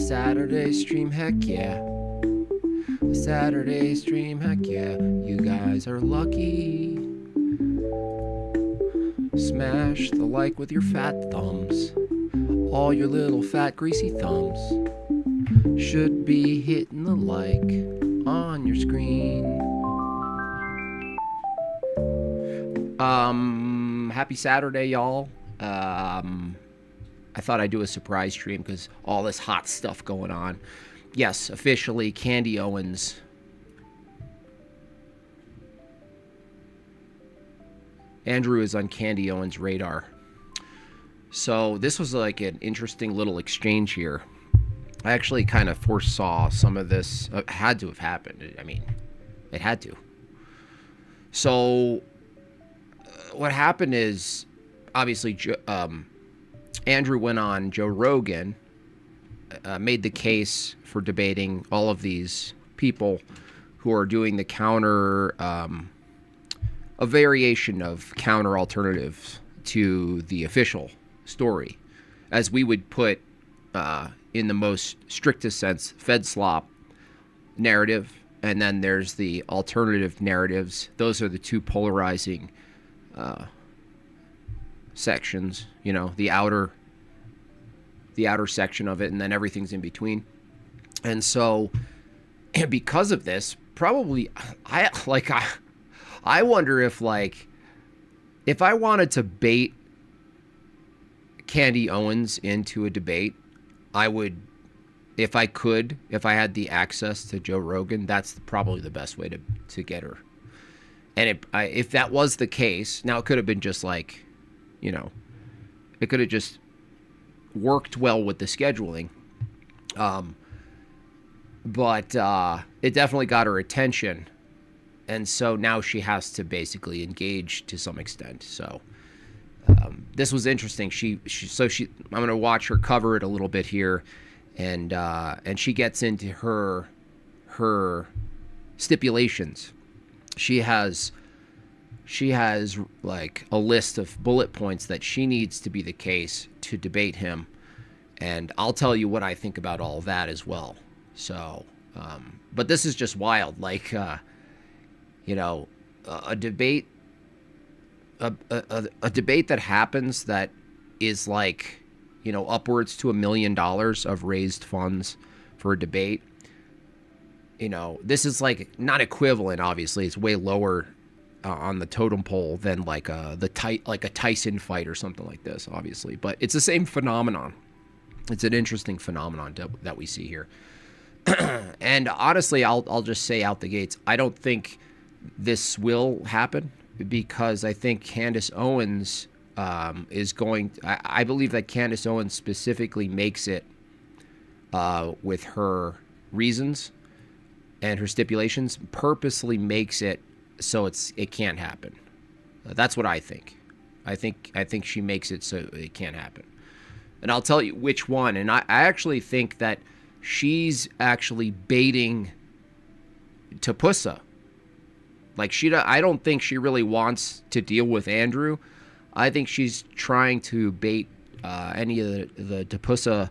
Saturday stream, heck yeah. A Saturday stream, heck yeah. You guys are lucky. Smash the like with your fat thumbs. All your little fat greasy thumbs should be hitting the like on your screen. Happy Saturday, y'all. I thought I'd do a surprise stream because all this hot stuff going on. Yes, officially, Candy Owens. Andrew is on Candy Owens' radar. So this was like an interesting little exchange here. I actually kind of foresaw some of this. Had to have happened. I mean, it had to. So what happened is, obviously, Andrew went on Joe Rogan, made the case for debating all of these people who are doing the counter, a variation of counter alternatives to the official story, as we would put, in the most strictest sense, Fed slop narrative, and then there's the alternative narratives. Those are the two polarizing sections, you know, the outer section of it, and then everything's in between. And so, and because of this, probably I wonder if I wanted to bait Candy Owens into a debate, I would, if I had the access to Joe Rogan, that's probably the best way to get her. And if that was the case, now it could have been just like, you know, it could have just worked well with the scheduling. But it definitely got her attention. And so now she has to basically engage to some extent. So this was interesting. I'm going to watch her cover it a little bit here. And she gets into her stipulations. She has like a list of bullet points that she needs to be the case to debate him. And I'll tell you what I think about all of that as well. So, but this is just wild. Like, you know, a debate that happens that is like, you know, upwards to $1 million of raised funds for a debate. You know, this is like not equivalent. Obviously, it's way lower on the totem pole than like a Tyson fight or something like this. Obviously, but it's the same phenomenon. It's an interesting phenomenon that we see here. And honestly, I'll just say out the gates, I don't think this will happen because I think Candace Owens is going. I believe that Candace Owens specifically makes it with her reasons and her stipulations, purposely makes it so it can't happen. That's what I think. I think she makes it so it can't happen. And I'll tell you which one. And I actually think that she's actually baiting Tapusa. Like I don't think she really wants to deal with Andrew. I think she's trying to bait any of the Tapusa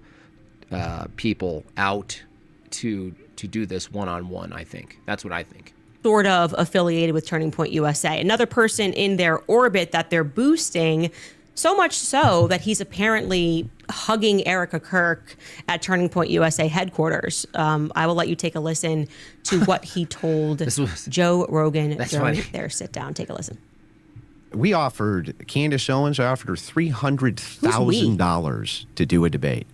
people out to do this one-on-one, I think. That's what I think. Sort of affiliated with Turning Point USA. Another person in their orbit that they're boosting, so much so that he's apparently hugging Erica Kirk at Turning Point USA headquarters. I will let you take a listen to what he told Joe Rogan during their sit-down. Take a listen. We offered Candace Owens, I offered her $300,000 to do a debate.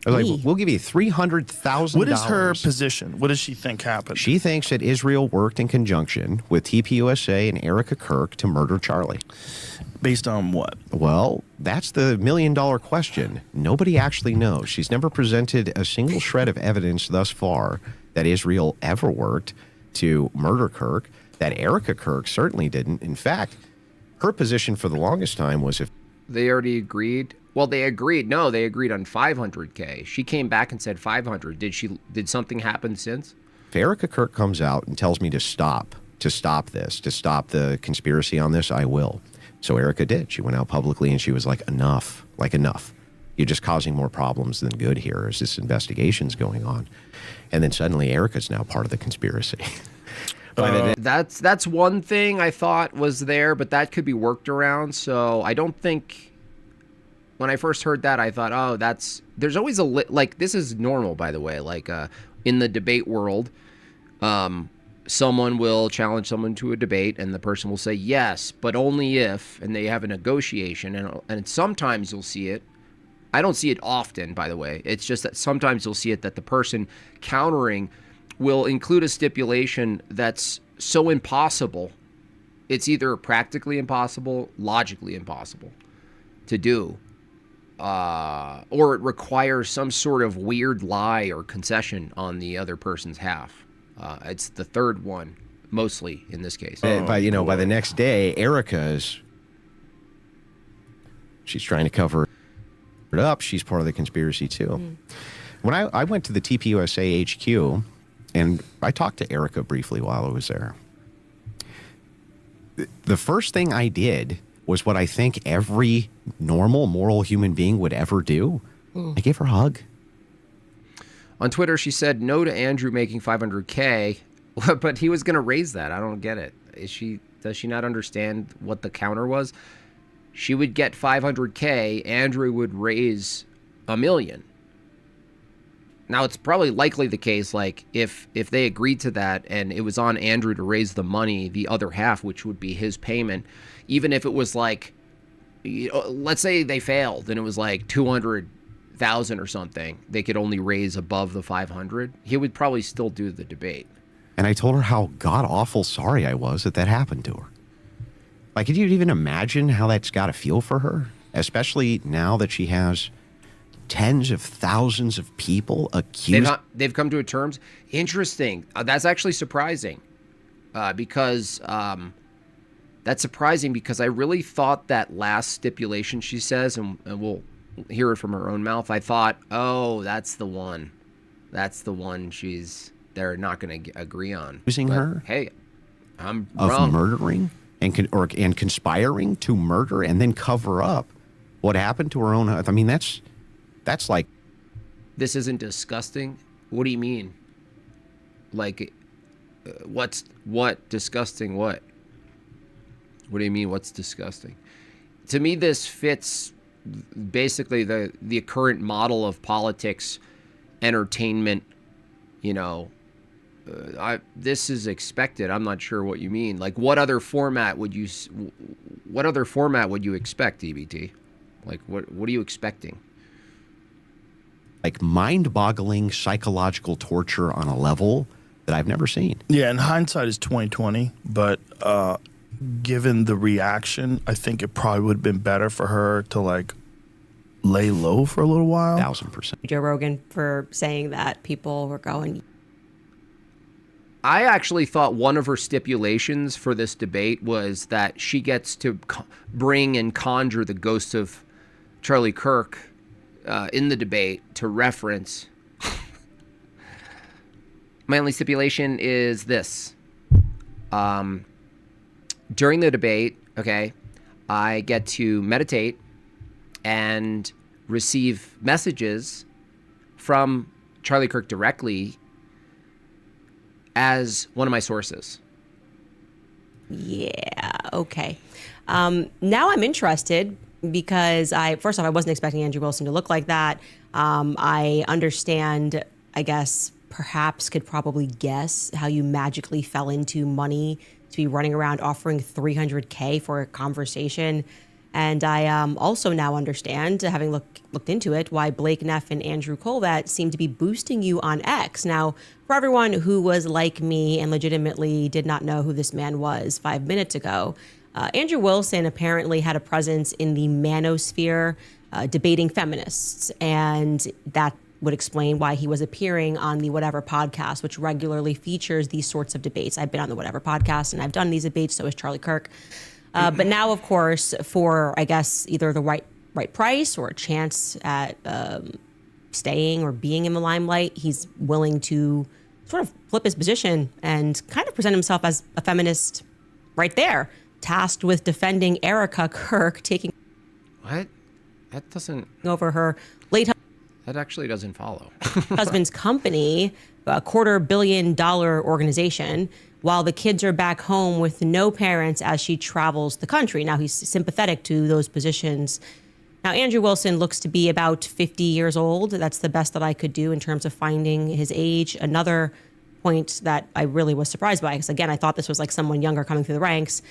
I was like, we'll give you $300,000. What is her position? What does she think happened? She thinks that Israel worked in conjunction with TPUSA and Erica Kirk to murder Charlie. Based on what? Well, that's the million-dollar question. Nobody actually knows. She's never presented a single shred of evidence thus far that Israel ever worked to murder Kirk, that Erica Kirk certainly didn't. In fact, her position for the longest time was if they already agreed. Well, they agreed. No, they agreed on $500K. She came back and said 500. Did something happen since? If Erica Kirk comes out and tells me to stop this, to stop the conspiracy on this, I will. So Erica did. She went out publicly and she was like, enough. You're just causing more problems than good here as this investigation's going on. And then suddenly Erica's now part of the conspiracy. That's one thing I thought was there, but that could be worked around. So I don't think, when I first heard that, I thought, oh, there's always like, this is normal, by the way, like in the debate world, someone will challenge someone to a debate and the person will say yes, but only if, and they have a negotiation, and sometimes you'll see it. I don't see it often, by the way. It's just that sometimes you'll see it that the person countering will include a stipulation that's so impossible. It's either practically impossible, logically impossible to do, or it requires some sort of weird lie or concession on the other person's half. It's the third one, mostly in this case. By the next day, she's trying to cover it up. She's part of the conspiracy too. When I went to the TPUSA HQ, and I talked to Erica briefly while I was there, the first thing I did was what I think every normal, moral human being would ever do. I gave her a hug. On Twitter, she said no to Andrew making $500K, but he was going to raise that. I don't get it. Does she not understand what the counter was? She would get $500K. Andrew would raise $1 million. Now, it's probably likely the case, like, if they agreed to that and it was on Andrew to raise the money, the other half, which would be his payment, even if it was like, let's say they failed and it was like 200,000 or something, they could only raise above the 500. He would probably still do the debate. And I told her how god-awful sorry I was that happened to her. Like, could you even imagine how that's got to feel for her? Especially now that she has tens of thousands of people accused. They've come to a terms. Interesting. That's actually surprising. Because that's surprising because I really thought that last stipulation she says, and we'll hear it from her own mouth. I thought, oh, that's the one. That's the one they're not going to agree on. Accusing her? Hey, I'm wrong. Of murdering and conspiring to murder and then cover up what happened to her own. I mean, that's like. This isn't disgusting? What do you mean? Like, what disgusting? What do you mean? What's disgusting? To me, this fits basically the current model of politics, entertainment. This is expected. I'm not sure what you mean. Like, what other format would you expect, EBT? Like, what are you expecting? Like mind-boggling psychological torture on a level that I've never seen. Yeah, and hindsight is 20/20, but given the reaction, I think it probably would have been better for her to like lay low for a little while. 1000%. Joe Rogan for saying that people were going. I actually thought one of her stipulations for this debate was that she gets to bring and conjure the ghost of Charlie Kirk in the debate to reference. My only stipulation is this. During the debate, okay, I get to meditate and receive messages from Charlie Kirk directly as one of my sources. Yeah, okay. Now I'm interested because first off, I wasn't expecting Andrew Wilson to look like that. I understand, I guess, perhaps could probably guess how you magically fell into money to be running around offering $300K for a conversation. And I also now understand, having looked into it, why Blake Neff and Andrew Colvat seem to be boosting you on X. Now, for everyone who was like me and legitimately did not know who this man was 5 minutes ago, Andrew Wilson apparently had a presence in the manosphere debating feminists. And that would explain why he was appearing on the Whatever podcast, which regularly features these sorts of debates. I've been on the Whatever podcast and I've done these debates, so has Charlie Kirk. But now, of course, for, I guess, either the right price or a chance at staying or being in the limelight, he's willing to sort of flip his position and kind of present himself as a feminist right there, tasked with defending Erica Kirk taking... What? That doesn't. over her late That actually doesn't follow. husband's company, a $250 million organization, while the kids are back home with no parents as she travels the country. Now, he's sympathetic to those positions. Now, Andrew Wilson looks to be about 50 years old. That's the best that I could do in terms of finding his age. Another point that I really was surprised by, because again, I thought this was like someone younger coming through the ranks.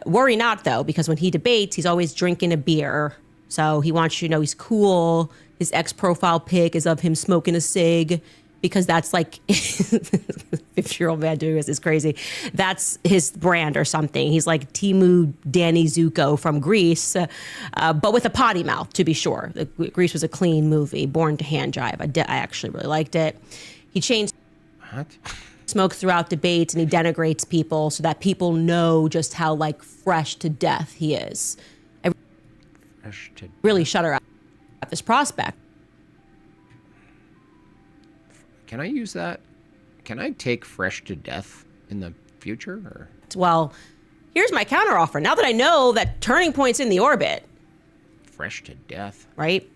Worry not, though, because when he debates, he's always drinking a beer. So he wants you to know he's cool. His ex-profile pic is of him smoking a cig, because that's like 50-year-old man doing this is crazy. That's his brand or something. He's like Timu Danny Zuko from Greece, but with a potty mouth, to be sure. Greece was a clean movie, born to hand jive. I actually really liked it. He changed What? smokes throughout debates, and he denigrates people so that people know just how like fresh to death he is. I Fresh to really shudder at this prospect. Can I use that? Can I take fresh to death in the future? Or Well, here's my counteroffer. Now that I know that Turning Point's in the orbit, fresh to death? right?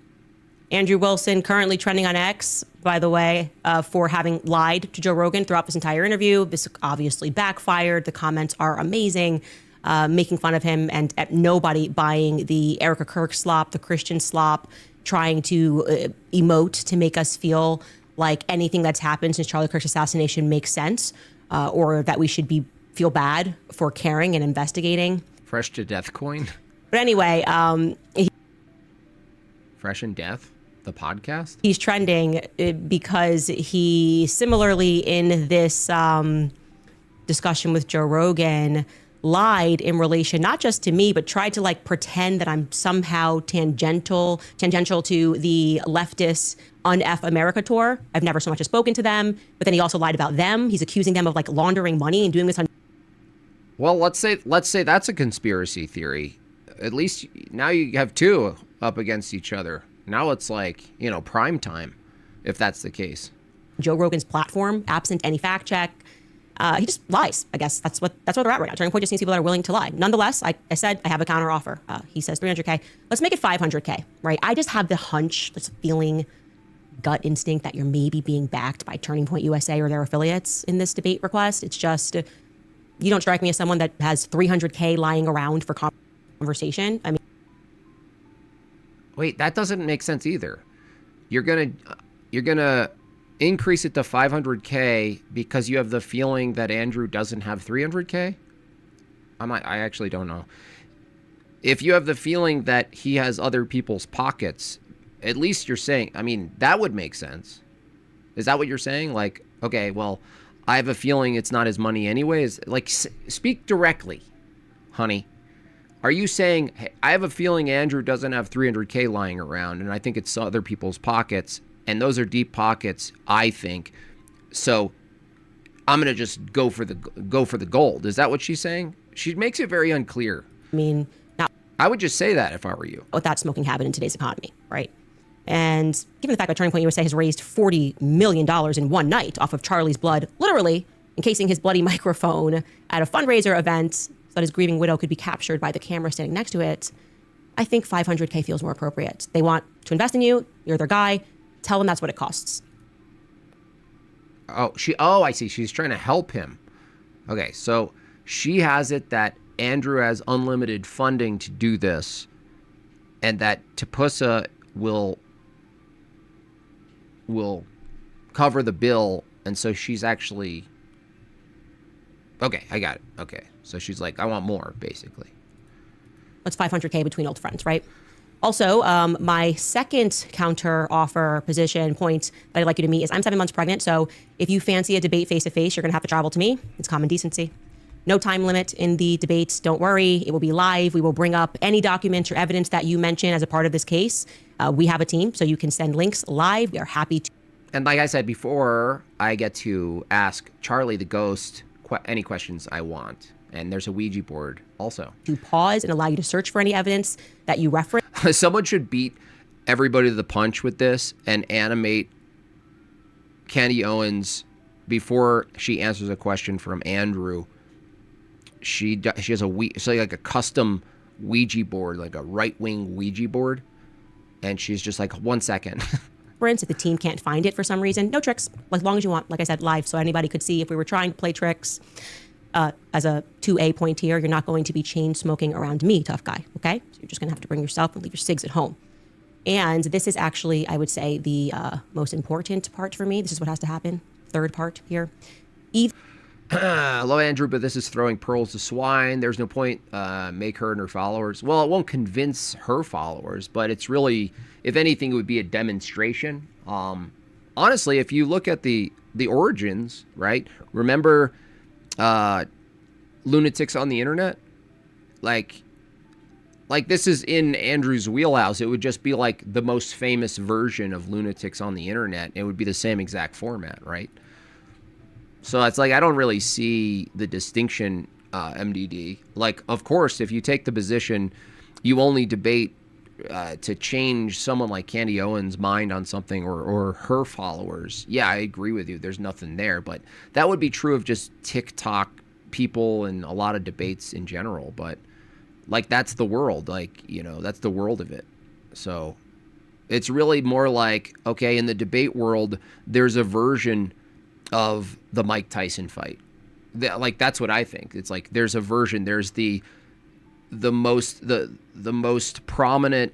Andrew Wilson currently trending on X, by the way, for having lied to Joe Rogan throughout this entire interview. This obviously backfired. The comments are amazing, making fun of him, and at nobody buying the Erica Kirk slop, the Christian slop, trying to emote to make us feel like anything that's happened since Charlie Kirk's assassination makes sense, or that we should feel bad for caring and investigating. Fresh to death coin? But anyway, Fresh in death? The podcast? he's trending because he similarly in this discussion with Joe Rogan lied in relation not just to me, but tried to like pretend that I'm somehow tangential to the leftist Un-F America tour. I've never so much as spoken to them, but then he also lied about them. He's accusing them of like laundering money and doing this on. Well, let's say that's a conspiracy theory. At least now you have two up against each other. Now it's like, prime time, if that's the case. Joe Rogan's platform, absent any fact check. He just lies. I guess that's where they're at right now. Turning Point just needs people that are willing to lie. Nonetheless, I said I have a counter offer. He says 300K. Let's make it 500K, right? I just have the hunch, this feeling, gut instinct that you're maybe being backed by Turning Point USA or their affiliates in this debate request. It's just, you don't strike me as someone that has 300K lying around for conversation. I mean, Wait, that doesn't make sense either. You're gonna increase it to 500K because you have the feeling that Andrew doesn't have 300K? I actually don't know. If you have the feeling that he has other people's pockets, at least you're saying, that would make sense. Is that what you're saying? Like, okay, well, I have a feeling it's not his money anyways. Like, speak directly, honey. Are you saying, hey, I have a feeling Andrew doesn't have 300K lying around, and I think it's other people's pockets, and those are deep pockets, I think. So I'm gonna just go for the gold. Is that what she's saying? She makes it very unclear. not I would just say that if I were you. with that smoking habit in today's economy, right? And given the fact that Turning Point USA has raised $40 million in one night off of Charlie's blood, literally encasing his bloody microphone at a fundraiser event so that his grieving widow could be captured by the camera standing next to it, I think 500K feels more appropriate. They want to invest in you. You're their guy. Tell them that's what it costs. I see. She's trying to help him. Okay, so she has it that Andrew has unlimited funding to do this, and that Tapusa will cover the bill, and so she's actually... Okay, I got it. Okay, so she's like, I want more, basically. That's 500K between old friends, right? Also, my second counter offer position point that I'd like you to meet is I'm 7 months pregnant. So if you fancy a debate face to face, you're going to have to travel to me. It's common decency. No time limit in the debates. Don't worry. It will be live. We will bring up any documents or evidence that you mention as a part of this case. We have a team, so you can send links live. We are happy to. And like I said before, I get to ask Charlie the ghost any questions I want. And there's a Ouija board also. To pause and allow you to search for any evidence that you reference. Someone should beat everybody to the punch with this and animate Candy Owens before she answers a question from Andrew. She has it's like a custom Ouija board, like a right-wing Ouija board. And she's just like, 1 second. If the team can't find it for some reason, no tricks, as long as you want. Like I said, live, so anybody could see if we were trying to play tricks. As a 2A point here, you're not going to be chain smoking around me, tough guy, okay? So you're just going to have to bring yourself and leave your cigs at home. And this is actually, I would say, the most important part for me. This is what has to happen. Third part here. Hello, Andrew, but this is throwing pearls to swine. There's no point. Make her and her followers. Well, it won't convince her followers, but it's really, if anything, it would be a demonstration. Honestly, if you look at the origins, right? Remember lunatics on the internet? Like this is in Andrew's wheelhouse. It would just be like the most famous version of lunatics on the internet. It would be the same exact format, right? So it's like, I don't really see the distinction, MDD. Like, of course, if you take the position, you only debate to change someone like Candy Owens' mind on something or her followers. Yeah, I agree with you. There's nothing there. But that would be true of just TikTok people and a lot of debates in general. But, like, that's the world. Like, you know, that's the world of it. So it's really more like, okay, in the debate world, there's a version of the Mike Tyson fight. Like, that's what I think. It's like there's a version. There's the most prominent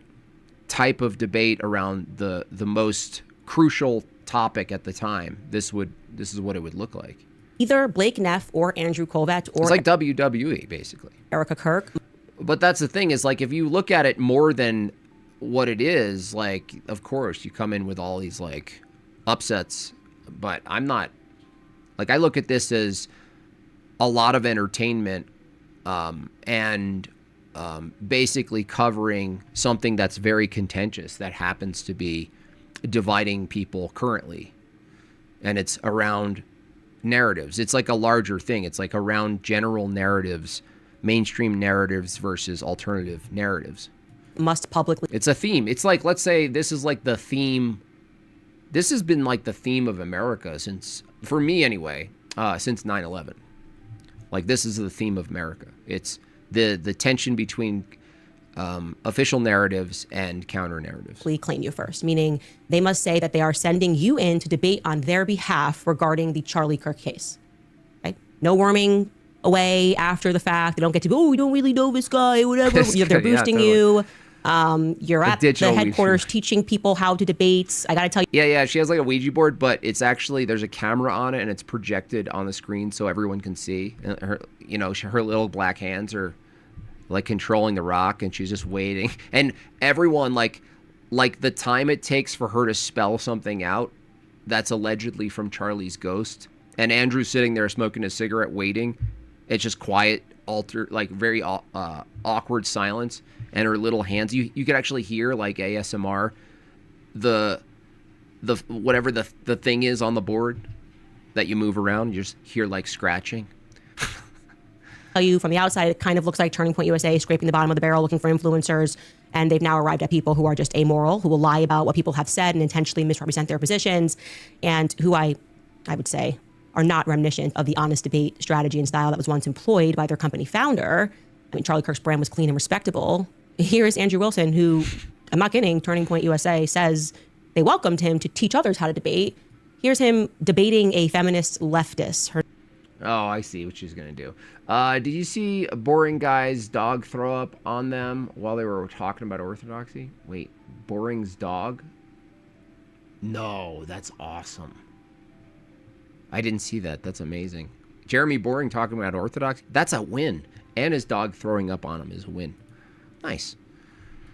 type of debate around the most crucial topic at the time. This is what it would look like. Either Blake Neff or Andrew Colvett or it's like WWE basically. Erica Kirk. But that's the thing, is like, if you look at it more than what it is, like, of course you come in with all these like upsets, but I'm not, like, I look at this as a lot of entertainment and basically covering something that's very contentious that happens to be dividing people currently. And it's around narratives. It's like a larger thing. It's like around general narratives, mainstream narratives versus alternative narratives. Must publicly. It's a theme. It's like, let's say this is like the theme. This has been like the theme of America since, for me anyway, since 9/11. Like, this is the theme of America. It's the tension between official narratives and counter narratives. Claim you first, meaning they must say that they are sending you in to debate on their behalf regarding the Charlie Kirk case. Okay? No worming away after the fact. They don't get to go, oh, we don't really know this guy, whatever. They're boosting you. You're at the headquarters teaching people how to debate. I got to tell you. Yeah. She has like a Ouija board, but it's actually, there's a camera on it and it's projected on the screen so everyone can see. And her, you know, her little black hands are like controlling the rock, and she's just waiting. And everyone, like the time it takes for her to spell something out, that's allegedly from Charlie's ghost. And Andrew's sitting there smoking a cigarette, waiting. It's just quiet, like very awkward silence. And her little hands, you could actually hear, like ASMR, the whatever the thing is on the board that you move around. You just hear like scratching. Tell you from the outside, it kind of looks like Turning Point USA scraping the bottom of the barrel looking for influencers, and they've now arrived at people who are just amoral, who will lie about what people have said and intentionally misrepresent their positions, and who I would say are not reminiscent of the honest debate strategy and style that was once employed by their company founder. I mean, Charlie Kirk's brand was clean and respectable. Here's Andrew Wilson, who, I'm not kidding, Turning Point USA says they welcomed him to teach others how to debate. Here's him debating a feminist leftist. Oh, I see what she's going to do. Did you see a boring guy's dog throw up on them while they were talking about orthodoxy? Wait, Boring's dog? No, that's awesome. I didn't see that. That's amazing. Jeremy Boring talking about orthodoxy? That's a win. And his dog throwing up on him is a win. Nice.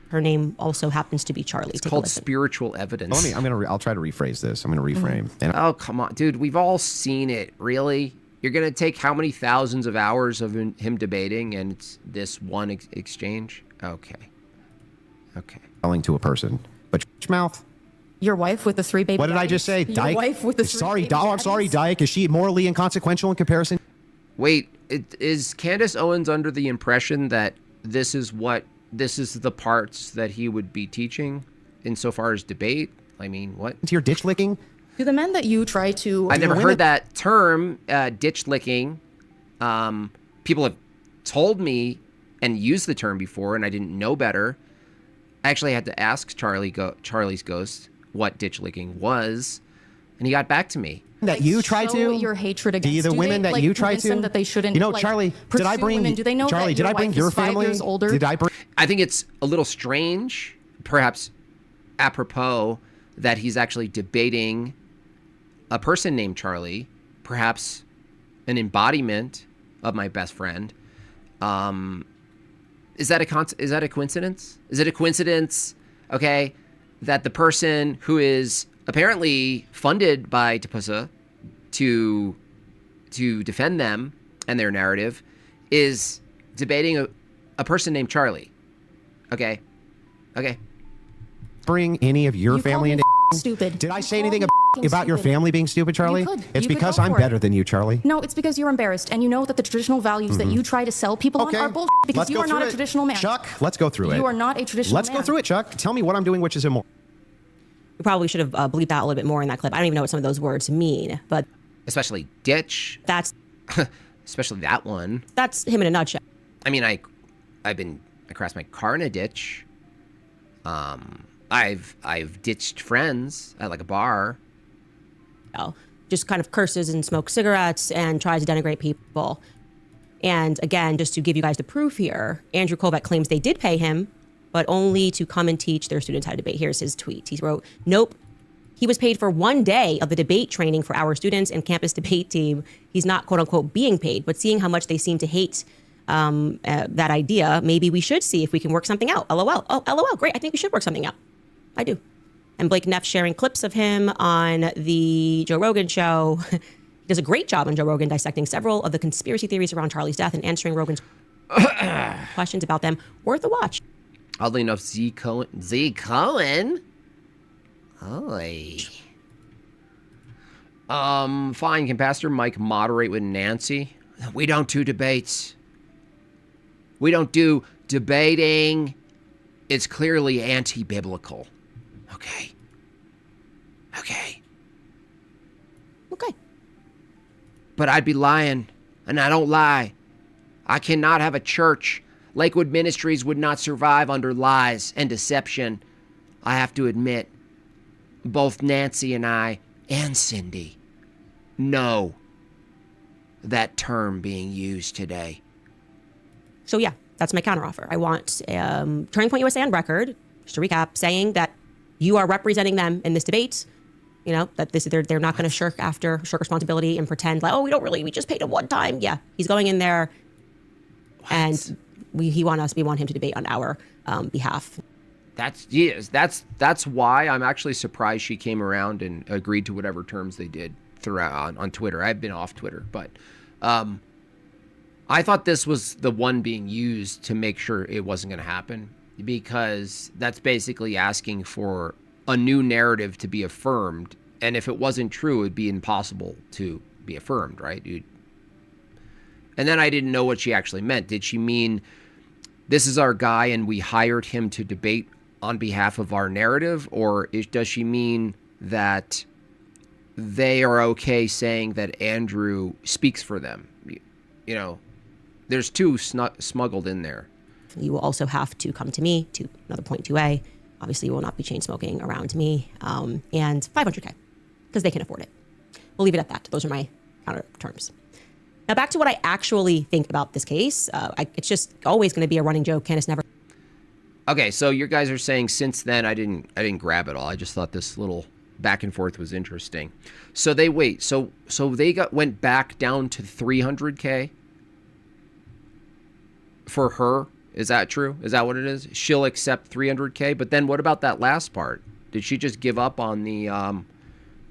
Her name also happens to be Charlie. It's called spiritual evidence. I'll try to rephrase this. I'm going to reframe. Oh, come on, dude. We've all seen it. Really? You're going to take how many thousands of hours of him debating and it's this one exchange? Okay. Telling to a person. But mouth. Your wife with the 3 baby. What did I just say? Your Dyke? wife with the 3 sorry, baby. I'm sorry, Dyke. Is she morally inconsequential in comparison? Wait, is Candace Owens under the impression that this is the parts that he would be teaching insofar as debate? I mean, what? To your ditch licking? Do the men that you try to... I never heard that term, ditch licking. People have told me and used the term before, and I didn't know better. I actually had to ask Charlie's ghost what ditch licking was, and he got back to me. That you try show to your hatred against. Do you, the do women they, that like, you try convince to them that they shouldn't. You know, like, Charlie, did pursue I bring women? Do they know Charlie? that Did your I bring wife your is 5 family? years older? Did I bring? I think it's a little strange, perhaps apropos, that he's actually debating a person named Charlie, perhaps an embodiment of my best friend. Is that a coincidence? Is it a coincidence, okay, that the person who is apparently funded by Tapusa to defend them and their narrative is debating a person named Charlie? Okay. Bring any of your You family called into? me stupid. Did I You say called anything me about your stupid. family being stupid, Charlie? could. It's You could because go I'm for it. better than you, Charlie. No, it's because you're embarrassed, and you know that the traditional values that you try to sell people on are bullshit because Let's you go are not through a it. traditional man. Chuck, let's go through it. You are not a traditional Let's man. go through it, Chuck. Tell me what I'm doing, which is immoral. We probably should have bleeped out a little bit more in that clip. I don't even know what some of those words mean, but Especially ditch, that's especially that one. him in a nutshell. I mean, I crashed my car in a ditch. I've ditched friends at like a bar. Just kind of curses and smokes cigarettes and tries to denigrate people. And again, just to give you guys the proof here, Andrew Colbeck claims they did pay him, but only to come and teach their students how to debate. Here's his tweet. He wrote, "Nope. He was paid for 1 day of the debate training for our students and campus debate team. He's not, quote unquote, being paid, but seeing how much they seem to hate that idea, maybe we should see if we can work something out. LOL. Oh, LOL. Great. I think we should work something out. I do." And Blake Neff sharing clips of him on the Joe Rogan show. He does a great job on Joe Rogan dissecting several of the conspiracy theories around Charlie's death and answering Rogan's questions about them. Worth a watch. Oddly enough, Z Cohen. Oy. Fine. Can Pastor Mike moderate with Nancy? We don't do debates. We don't do debating. It's clearly anti-biblical. Okay. Okay. But I'd be lying, and I don't lie. I cannot have a church. Lakewood Ministries would not survive under lies and deception. I have to admit, both Nancy and I, and Cindy, know that term being used today. So yeah, that's my counteroffer. I want Turning Point USA on record, just to recap, saying that you are representing them in this debate. You know, that they're not going to shirk responsibility and pretend like, oh, we just paid him one time. Yeah, he's going in there, and we want him to debate on our behalf. That's why I'm actually surprised she came around and agreed to whatever terms they did throughout on Twitter. I've been off Twitter, but I thought this was the one being used to make sure it wasn't going to happen, because that's basically asking for a new narrative to be affirmed, and if it wasn't true, it'd be impossible to be affirmed, right? And then I didn't know what she actually meant. Did she mean this is our guy and we hired him to debate on behalf of our narrative, or does she mean that they are okay saying that Andrew speaks for them? You know, there's two smuggled in there. You will also have to come to me to another point 2A. Obviously, you will not be chain smoking around me. And $500K, because they can afford it. We'll leave it at that. Those are my counter terms. Now, back to what I actually think about this case. It's just always going to be a running joke. Candace never. Okay, so you guys are saying since then I didn't grab it all. I just thought this little back and forth was interesting. So they went back down to $300K for her. Is that true? Is that what it is? She'll accept $300K, but then what about that last part? Did she just give up on the?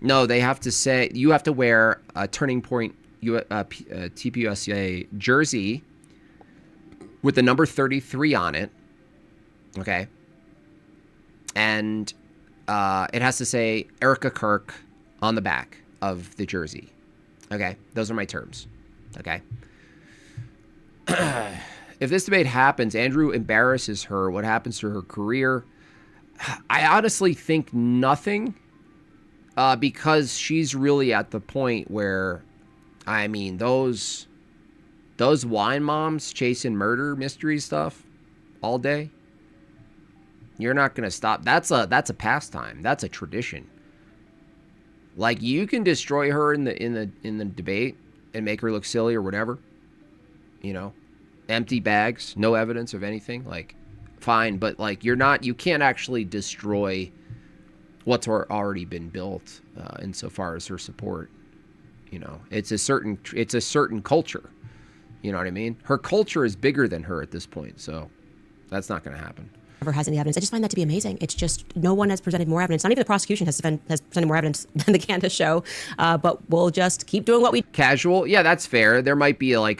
No, they have to say you have to wear a Turning Point TPUSA jersey with the number 33 on it. Okay. And it has to say Erica Kirk on the back of the jersey. Okay. Those are my terms. Okay. If this debate happens, Andrew embarrasses her. What happens to her career? I honestly think nothing, because she's really at the point where, I mean, those wine moms chasing murder mystery stuff all day. You're not going to stop. That's a pastime. That's a tradition. Like, you can destroy her in the debate and make her look silly or whatever. You know, empty bags, no evidence of anything. Like, fine, but like, you can't actually destroy what's already been built insofar as her support. You know, it's a certain culture. You know what I mean? Her culture is bigger than her at this point, so that's not going to happen. Never has any evidence. I just find that to be amazing. It's just no one has presented more evidence. Not even the prosecution has presented more evidence than the Candace show. But we'll just keep doing what we casual. Yeah, that's fair. There might be I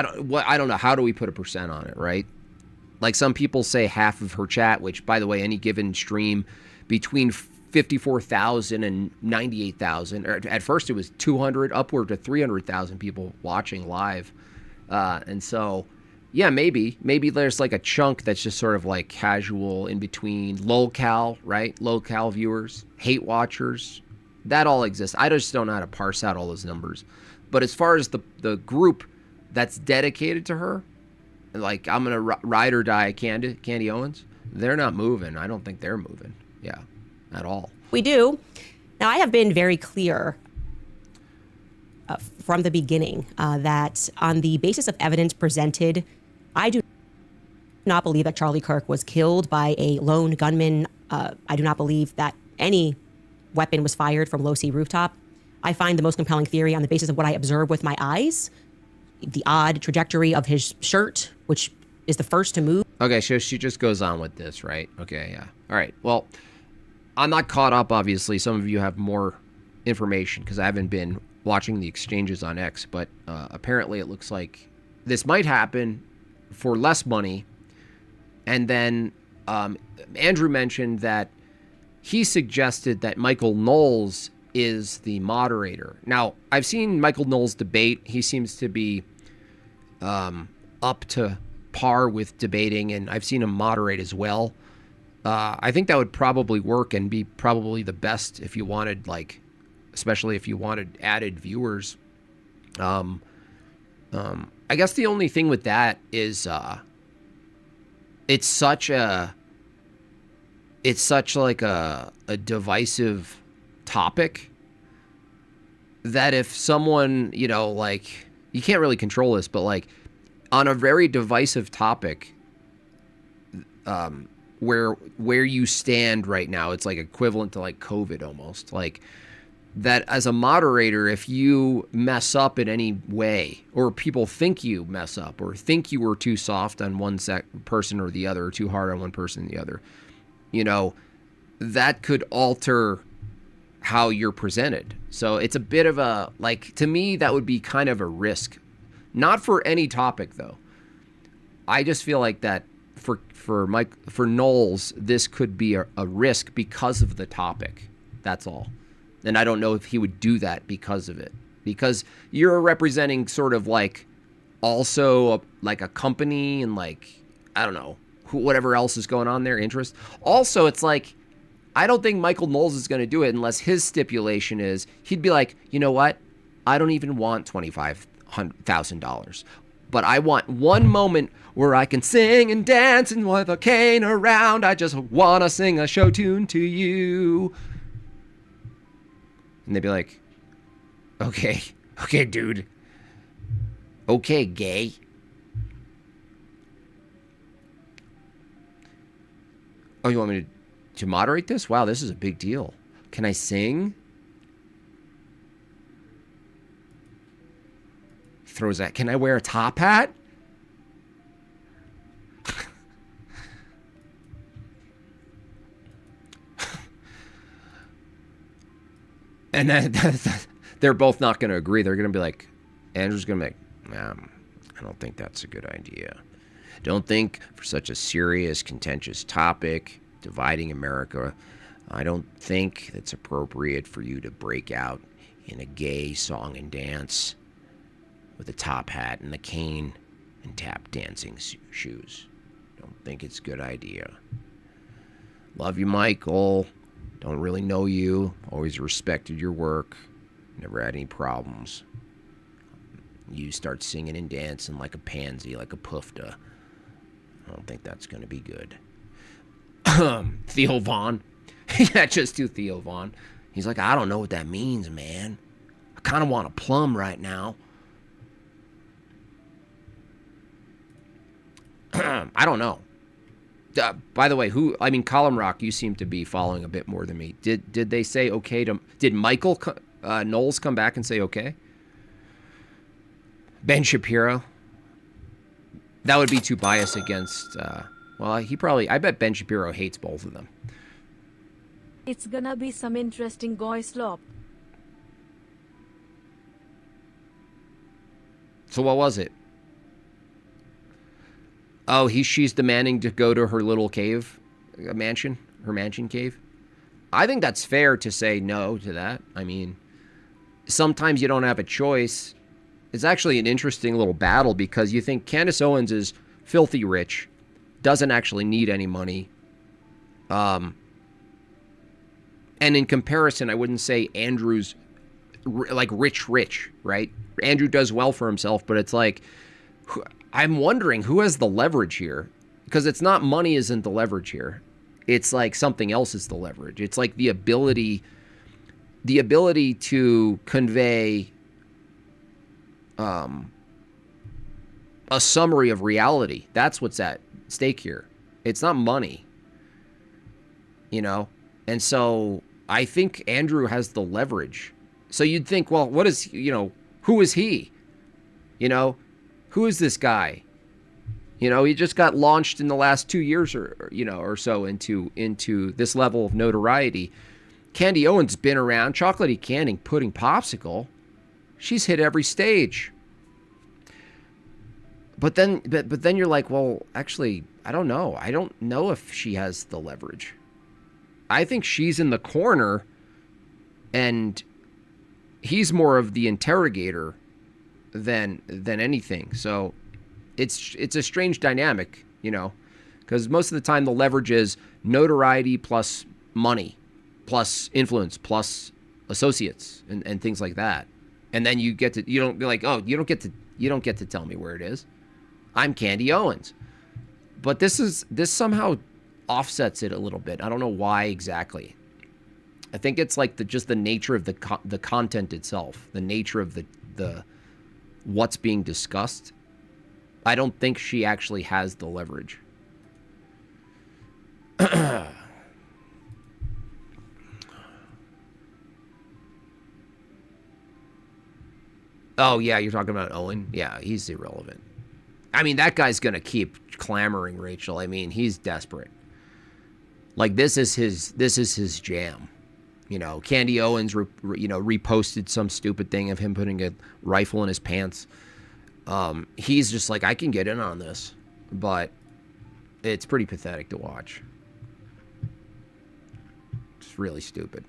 don't know. How do we put a percent on it, right? Like, some people say half of her chat, which, by the way, any given stream between 54,000 and 98,000. At first it was 200, upward to 300,000 people watching live. And so, yeah, maybe there's like a chunk that's just sort of like casual in between, low-cal, right? Low-cal viewers, hate watchers. That all exists. I just don't know how to parse out all those numbers. But as far as the group that's dedicated to her, like, I'm going to ride or die Candy Owens, they're not moving. I don't think they're moving. Yeah, at all. We do. Now, I have been very clear from the beginning that on the basis of evidence presented, I do not believe that Charlie Kirk was killed by a lone gunman. I do not believe that any weapon was fired from Low C rooftop. I find the most compelling theory on the basis of what I observe with my eyes, the odd trajectory of his shirt, which is the first to move. Okay, so she just goes on with this, right? Okay, yeah. All right, well, I'm not caught up, obviously. Some of you have more information because I haven't been watching the exchanges on X, but apparently it looks like this might happen for less money. And then Andrew mentioned that he suggested that Michael Knowles is the moderator. Now, I've seen Michael Knowles debate. He seems to be up to par with debating, and I've seen him moderate as well. I think that would probably work and be probably the best if you wanted, like, especially if you wanted added viewers. I guess the only thing with that is it's such like a divisive topic that if someone, you know, like, you can't really control this, but like on a very divisive topic, where you stand right now, it's like equivalent to like COVID almost. Like, that as a moderator, if you mess up in any way, or people think you mess up, or think you were too soft on one person or the other, or too hard on one person or the other, you know, that could alter how you're presented. So it's a bit of a, like, to me, that would be kind of a risk. Not for any topic, though. I just feel like that for Knowles, this could be a risk because of the topic. That's all. And I don't know if he would do that because of it. Because you're representing sort of like also like a company and like, I don't know, whatever else is going on there, interest. Also, it's like, I don't think Michael Knowles is going to do it unless his stipulation is, he'd be like, you know what? I don't even want $25,000. But I want one moment where I can sing and dance and with a cane around. I just want to sing a show tune to you. And they'd be like, okay, dude. Okay, gay. Oh, you want me to moderate this? Wow, this is a big deal. Can I sing? Throws that. Can I wear a top hat? And then they're both not going to agree. They're going to be like, Andrew's going to be like, I don't think that's a good idea. Don't think for such a serious, contentious topic, dividing America, I don't think it's appropriate for you to break out in a gay song and dance with a top hat and a cane and tap dancing shoes. Don't think it's a good idea. Love you, Michael. Don't really know you. Always respected your work. Never had any problems. You start singing and dancing like a pansy, like a poofta. don't think that's going to be good. Theo Vaughn. Yeah, just do Theo Vaughn. He's like, I don't know what that means, man. I kind of want a plum right now. I don't know. By the way, Column Rock, you seem to be following a bit more than me. Did they say okay to... Did Michael Knowles come back and say okay? Ben Shapiro? That would be too biased against... I bet Ben Shapiro hates both of them. It's gonna be some interesting goy slop. So what was it? Oh, she's demanding to go to her little cave, her mansion cave. I think that's fair to say no to that. I mean, sometimes you don't have a choice. It's actually an interesting little battle because you think Candace Owens is filthy rich, doesn't actually need any money. And in comparison, I wouldn't say Andrew's like rich, right? Andrew does well for himself, but it's like, I'm wondering who has the leverage here, because it's not money isn't the leverage here. It's like something else is the leverage. It's like the ability to convey a summary of reality. That's what's at stake here. It's not money, And so I think Andrew has the leverage. So you'd think, well, who is he? Who is this guy? He just got launched in the last 2 years or so into this level of notoriety. Candy Owens been around, chocolatey canning, pudding, popsicle. She's hit every stage. But then you're like, well, actually, I don't know. I don't know if she has the leverage. I think she's in the corner and he's more of the interrogator than anything. So it's a strange dynamic, because most of the time the leverage is notoriety plus money plus influence plus associates and things like that. And then you don't be like, oh, you don't get to tell me where it is. I'm Candy Owens. But this somehow offsets it a little bit. I don't know why exactly. I think it's like just the nature of the content itself, the nature of the what's being discussed. I don't think she actually has the leverage. Oh, yeah, you're talking about Owen? Yeah, he's irrelevant. I mean, that guy's going to keep clamoring, Rachel. I mean, he's desperate. Like, this is his jam. Candy Owens, reposted some stupid thing of him putting a rifle in his pants. He's just like, I can get in on this, but it's pretty pathetic to watch. It's really stupid.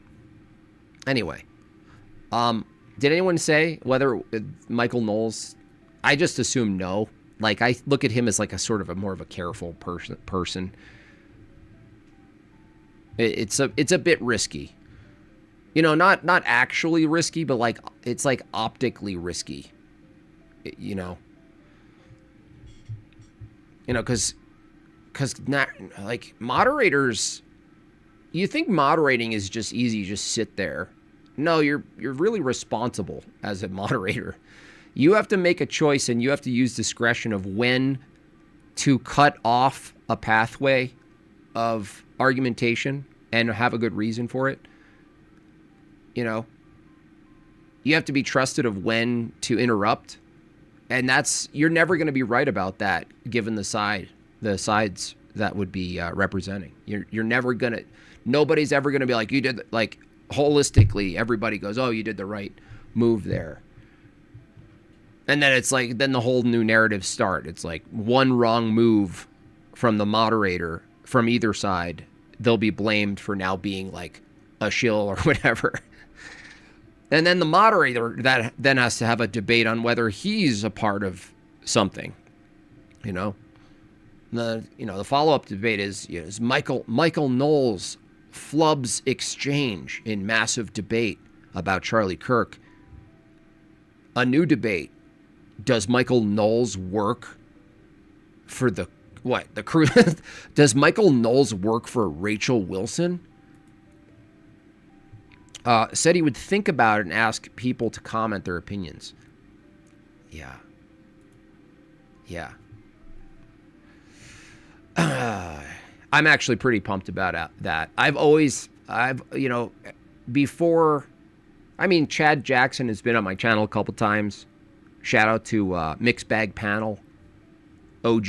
Anyway, did anyone say whether Michael Knowles? I just assume no. Like, I look at him as like a sort of a more of a careful person. It's a bit risky. Not actually risky, but like it's like optically risky. Because not like moderators. You think moderating is just easy? You just sit there. No, you're really responsible as a moderator. You have to make a choice, and you have to use discretion of when to cut off a pathway of argumentation and have a good reason for it. You have to be trusted of when to interrupt. And you're never going to be right about that, given the sides that would be representing. You're never going to, nobody's ever going to be like, you did, like, holistically, everybody goes, oh, you did the right move there. And then it's like, then the whole new narrative start. It's like one wrong move from the moderator from either side, they'll be blamed for now being like a shill or whatever. And then the moderator that then has to have a debate on whether he's a part of something. The follow-up debate is Michael Knowles flubs exchange in massive debate about Charlie Kirk. A new debate. Does Michael Knowles work for the What? The crew? Does Michael Knowles work for Rachel Wilson? Said he would think about it and ask people to comment their opinions. Yeah. Yeah. I'm actually pretty pumped about that. Before, Chad Jackson has been on my channel a couple times. Shout out to Mixed Bag Panel, OG.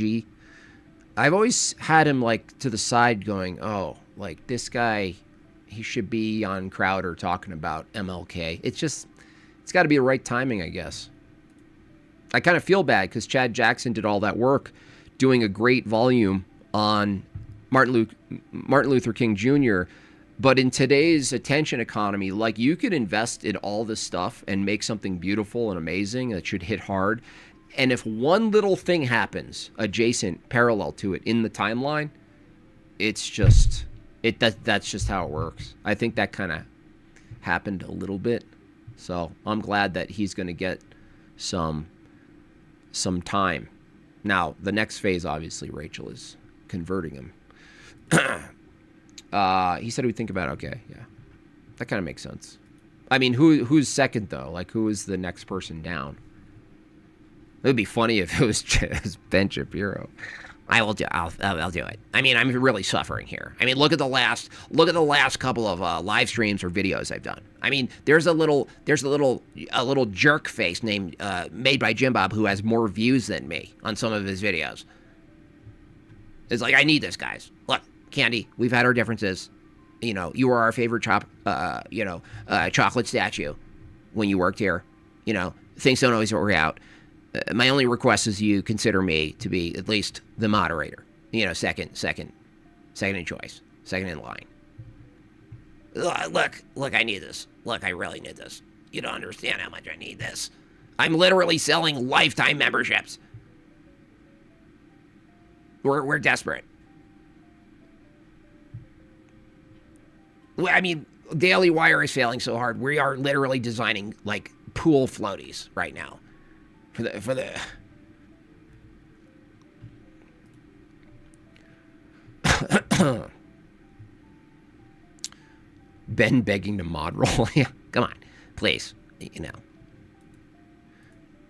I've always had him like to the side going, oh, like this guy, he should be on Crowder talking about MLK. It's got to be the right timing, I guess. I kind of feel bad because Chad Jackson did all that work doing a great volume on Martin Luther King Jr., but in today's attention economy, like, you could invest in all this stuff and make something beautiful and amazing that should hit hard. And if one little thing happens adjacent, parallel to it in the timeline, that's just how it works. I think that kind of happened a little bit. So I'm glad that he's going to get some time. Now, the next phase, obviously, Rachel is converting him. He said we'd think about it. Okay, yeah. That kind of makes sense. I mean, who's second, though? Like, who is the next person down? It would be funny if it was Ben Shapiro. I'll do it. I mean, I'm really suffering here. I mean, look at the last couple of live streams or videos I've done. I mean, there's a little jerk face named made by Jim Bob who has more views than me on some of his videos. It's like, I need this, guys. Look, Candy, we've had our differences. You know, you were our favorite chocolate statue when you worked here. You know, things don't always work out. My only request is you consider me to be at least the moderator. You know, second in choice, second in line. Look, I need this. Look, I really need this. You don't understand how much I need this. I'm literally selling lifetime memberships. We're desperate. I mean, Daily Wire is failing so hard. We are literally designing like pool floaties right now. For the Ben begging to mod roll. Yeah, come on, please. You know,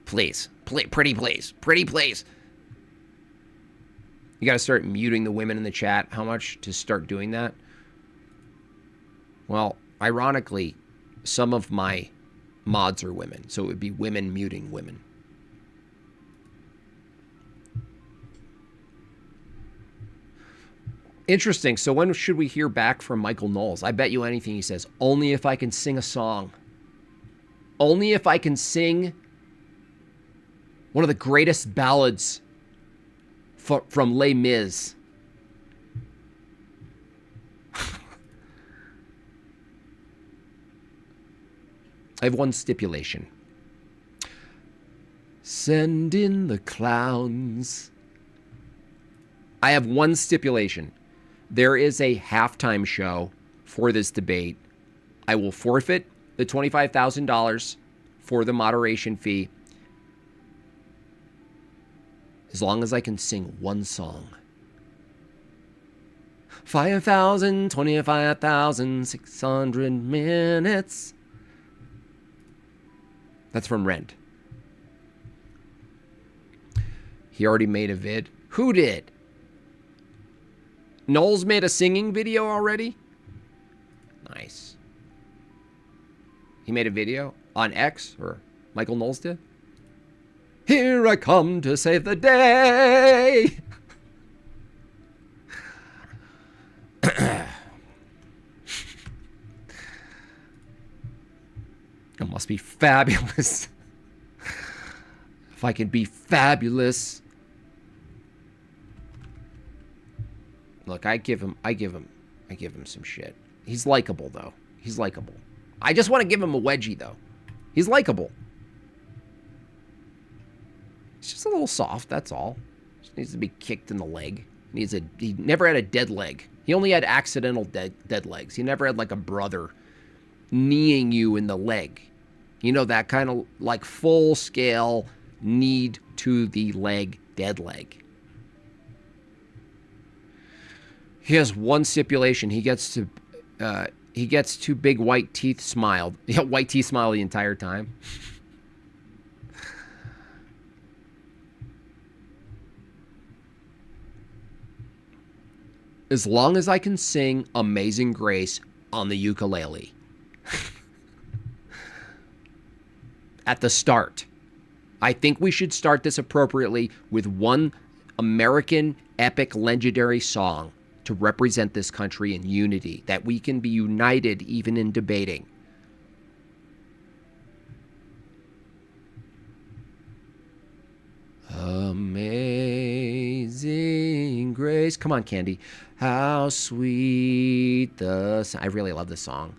please, pretty please. You got to start muting the women in the chat. How much to start doing that? Well, ironically, some of my mods are women, so it would be women muting women. Interesting. So when should we hear back from Michael Knowles? I bet you anything he says, only if I can sing a song. Only if I can sing one of the greatest ballads from Les Mis. I have one stipulation. Send in the clowns. I have one stipulation. There is a halftime show for this debate. I will forfeit the $25,000 for the moderation fee as long as I can sing one song. 25,600 minutes. That's from Rent. He already made a vid. Who did? Knowles made a singing video already? Nice. He made a video on X, or Michael Knowles did? Here I come to save the day. It must be fabulous. If I can be fabulous. Look, I give him some shit. He's likable though. He's likable. I just want to give him a wedgie though. He's likable. He's just a little soft, that's all. Just needs to be kicked in the leg. He never had a dead leg. He only had accidental dead legs. He never had like a brother kneeing you in the leg. You know, that kind of like full scale need to the leg, dead leg. He has one stipulation. He gets to big white teeth smile. Yeah, white teeth smile the entire time. As long as I can sing Amazing Grace on the ukulele. At the start. I think we should start this appropriately with one American epic legendary song to represent this country in unity, that we can be united even in debating. Amazing Grace. Come on, Candy. How sweet the sound. I really love this song.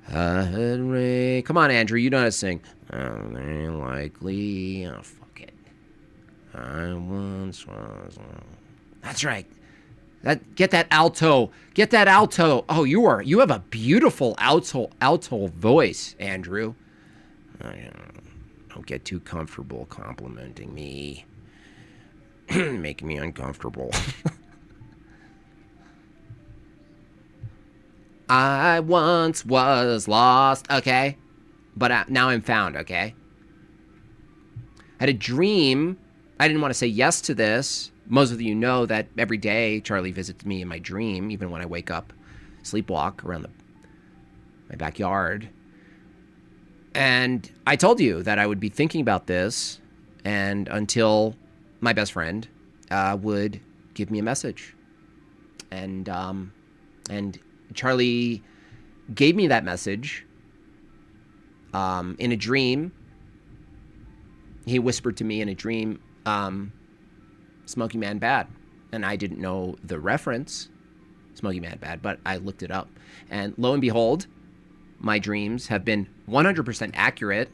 Come on, Andrew. You know how to sing. Likely. Oh, fuck it. I once was. That's right. Get that alto. Get that alto. Oh, you have a beautiful alto voice, Andrew. Don't get too comfortable complimenting me. Making me uncomfortable. I once was lost, okay? But now I'm found, okay? I had a dream. I didn't want to say yes to this. Most of you know that every day Charlie visits me in my dream, even when I wake up, sleepwalk around my backyard. And I told you that I would be thinking about this, and until my best friend would give me a message. And Charlie gave me that message in a dream. He whispered to me in a dream, Smokey Man Bad. And I didn't know the reference, Smokey Man Bad, but I looked it up. And lo and behold, my dreams have been 100% accurate.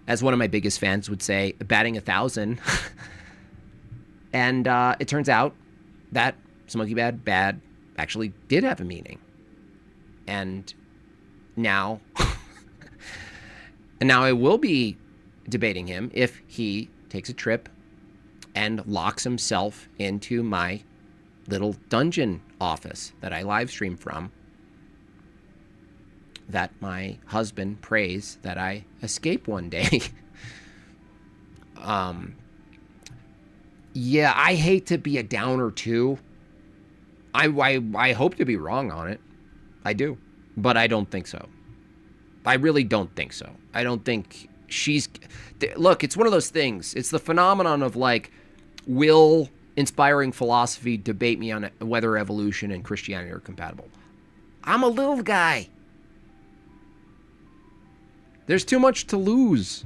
As one of my biggest fans would say, batting 1,000. And it turns out that Smokey Bad actually did have a meaning. And now, I will be debating him if he takes a trip and locks himself into my little dungeon office that I live stream from, that my husband prays that I escape one day. Yeah, I hate to be a downer too. I hope to be wrong on it. I do. But I don't think so. I really don't think so. I don't think she's... Look, it's one of those things. It's the phenomenon of, like, will inspiring philosophy debate me on whether evolution and Christianity are compatible? I'm a little guy. There's too much to lose.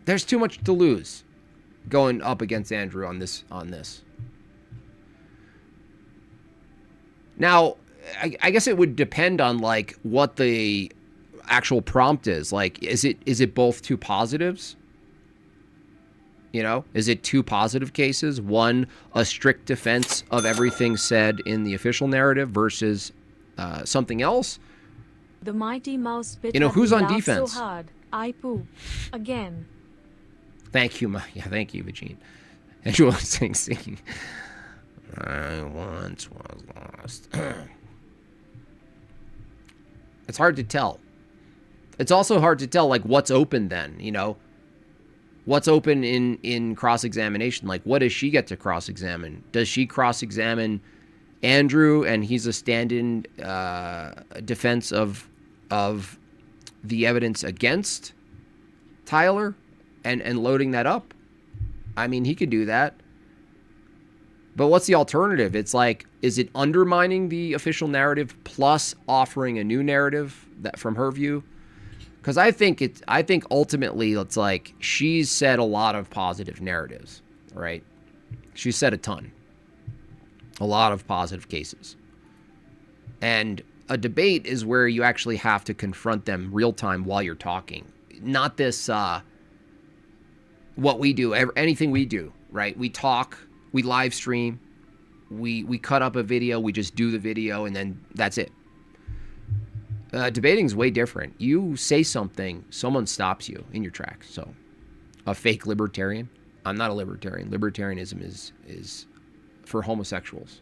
There's too much to lose going up against Andrew on this. Now, I guess it would depend on, like, what the actual prompt is. Like, is it both two positives? You know, is it two positive cases? One, a strict defense of everything said in the official narrative versus something else. The mighty mouse bit. You know, who's on laughed defense? So hard, I poo again. Thank you, thank you, Eugene. And you were singing. I once was lost. It's hard to tell. It's also hard to tell, like, what's open then, you know? What's open in cross-examination? Like, what does she get to cross-examine? Does she cross-examine Andrew and he's a stand-in defense of the evidence against Tyler and loading that up? I mean, he could do that. But what's the alternative? It's like, is it undermining the official narrative plus offering a new narrative that from her view? Because I think ultimately it's like she's said a lot of positive narratives, right? She's said a ton. A lot of positive cases. And a debate is where you actually have to confront them real time while you're talking. Not this, what we do, anything we do, right? We talk, we live stream, we cut up a video, we just do the video, and then that's it. Debating is way different. You say something, someone stops you in your tracks. So, a fake libertarian. I'm not a libertarian. Libertarianism is for homosexuals.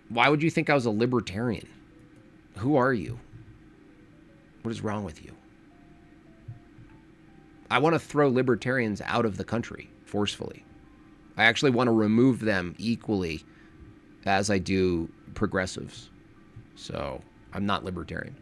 Why would you think I was a libertarian? Who are you? What is wrong with you? I want to throw libertarians out of the country forcefully. I actually want to remove them equally as I do progressives. So I'm not libertarian.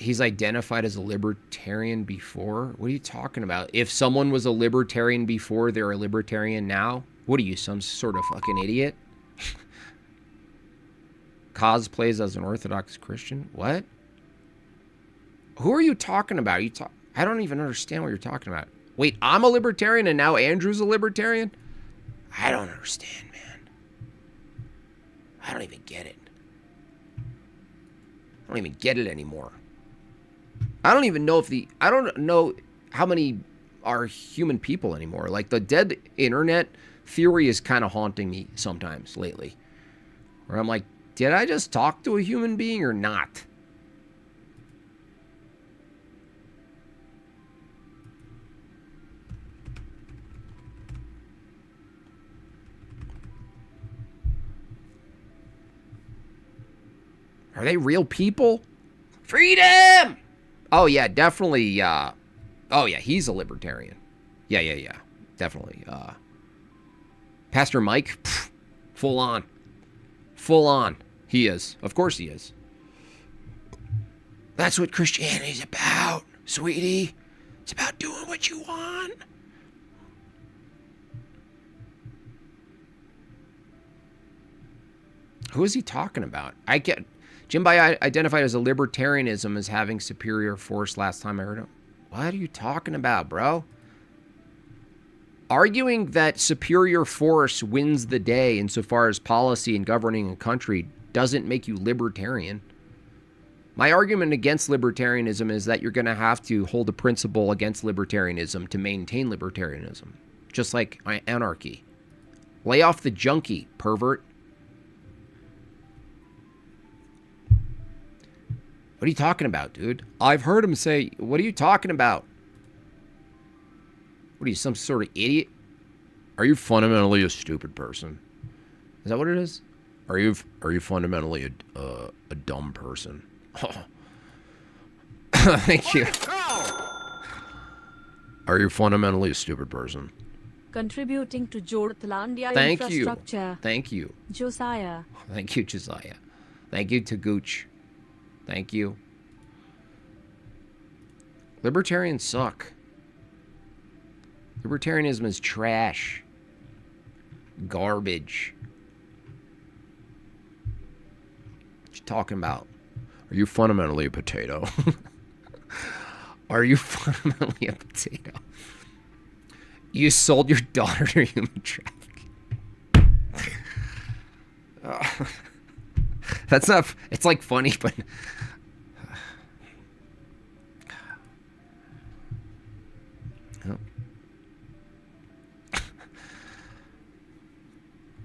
He's identified as a libertarian before? What are you talking about? If someone was a libertarian before, they're a libertarian now? What are you, some sort of fucking idiot? Cosplays as an Orthodox Christian? What? Who are you talking about? I don't even understand what you're talking about. Wait, I'm a libertarian and now Andrew's a libertarian? I don't understand, man. I don't even get it. I don't even get it anymore. I don't even know I don't know how many are human people anymore. Like, the dead internet theory is kind of haunting me sometimes lately. Where I'm like, did I just talk to a human being or not? Are they real people? Freedom! Oh, yeah, definitely. Oh, yeah, he's a libertarian. Yeah. Definitely. Pastor Mike, pff, full on. Full on. He is. Of course he is. That's what Christianity's about, sweetie. It's about doing what you want. Who is he talking about? Jim Bai identified as a libertarianism as having superior force last time I heard him. What are you talking about, bro? Arguing that superior force wins the day insofar as policy and governing a country doesn't make you libertarian. My argument against libertarianism is that you're going to have to hold a principle against libertarianism to maintain libertarianism. Just like anarchy. Lay off the junkie, pervert. What are you talking about, dude? I've heard him say, what are you talking about? What are you, some sort of idiot? Are you fundamentally a stupid person? Is that what it is? Are you fundamentally a dumb person? Oh. Thank you. Are you fundamentally a stupid person? Contributing to Jortlandia Thank infrastructure. You. Thank you. Josiah. Thank you, Josiah. Thank you, Taguch. Thank you. Libertarians suck. Libertarianism is trash. Garbage. What you talking about? Are you fundamentally a potato? Are you fundamentally a potato? You sold your daughter to human trafficking. That's not... It's like funny, but...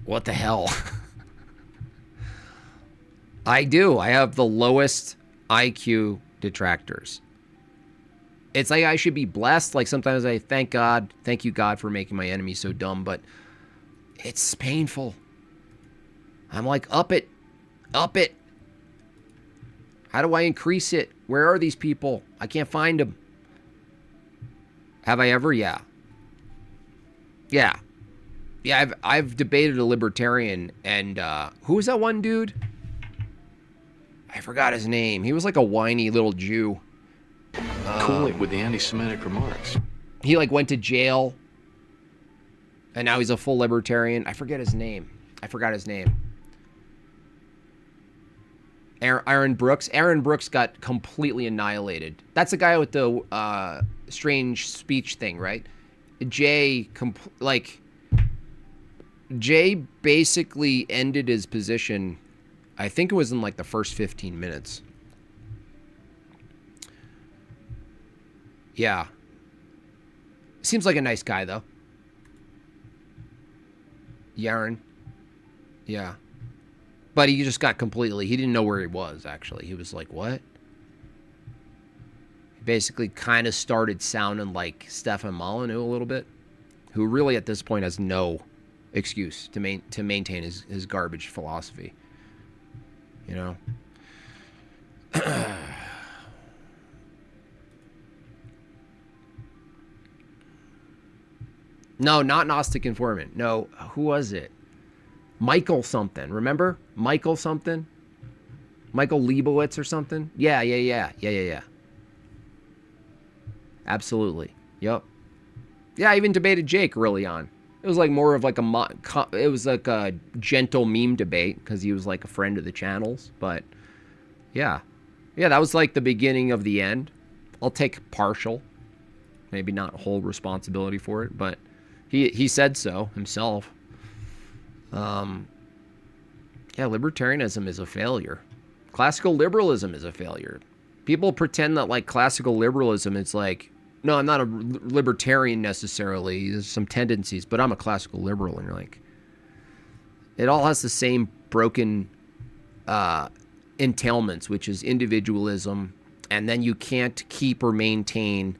What the hell? I do. I have the lowest IQ detractors. It's like I should be blessed. Like sometimes I thank you God for making my enemy so dumb, but it's painful. I'm like, up it. How do I increase it? Where are these people? I can't find them. Have I ever? Yeah. I've debated a libertarian, and who was that one dude? I forgot his name. He was like a whiny little Jew. Cooling with the anti-Semitic remarks. He like went to jail, and now he's a full libertarian. I forgot his name. Aaron Brooks. Aaron Brooks got completely annihilated. That's the guy with the strange speech thing, right? Jay basically ended his position. I think it was in like the first 15 minutes. Yeah. Seems like a nice guy, though. Yaron. Yeah. But he just got completely... He didn't know where he was, actually. He was like, what? He basically kind of started sounding like Stefan Molyneux a little bit, who really at this point has no excuse to maintain his garbage philosophy. You know? No, not Gnostic Informant. No, who was it? Michael something. Remember? Michael something? Michael Leibowitz or something? Yeah. Absolutely. Yep. Yeah, I even debated Jake early on. It was like more of like it was like a gentle meme debate because he was like a friend of the channel's. But yeah. Yeah, that was like the beginning of the end. I'll take partial. Maybe not whole responsibility for it, but he said so himself. Yeah, libertarianism is a failure. Classical liberalism is a failure. People pretend that like classical liberalism is like, no, I'm not a libertarian necessarily. There's some tendencies, but I'm a classical liberal. And you're like, it all has the same broken entailments, which is individualism. And then you can't keep or maintain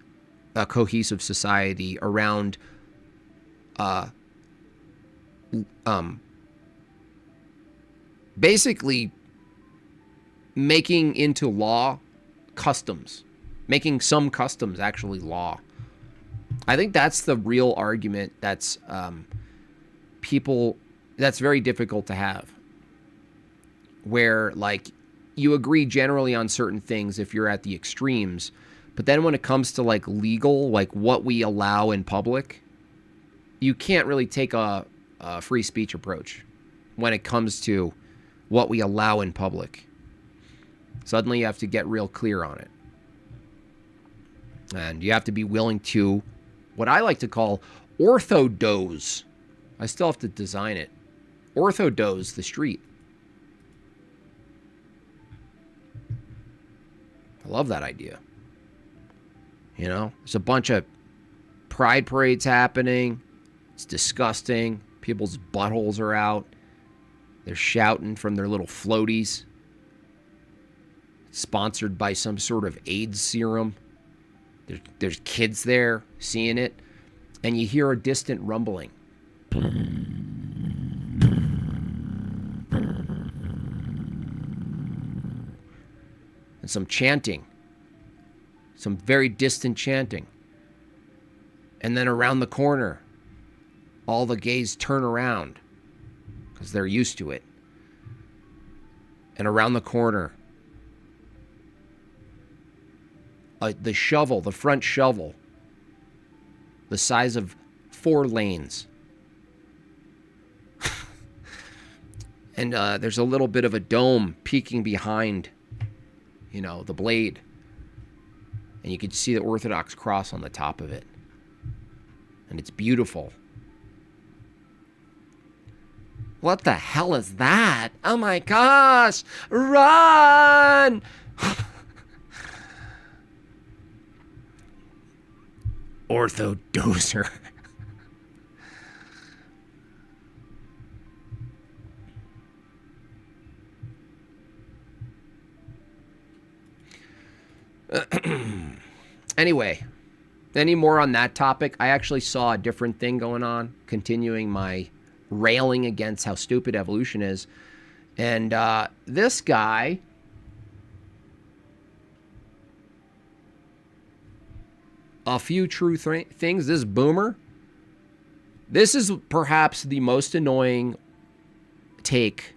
a cohesive society around basically making into law customs, making some customs actually law. I think that's the real argument that's that's very difficult to have, where like you agree generally on certain things if you're at the extremes, but then when it comes to like legal, like what we allow in public, you can't really take a free speech approach when it comes to what we allow in public. Suddenly you have to get real clear on it. And you have to be willing to, what I like to call, orthodose. I still have to design it. Orthodose the street. I love that idea. You know, there's a bunch of pride parades happening. It's disgusting. People's buttholes are out. They're shouting from their little floaties. Sponsored by some sort of AIDS serum. There's kids there seeing it. And you hear a distant rumbling. And some chanting. Some very distant chanting. And then around the corner, all the gays turn around because they're used to it. And around the corner, the shovel, the front shovel, the size of 4 lanes. And there's a little bit of a dome peeking behind, you know, the blade. And you can see the Orthodox cross on the top of it. And it's beautiful. What the hell is that? Oh my gosh! Run! Orthodoser. Anyway, any more on that topic? I actually saw a different thing going on, continuing my railing against how stupid evolution is. And this guy, a few true things, this boomer, this is perhaps the most annoying take.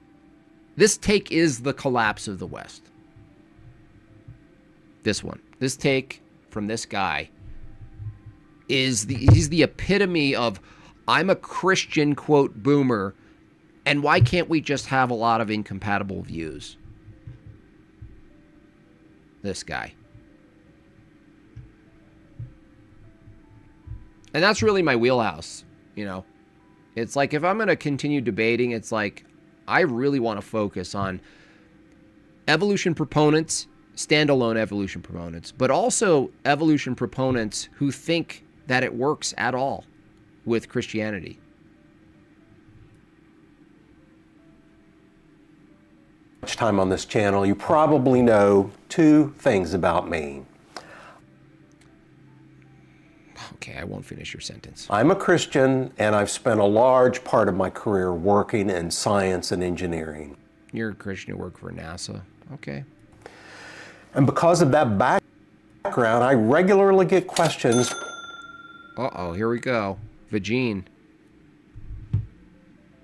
This take is the collapse of the West. This one. This take from this guy is he's the epitome of, I'm a Christian, quote, boomer, and why can't we just have a lot of incompatible views? this guy. And that's really my wheelhouse, you know. It's like if I'm going to continue debating, it's like I really want to focus on evolution proponents, standalone evolution proponents, but also evolution proponents who think that it works at all with Christianity. Much time on this channel, you probably know two things about me. Okay, I won't finish your sentence. I'm a Christian, and I've spent a large part of my career working in science and engineering. You're a Christian who work for NASA. Okay. And because of that background, I regularly get questions. Uh-oh, here we go. Vagine.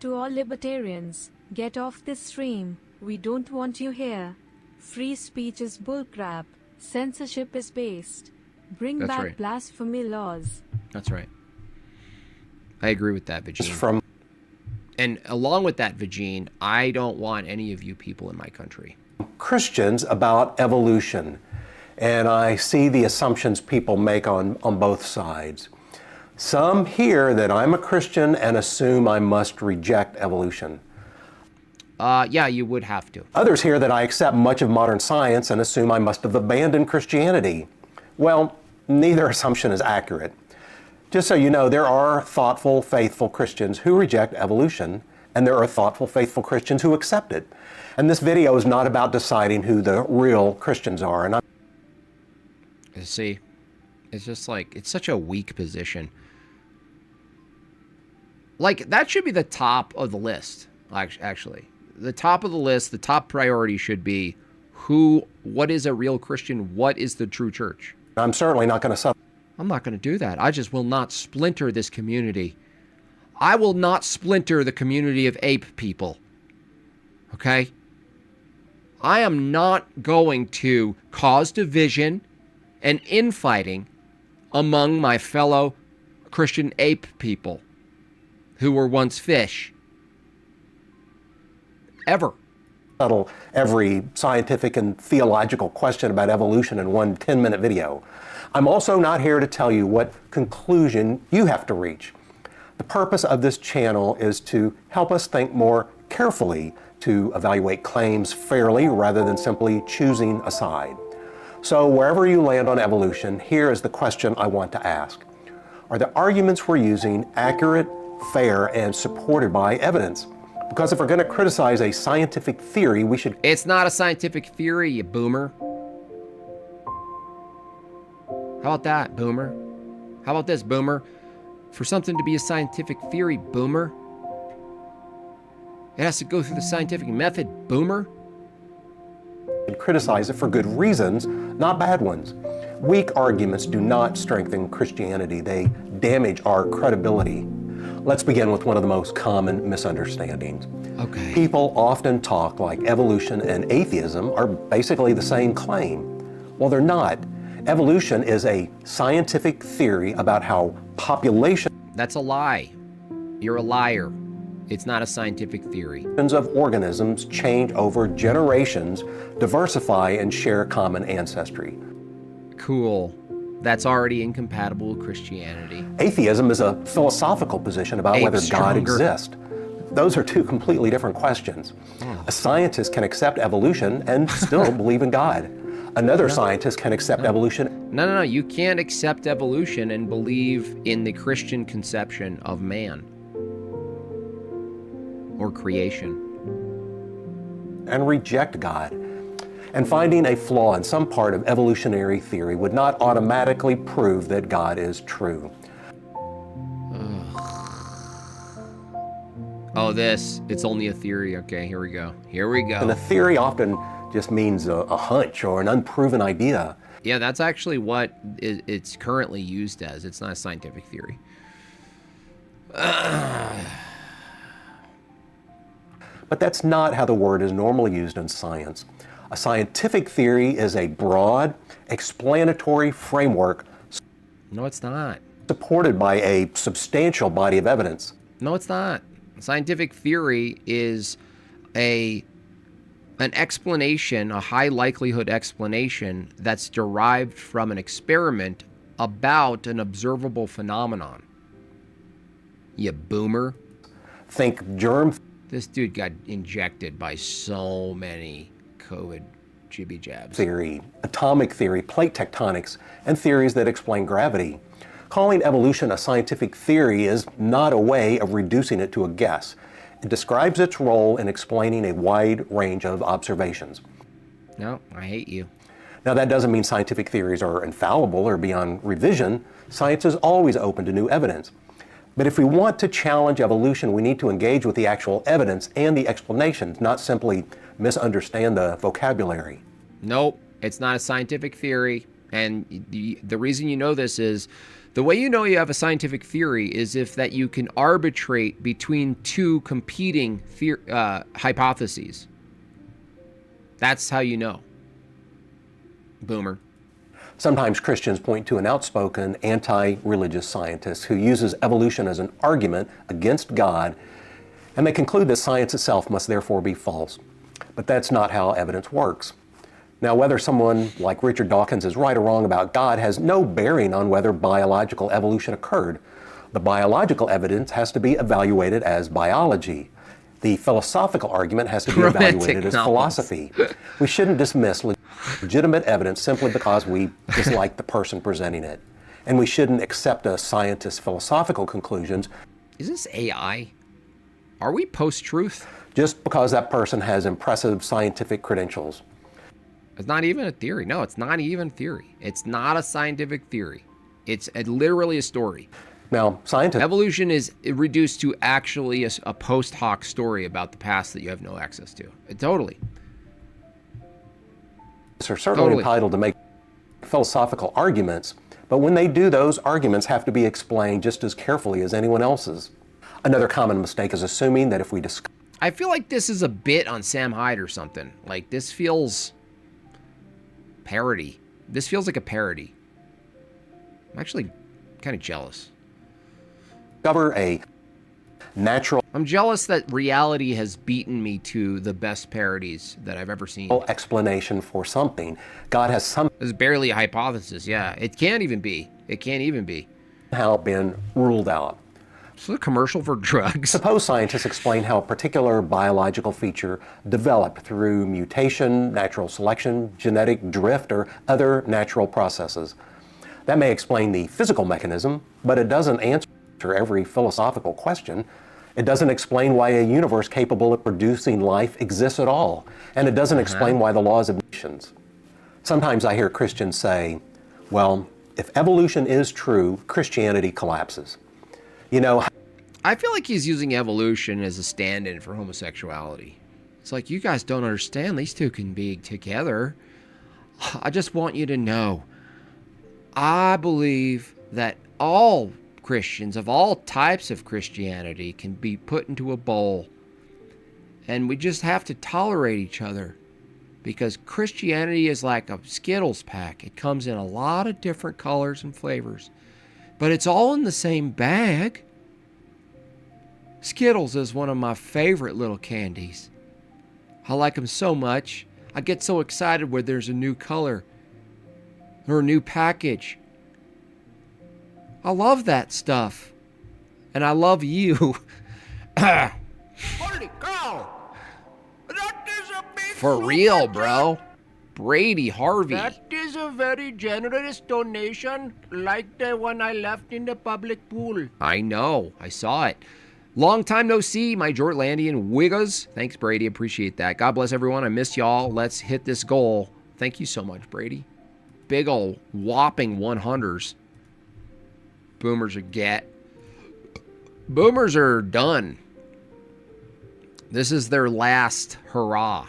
To all libertarians, get off this stream. We don't want you here. Free speech is bullcrap. Censorship is based. Bring That's back right. blasphemy laws. That's right. I agree with that, Vagine. From And along with that, Vagine, I don't want any of you people in my country. Christians about evolution, and I see the assumptions people make on both sides. Some hear that I'm a Christian and assume I must reject evolution. Yeah, you would have to. Others hear that I accept much of modern science and assume I must have abandoned Christianity. Well, neither assumption is accurate. Just so you know, there are thoughtful, faithful Christians who reject evolution, and there are thoughtful, faithful Christians who accept it. And this video is not about deciding who the real Christians are. And See, it's just like, it's such a weak position. Like, that should be the top of the list, actually. The top of the list, the top priority should be what is a real Christian? What is the true church? I'm certainly not going to settle. I'm not going to do that. I just will not splinter this community. I will not splinter the community of ape people. Okay? I am not going to cause division and infighting among my fellow Christian ape people who were once fish. Ever. Settle every scientific and theological question about evolution in one 10-minute video. I'm also not here to tell you what conclusion you have to reach. The purpose of this channel is to help us think more carefully, to evaluate claims fairly rather than simply choosing a side. So wherever you land on evolution, here is the question I want to ask. Are the arguments we're using accurate, fair, and supported by evidence? Because if we're going to criticize a scientific theory, we should... It's not a scientific theory, you boomer. How about that, boomer? How about this, boomer? For something to be a scientific theory, boomer, it has to go through the scientific method, boomer. Criticize it for good reasons, not bad ones. Weak arguments do not strengthen Christianity. They damage our credibility. Let's begin with one of the most common misunderstandings. Okay. People often talk like evolution and atheism are basically the same claim. Well, they're not. Evolution is a scientific theory about how populations That's a lie. You're a liar. It's not a scientific theory. of organisms change over generations, diversify, and share common ancestry. Cool. That's already incompatible with Christianity. Atheism is a philosophical position about Ape whether God stronger. exists. Those are two completely different questions. A scientist can accept evolution and still believe in God. Another scientist can accept evolution. No. You can't accept evolution and believe in the Christian conception of man or creation. And reject God. And finding a flaw in some part of evolutionary theory would not automatically prove that God is true. Oh, it's only a theory. Okay, here we go. And a theory often just means a hunch or an unproven idea. Yeah, that's actually what it's currently used as. It's not a scientific theory. But that's not how the word is normally used in science. A scientific theory is a broad, explanatory framework No, it's not. supported by a substantial body of evidence. No, it's not. Scientific theory is a an explanation, a high likelihood explanation that's derived from an experiment about an observable phenomenon. You boomer. Think germ This dude got injected by so many COVID jibby jabs. theory, atomic theory, plate tectonics, and theories that explain gravity. Calling evolution a scientific theory is not a way of reducing it to a guess. It describes its role in explaining a wide range of observations. No, I hate you. Now, that doesn't mean scientific theories are infallible or beyond revision. Science is always open to new evidence. But if we want to challenge evolution, we need to engage with the actual evidence and the explanations, not simply misunderstand the vocabulary. Nope, it's not a scientific theory. And the reason you know this is the way you know you have a scientific theory is if that you can arbitrate between two competing hypotheses. That's how you know. Boomer. Sometimes Christians point to an outspoken anti-religious scientist who uses evolution as an argument against God, and they conclude that science itself must therefore be false. But that's not how evidence works. Now, whether someone like Richard Dawkins is right or wrong about God has no bearing on whether biological evolution occurred. The biological evidence has to be evaluated as biology. The philosophical argument has to be evaluated as philosophy. We shouldn't dismiss legitimate evidence simply because we dislike the person presenting it. And we shouldn't accept a scientist's philosophical conclusions. Is this AI? Are we post-truth? Just because that person has impressive scientific credentials. It's not even a theory. No, it's not even theory. It's not a scientific theory. It's literally a story. Now, evolution is reduced to actually a post hoc story about the past that you have no access to. Totally. Are certainly entitled to make philosophical arguments, but when they do, those arguments have to be explained just as carefully as anyone else's. Another common mistake is assuming that if we discuss... I feel like this is a bit on Sam Hyde or something. Like, this feels parody. This feels like a parody. I'm actually kind of jealous. Discover a natural... I'm jealous that reality has beaten me to the best parodies that I've ever seen. Explanation for something. God has It's barely a hypothesis, yeah. It can't even be. It can't even be. Somehow been ruled out. So a commercial for drugs. Suppose scientists explain how a particular biological feature developed through mutation, natural selection, genetic drift, or other natural processes. That may explain the physical mechanism, but it doesn't answer every philosophical question. It doesn't explain why a universe capable of producing life exists at all. And it doesn't explain why the laws of nations. Sometimes I hear Christians say, well, if evolution is true, Christianity collapses. You know, I feel like he's using evolution as a stand-in for homosexuality. It's like, you guys don't understand. These two can be together. I just want you to know, I believe that all Christians of all types of Christianity can be put into a bowl. And we just have to tolerate each other. Because Christianity is like a Skittles pack. It comes in a lot of different colors and flavors. But it's all in the same bag. Skittles is one of my favorite little candies. I like them so much. I get so excited when there's a new color or a new package. I love that stuff. And I love you. Holy cow! That is a big for real, bro. Brady Harvey. That is a very generous donation, like the one I left in the public pool. I know. I saw it. Long time no see, my Jortlandian wiggas. Thanks, Brady. Appreciate that. God bless everyone. I miss y'all. Let's hit this goal. Thank you so much, Brady. Big ol' whopping 100s. Boomers are get. Boomers are done. This is their last hurrah.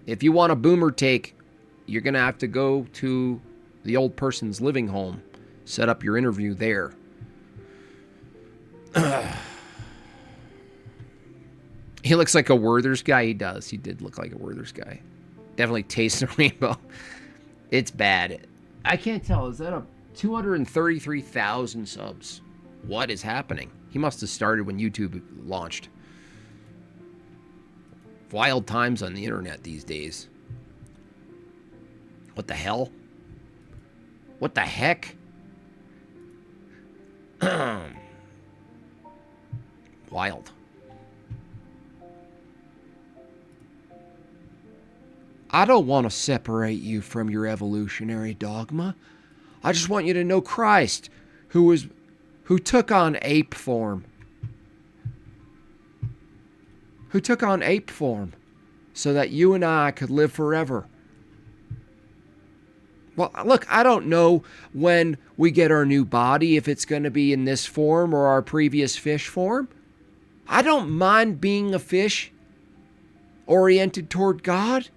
If you want a boomer take, you're going to have to go to the old person's living home. Set up your interview there. He looks like a Werther's guy. He does. He did look like a Werther's guy. Definitely tastes the rainbow. It's bad. I can't tell. Is that a 233,000 subs? What is happening? He must have started when YouTube launched. Wild times on the internet these days. What the hell? What the heck? Wild. I don't want to separate you from your evolutionary dogma. I just want you to know Christ, who took on ape form. Who took on ape form so that you and I could live forever. Well, look, I don't know when we get our new body, if it's going to be in this form or our previous fish form. I don't mind being a fish oriented toward God.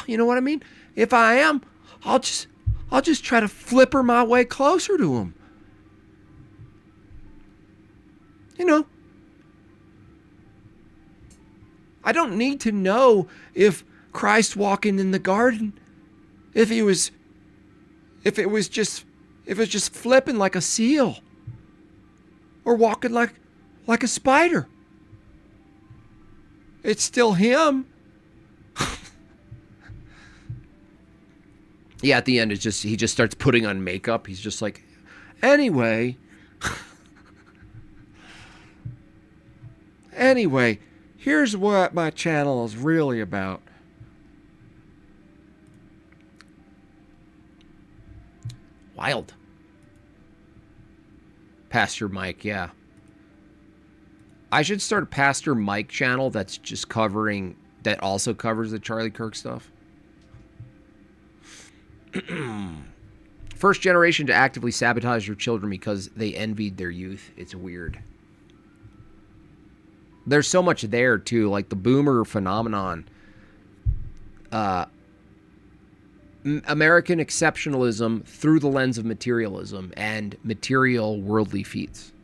You know what I mean? If I am, I'll just try to flipper my way closer to him. You know, I don't need to know if Christ walking in the garden, if it was just flipping like a seal or walking like a spider. It's still him. Yeah, at the end, he just starts putting on makeup. He's just like, anyway, here's what my channel is really about. Wild. Pastor Mike, yeah. I should start a Pastor Mike channel that also covers the Charlie Kirk stuff. First generation to actively sabotage your children because they envied their youth. It's weird. There's so much there, too, like the boomer phenomenon. American exceptionalism through the lens of materialism and material worldly feats.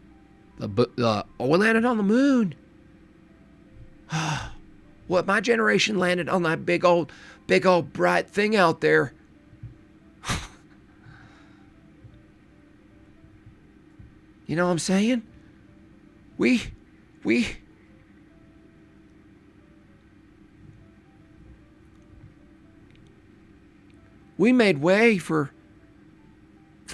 We landed on the moon. What, my generation landed on that big old bright thing out there. You know what I'm saying? We made way for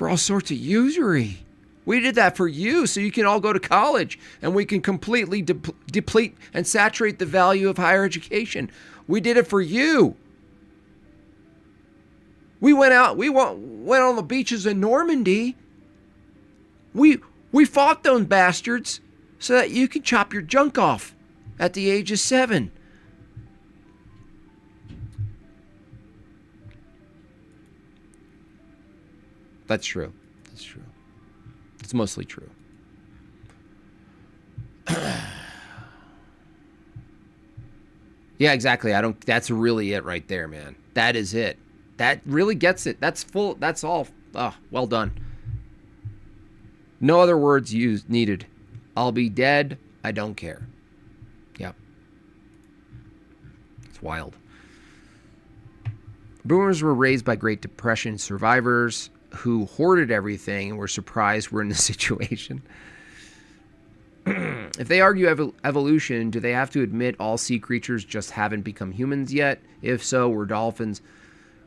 all sorts of usury. We did that for you so you can all go to college and we can completely deplete and saturate the value of higher education. We did it for you. We went on the beaches in Normandy. We fought those bastards so that you can chop your junk off at the age of 7. That's true. That's true. It's mostly true. Yeah, exactly. That's really it right there, man. That is it. That really gets it. That's full. That's all. Well done. No other words needed. I'll be dead. I don't care. Yep. It's wild. Boomers were raised by Great Depression survivors who hoarded everything and were surprised we're in this situation. If they argue evolution, do they have to admit all sea creatures just haven't become humans yet? If so, we're dolphins.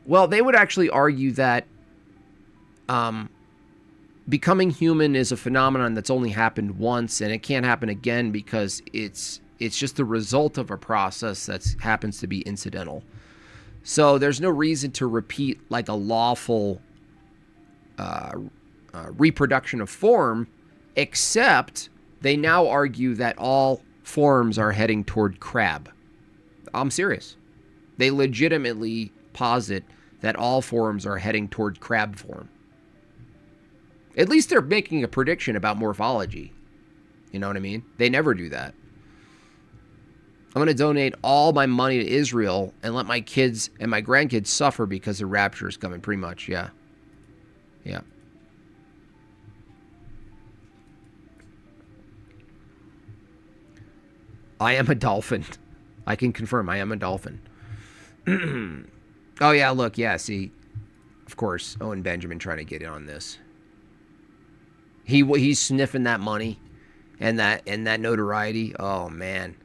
Well, they would actually argue that becoming human is a phenomenon that's only happened once and it can't happen again because it's just the result of a process that happens to be incidental. So there's no reason to repeat like a lawful reproduction of form, except they now argue that all forms are heading toward crab. I'm serious. They legitimately posit that all forms are heading toward crab form. At least they're making a prediction about morphology. You know what I mean? They never do that. I'm going to donate all my money to Israel and let my kids and my grandkids suffer because the rapture is coming, pretty much. Yeah. Yeah. I am a dolphin. I can confirm I am a dolphin. Oh, yeah, look, yeah, see. Of course, Owen Benjamin trying to get in on this. He's sniffing that money and that notoriety. Oh, man.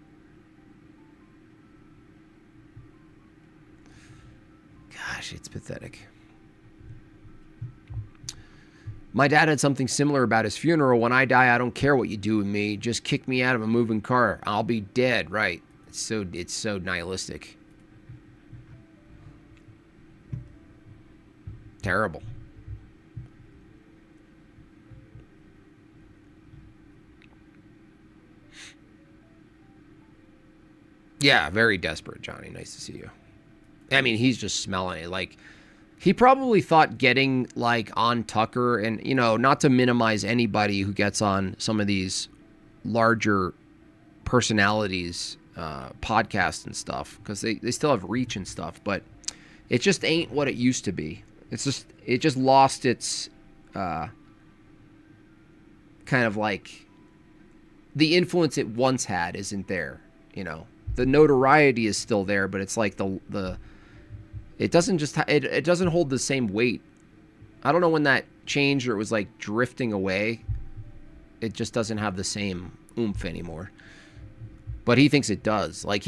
Gosh, it's pathetic. My dad had something similar about his funeral. When I die, I don't care what you do with me. Just kick me out of a moving car. I'll be dead. Right. It's so nihilistic. Terrible. Yeah, very desperate, Johnny. Nice to see you. I mean, he's just smelling it. Like, he probably thought getting, like, on Tucker, and, you know, not to minimize anybody who gets on some of these larger personalities, podcasts and stuff, because they still have reach and stuff, but it just ain't what it used to be. It just lost its, kind of like, the influence it once had isn't there, you know. The notoriety is still there, but it's like it doesn't just it doesn't hold the same weight. I don't know when that changed, or it was like drifting away. It just doesn't have the same oomph anymore. But he thinks it does. Like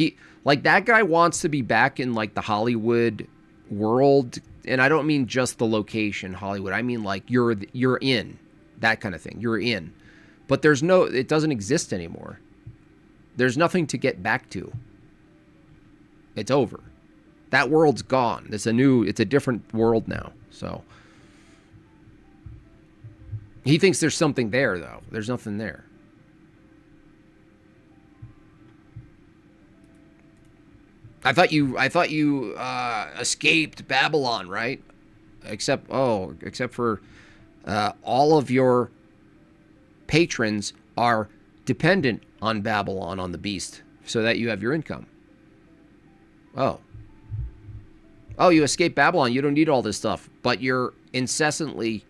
that guy wants to be back in like the Hollywood world, and I don't mean just the location Hollywood. I mean like you're in that kind of thing. You're in, but it doesn't exist anymore. There's nothing to get back to. It's over. That world's gone. It's a different world now. So he thinks there's something there, though. There's nothing there. I thought you escaped Babylon, right? Except for all of your patrons are dependent on Babylon, on the beast, so that you have your income. Oh, you escaped Babylon. You don't need all this stuff, but you're incessantly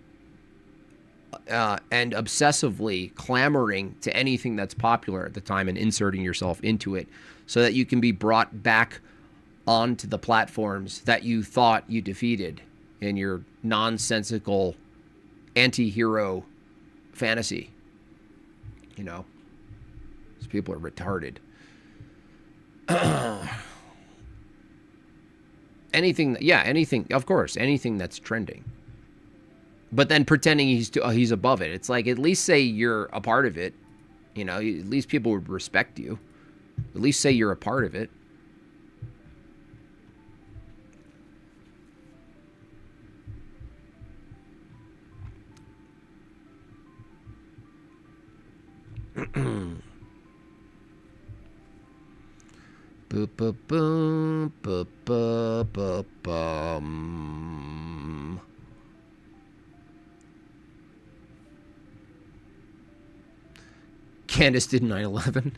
and obsessively clamoring to anything that's popular at the time and inserting yourself into it so that you can be brought back onto the platforms that you thought you defeated in your nonsensical anti-hero fantasy. You know? These people are retarded. Anything, of course, anything that's trending. But then pretending he's above it. It's like, at least say you're a part of it. You know, at least people would respect you. At least say you're a part of it. Candace did 9/11.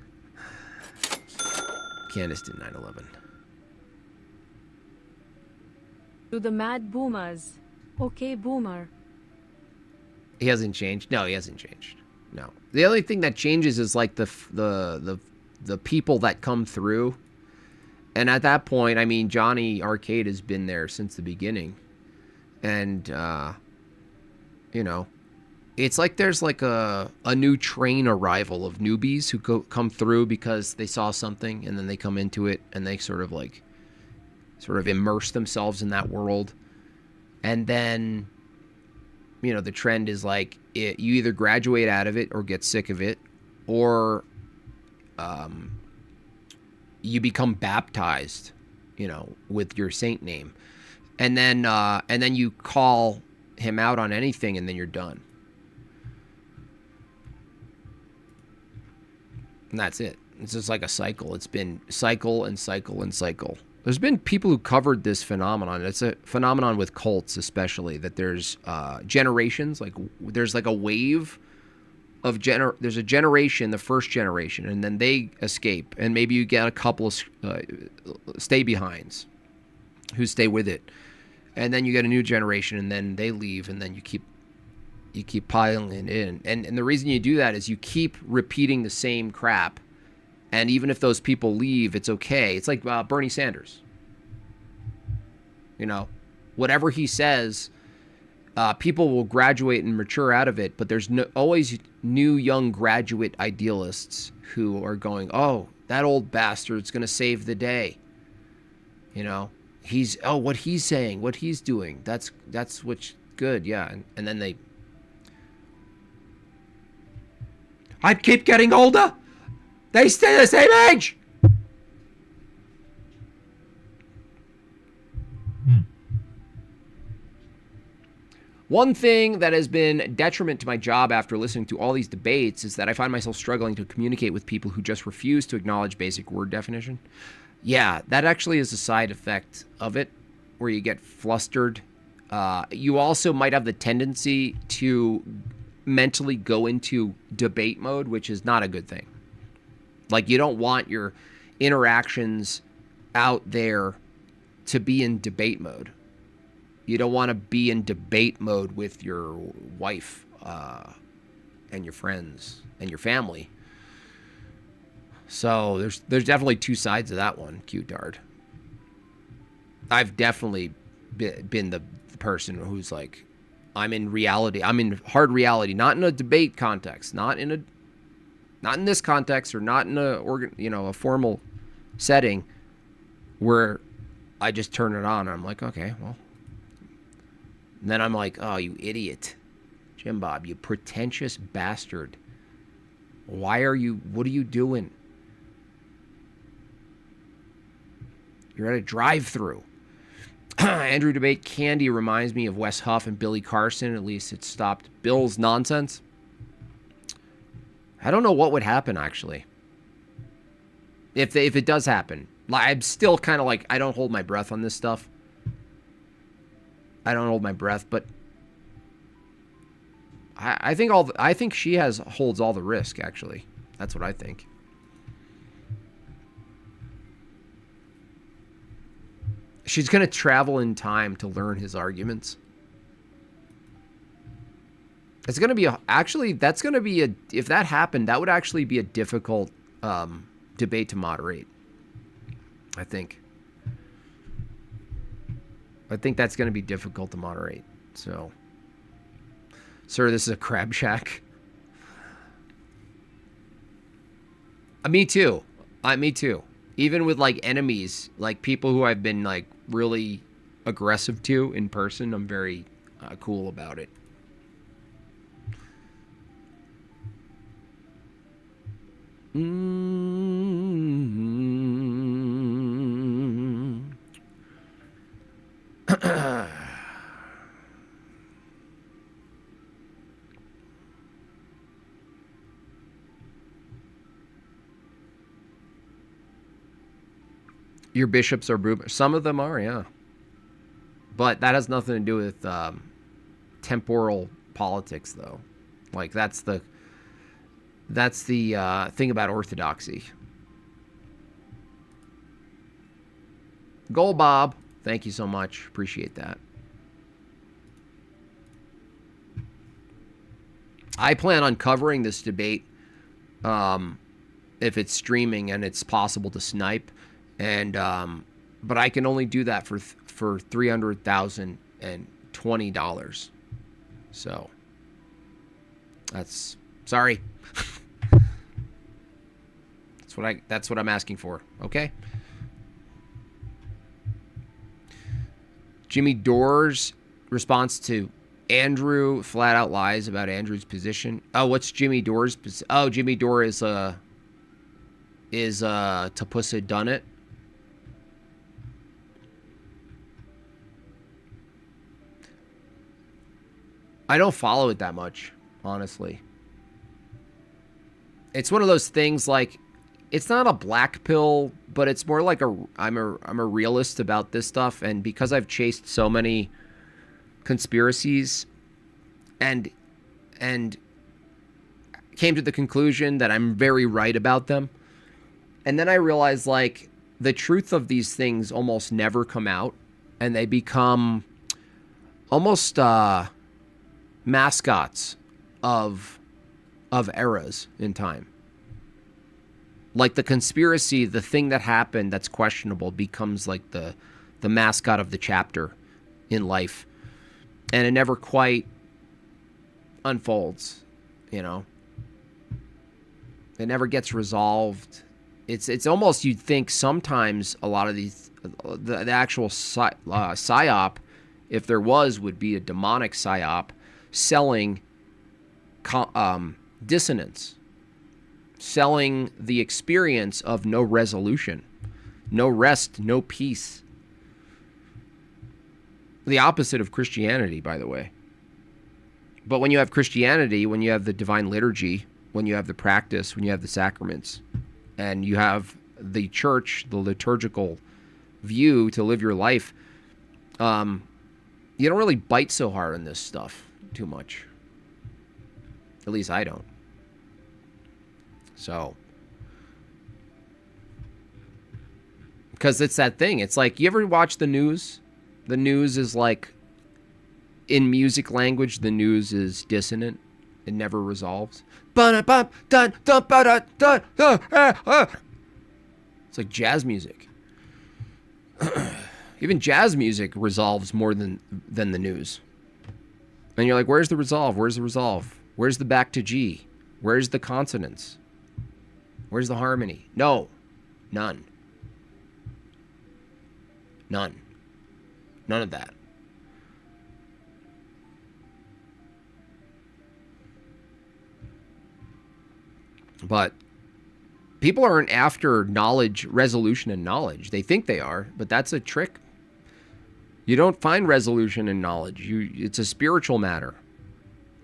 Candace did 9/11. To the mad boomers. Okay, boomer. He hasn't changed. No, he hasn't changed. No. The only thing that changes is like the people that come through. And at that point, I mean, Johnny Arcade has been there since the beginning. And, you know, it's like there's like a new train arrival of newbies who come through because they saw something, and then they come into it and they sort of immerse themselves in that world. And then, you know, the trend is like you either graduate out of it or get sick of it, or you become baptized, you know, with your saint name, and then you call him out on anything, and then you're done. And that's it. It's just like a cycle. It's been cycle and cycle and cycle. There's been people who covered this phenomenon. It's a phenomenon with cults, especially, that there's generations. Like there's like a wave of there's a generation, the first generation, and then they escape, and maybe you get a couple of stay behinds who stay with it, and then you get a new generation, and then they leave, and then you keep piling it in, and the reason you do that is you keep repeating the same crap, and even if those people leave, it's okay. It's like Bernie Sanders. You know, whatever he says, people will graduate and mature out of it, but there's always new young graduate idealists who are going, oh, that old bastard's going to save the day. You know, what he's saying, what he's doing. That's what's good, yeah. And then I keep getting older. They stay the same age. One thing that has been detriment to my job after listening to all these debates is that I find myself struggling to communicate with people who just refuse to acknowledge basic word definition. Yeah, that actually is a side effect of it, where you get flustered. You also might have the tendency to mentally go into debate mode, which is not a good thing. Like, you don't want your interactions out there to be in debate mode. You don't want to be in debate mode with your wife and your friends and your family. So there's definitely two sides of that one, Q-Tard. I've definitely been the person who's like, I'm in reality. I'm in hard reality, not in a debate context, not in this context, or not in a formal setting where I just turn it on and I'm like, okay, well. And then I'm like, oh, you idiot, Jim Bob, you pretentious bastard. What are you doing? You're at a drive-through. Andrew debate candy reminds me of Wes Huff and Billy Carson. At least it stopped Bill's nonsense. I don't know what would happen, actually. If it does happen. I'm still kind of like, I don't hold my breath on this stuff. I don't hold my breath, but I think she holds all the risk, actually. That's what I think. She's going to travel in time to learn his arguments. It's going to be if that happened, that would actually be a difficult debate to moderate, I think. I think that's going to be difficult to moderate. So, sir, this is a crab shack. Me too. Me too. Even with like enemies, like people who I've been like really aggressive to in person, I'm very cool about it. Your bishops are boomers. Some of them are, yeah. But that has nothing to do with temporal politics, though. Like, that's the thing about orthodoxy. Goal, Bob. Thank you so much. Appreciate that. I plan on covering this debate if it's streaming and it's possible to snipe. And but I can only do that for $300,020. So that's sorry. That's what I'm asking for. Okay. Jimmy Dore's response to Andrew flat out lies about Andrew's position. Oh, what's Jimmy Dore's position? Oh, Jimmy Dore is Tapussa done it. I don't follow it that much, honestly. It's one of those things like, it's not a black pill, but it's more like I'm a realist about this stuff, and because I've chased so many conspiracies and came to the conclusion that I'm very right about them. And then I realized, like, the truth of these things almost never come out, and they become almost mascots of eras in time. Like the conspiracy, the thing that happened that's questionable becomes like the mascot of the chapter in life. And it never quite unfolds, you know. It never gets resolved. It's almost, you'd think sometimes a lot of The actual psyop, if there was, would be a demonic psyop selling dissonance, selling the experience of no resolution, no rest, no peace. The opposite of Christianity, by the way. But when you have Christianity, when you have the divine liturgy, when you have the practice, when you have the sacraments, and you have the church, the liturgical view to live your life, you don't really bite so hard on this stuff too much. At least I don't. So, because it's that thing. It's like, you ever watch the news? The news is like, in music language, the news is dissonant. It never resolves. It's like jazz music. Even jazz music resolves more than the news. And you're like, where's the resolve? Where's the resolve? Where's the back to G? Where's the consonants? Where's the harmony? No. None. None. None of that. But people aren't after knowledge, resolution, and knowledge. They think they are, but that's a trick. You don't find resolution in knowledge. It's a spiritual matter.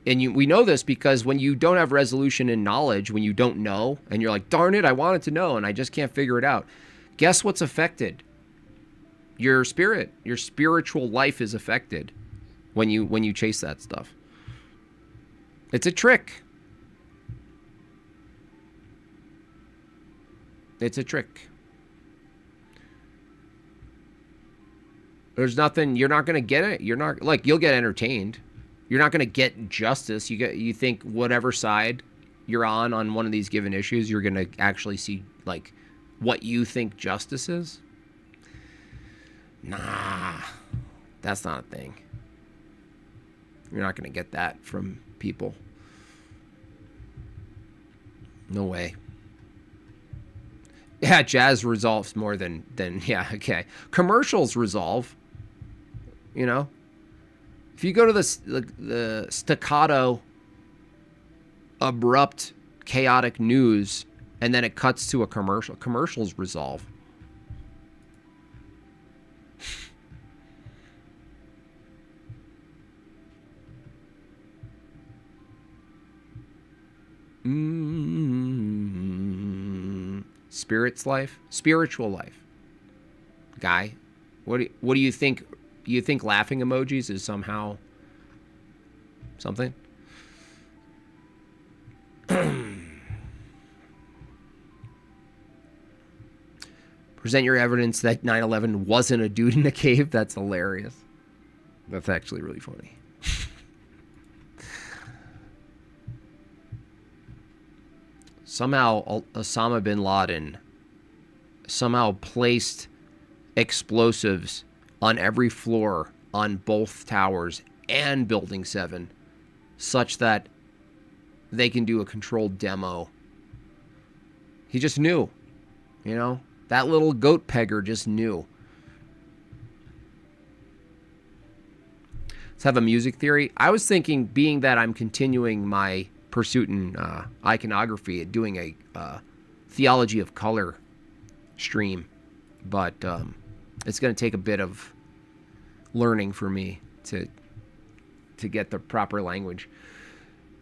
And we know this because when you don't have resolution in knowledge, when you don't know, and you're like, darn it, I wanted to know, and I just can't figure it out. Guess what's affected? Your spirit. Your spiritual life is affected when you chase that stuff. It's a trick. It's a trick. There's nothing, you're not going to get it. You're not, like, you'll get entertained. You're not going to get justice. You think whatever side you're on one of these given issues, you're going to actually see, like, what you think justice is? Nah, that's not a thing. You're not going to get that from people. No way. Yeah, jazz resolves more than yeah, okay. Commercials resolve. You know? If you go to the staccato, abrupt, chaotic news, and then it cuts to a commercial, commercials resolve. Spiritual life. Guy, what do you think? You think laughing emojis is somehow something? Present your evidence that 9/11 wasn't a dude in a cave. That's hilarious. That's actually really funny. Somehow Osama bin Laden somehow placed explosives on every floor on both towers and Building 7 such that they can do a controlled demo. He just knew, you know? That little goat pegger just knew. Let's have a music theory. I was thinking, being that I'm continuing my pursuit in iconography, doing a theology of color stream, but it's going to take a bit of learning for me to get the proper language.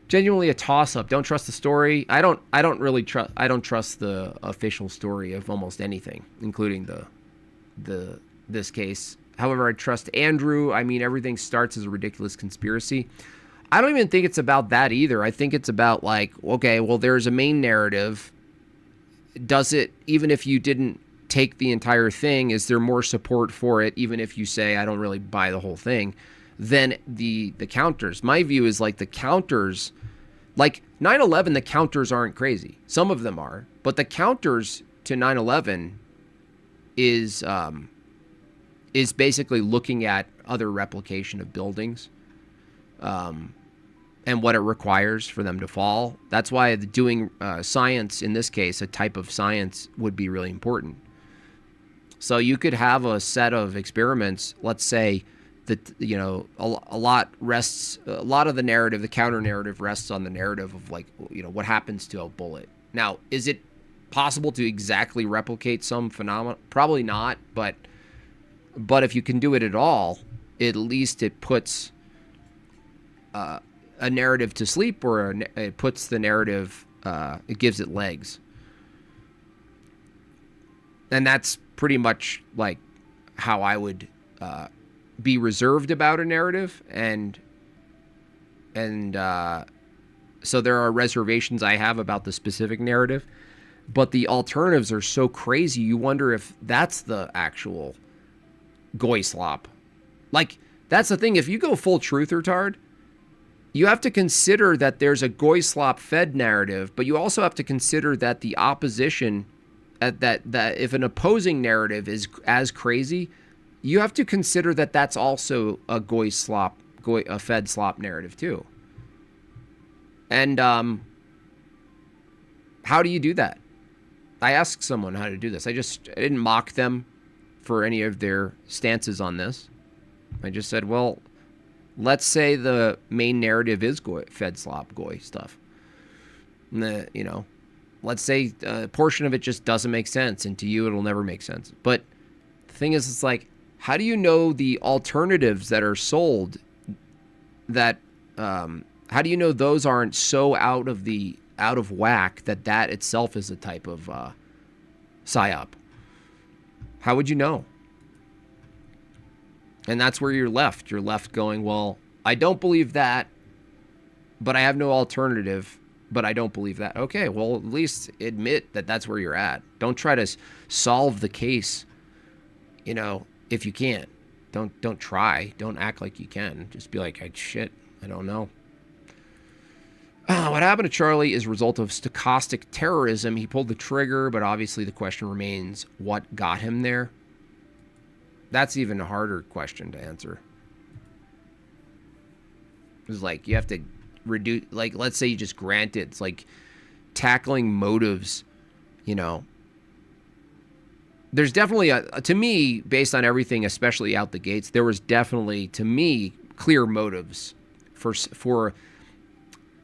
Genuinely a toss-up. Don't trust the story. I don't trust the official story of almost anything, including this case. However, I trust Andrew. I mean, everything starts as a ridiculous conspiracy. I don't even think it's about that either. I think it's about, like, okay, well, there's a main narrative. Does it, even if you didn't take the entire thing, is there more support for it, even if you say, I don't really buy the whole thing, than the counters? My view is, like, the counters, like 9/11, the counters aren't crazy. Some of them are, but the counters to 9/11 is basically looking at other replication of buildings, and what it requires for them to fall. That's why doing science, in this case, a type of science, would be really important. So you could have a set of experiments, let's say that, you know, a lot of the narrative, the counter narrative rests on the narrative of like, you know, what happens to a bullet. Now, is it possible to exactly replicate some phenomena? Probably not, but if you can do it at all, at least it puts a narrative to sleep, or it puts the narrative, it gives it legs. And that's pretty much like how I would be reserved about a narrative, and so there are reservations I have about the specific narrative, but the alternatives are so crazy. You wonder if that's the actual goy slop. Like, that's the thing. If you go full truth retard, you have to consider that there's a goy slop fed narrative, but you also have to consider that the opposition, that if an opposing narrative is as crazy, you have to consider that that's also a a fed slop narrative too. And how do you do that? I asked someone how to do this. I didn't mock them for any of their stances on this. I just said, well, let's say the main narrative is fed slop goy stuff. And you know, let's say a portion of it just doesn't make sense, and to you it'll never make sense. But the thing is, it's like, how do you know the alternatives that are sold, that how do you know those aren't so out of whack that itself is a type of psyop? How would you know? And that's where you're left. You're left going, well, I don't believe that, but I have no alternative, but I don't believe that. Okay, well, at least admit that that's where you're at. Don't try to solve the case, you know, if you can't. Don't try. Don't act like you can. Just be like, shit, I don't know. What happened to Charlie is a result of stochastic terrorism. He pulled the trigger, but obviously the question remains, what got him there? That's even a harder question to answer. It's like, you have to reduce, like, let's say you just grant it. It's like tackling motives, you know. There's definitely, to me, based on everything, especially out the gates, there was definitely, to me, clear motives for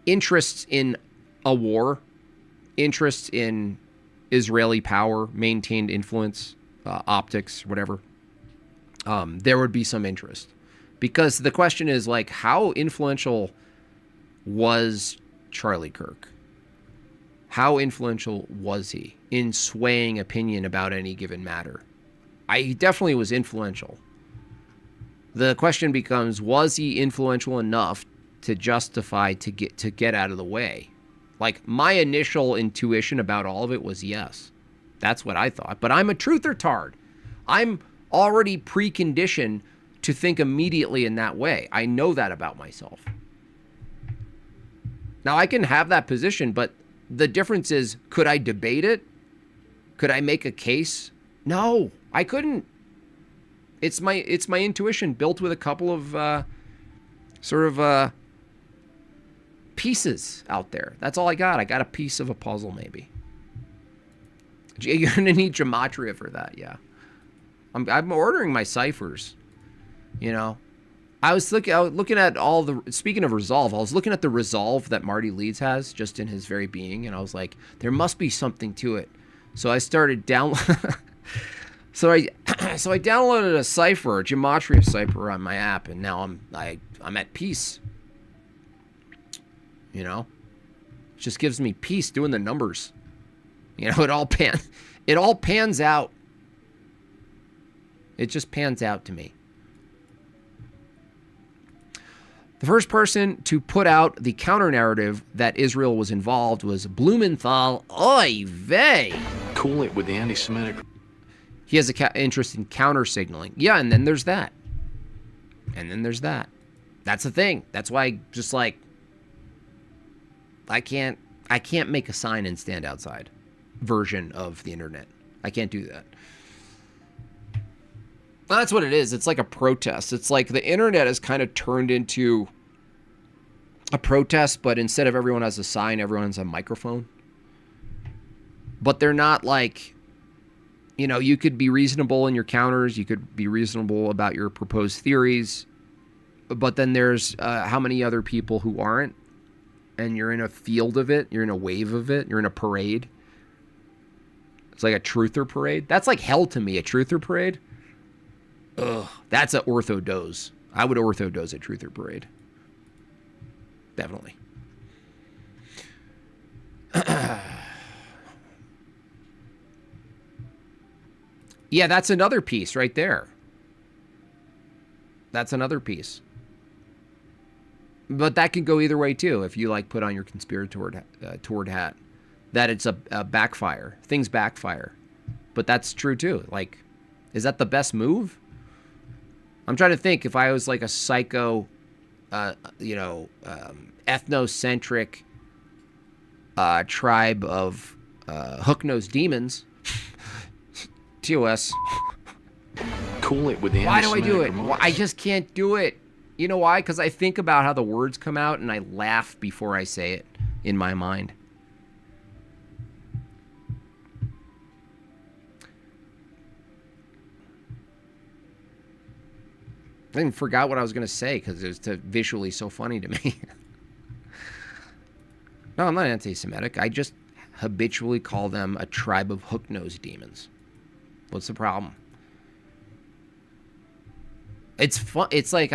interests in a war, interests in Israeli power, maintained influence, optics, whatever. There would be some interest, because the question is, like, how influential was Charlie Kirk? How influential was he in swaying opinion about any given matter? He definitely was influential. The question becomes, was he influential enough to justify to get out of the way? Like, my initial intuition about all of it was yes. That's what I thought. But I'm a truth retard. I'm already preconditioned to think immediately in that way. I know that about myself. Now, I can have that position, but the difference is, could I debate it? Could I make a case? No, I couldn't. It's my intuition built with a couple of pieces out there. That's all I got. I got a piece of a puzzle, maybe. You're gonna need gematria for that, yeah. I'm ordering my ciphers, you know. I was looking at all the, speaking of resolve, I was looking at the resolve that Marty Leeds has just in his very being, and I was like, there must be something to it. So I started so I downloaded a cipher, a gematria cipher on my app, and now I'm at peace. You know? It just gives me peace doing the numbers. You know, it all pans out. It just pans out to me. The first person to put out the counter-narrative that Israel was involved was Blumenthal. Oy vey! Cool it with the anti-Semitic. He has an interest in counter-signaling. Yeah, and then there's that. And then there's that. That's the thing. That's why, just like, I can't make a sign and stand outside version of the internet. I can't do that. Well, that's what it is. It's like a protest. It's like the internet has kind of turned into a protest, but instead of everyone has a sign, everyone has a microphone. But they're not like, you know, you could be reasonable in your counters. You could be reasonable about your proposed theories. But then there's how many other people who aren't? And you're in a field of it. You're in a wave of it. You're in a parade. It's like a truther parade. That's like hell to me, a truther parade. Ugh, that's an ortho-dose. I would ortho-dose a truther parade. Definitely. Yeah, that's another piece right there. That's another piece. But that can go either way too. If you like put on your conspirator toward hat, that it's a backfire. Things backfire. But that's true too. Like, is that the best move? I'm trying to think if I was like a psycho, ethnocentric tribe of hook-nosed demons. TOS. Cool it with the Why do I do it? anti-Semitic Well, I just can't do it. You know why? Because I think about how the words come out and I laugh before I say it in my mind. I even forgot what I was going to say because it was visually so funny to me. No, I'm not anti-Semitic. I just habitually call them a tribe of hook-nosed demons. What's the problem? It's fun. It's like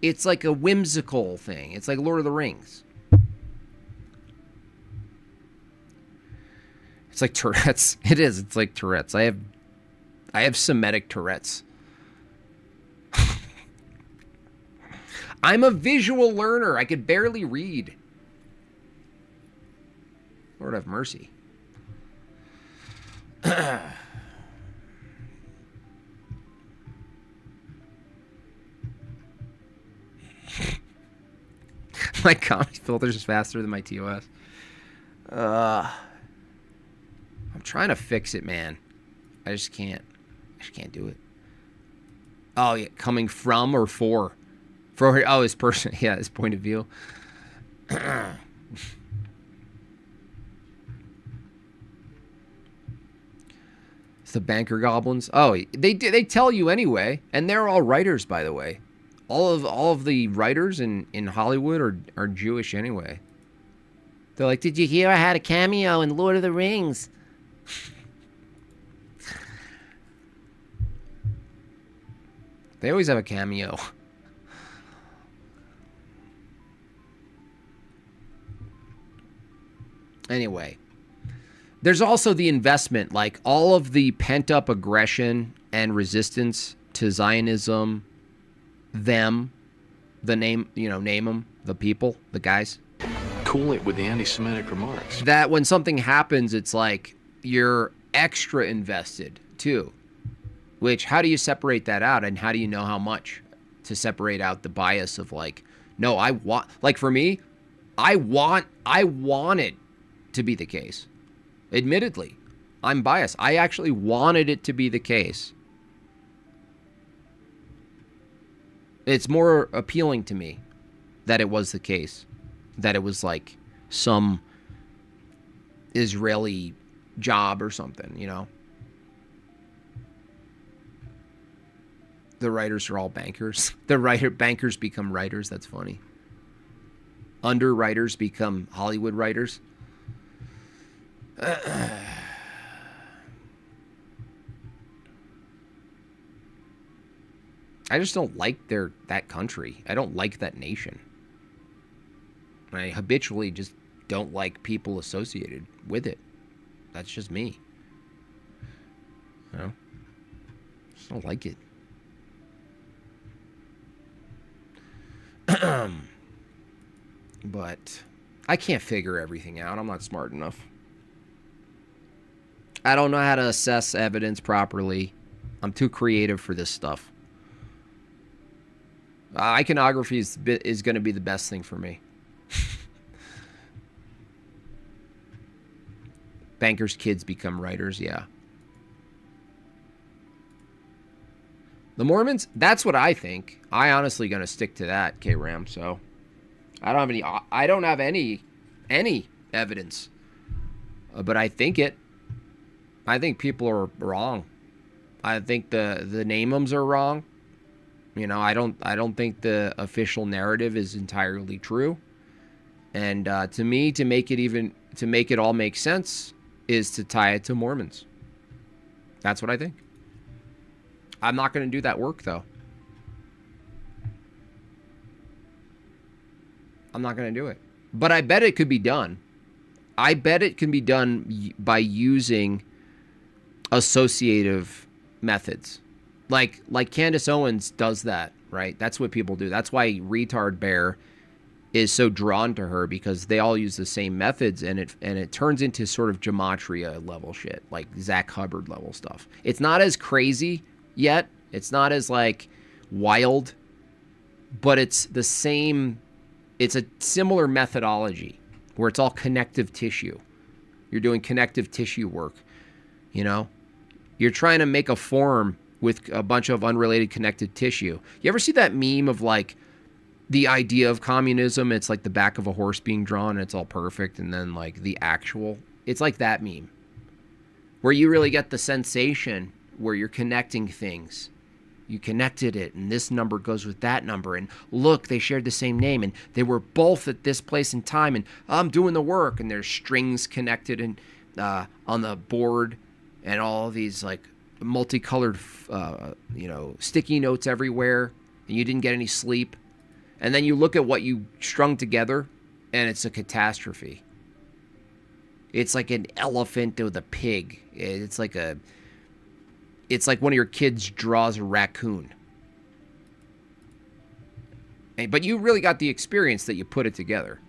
it's like a whimsical thing. It's like Lord of the Rings. It's like Tourette's. It is. It's like Tourette's. I have Semitic Tourette's. I'm a visual learner. I could barely read. Lord have mercy. My comedy filters is faster than my TOS. I'm trying to fix it, man. I just can't do it. Oh, yeah, coming from or for? For his person, yeah, his point of view. It's the banker goblins. Oh, they tell you anyway, and they're all writers, by the way. All of the writers in Hollywood are Jewish anyway. They're like, did you hear I had a cameo in Lord of the Rings? They always have a cameo. Anyway, there's also the investment, like all of the pent-up aggression and resistance to Zionism, them, the name them, the people, the guys. Cool it with the anti-Semitic remarks. That when something happens, it's like you're extra invested too. Which, how do you separate that out, and how do you know how much to separate out the bias of like, no, I want, like for me, I want it to be the case. Admittedly, I'm biased. I actually wanted it to be the case. It's more appealing to me that it was the case. That it was like some Israeli job or something, you know? The writers are all bankers. Bankers become writers. That's funny. Underwriters become Hollywood writers. I just don't like that country. I don't like that nation. I habitually just don't like people associated with it. That's just me. You know? Just don't like it. But I can't figure everything out. I'm not smart enough. I don't know how to assess evidence properly. I'm too creative for this stuff. Iconography is going to be the best thing for me. Bankers' kids become writers, yeah. The Mormons, that's what I think. I honestly going to stick to that, K-Ram, so I don't have any evidence. But I think it. I think people are wrong. I think the nameums are wrong. You know, I don't think the official narrative is entirely true. And to me, to make it all make sense is to tie it to Mormons. That's what I think. I'm not going to do that work, though. I'm not going to do it. But I bet it could be done. I bet it can be done by using associative methods. Like Candace Owens does that, right? That's what people do. That's why Retard Bear is so drawn to her, because they all use the same methods, and it turns into sort of gematria level shit, like Zach Hubbard level stuff. It's not as crazy yet. It's not as like wild, but it's the same. It's a similar methodology where it's all connective tissue. You're doing connective tissue work, you know? You're trying to make a form with a bunch of unrelated connective tissue. You ever see that meme of like the idea of communism? It's like the back of a horse being drawn and it's all perfect, and then like the actual, it's like that meme where you really get the sensation where you're connecting things. You connected it, and this number goes with that number, and look, they shared the same name, and they were both at this place and time, and I'm doing the work, and there's strings connected and on the board, and all of these like multicolored, sticky notes everywhere, and you didn't get any sleep, and then you look at what you strung together, and it's a catastrophe. It's like an elephant with a pig. It's like one of your kids draws a raccoon. But you really got the experience that you put it together.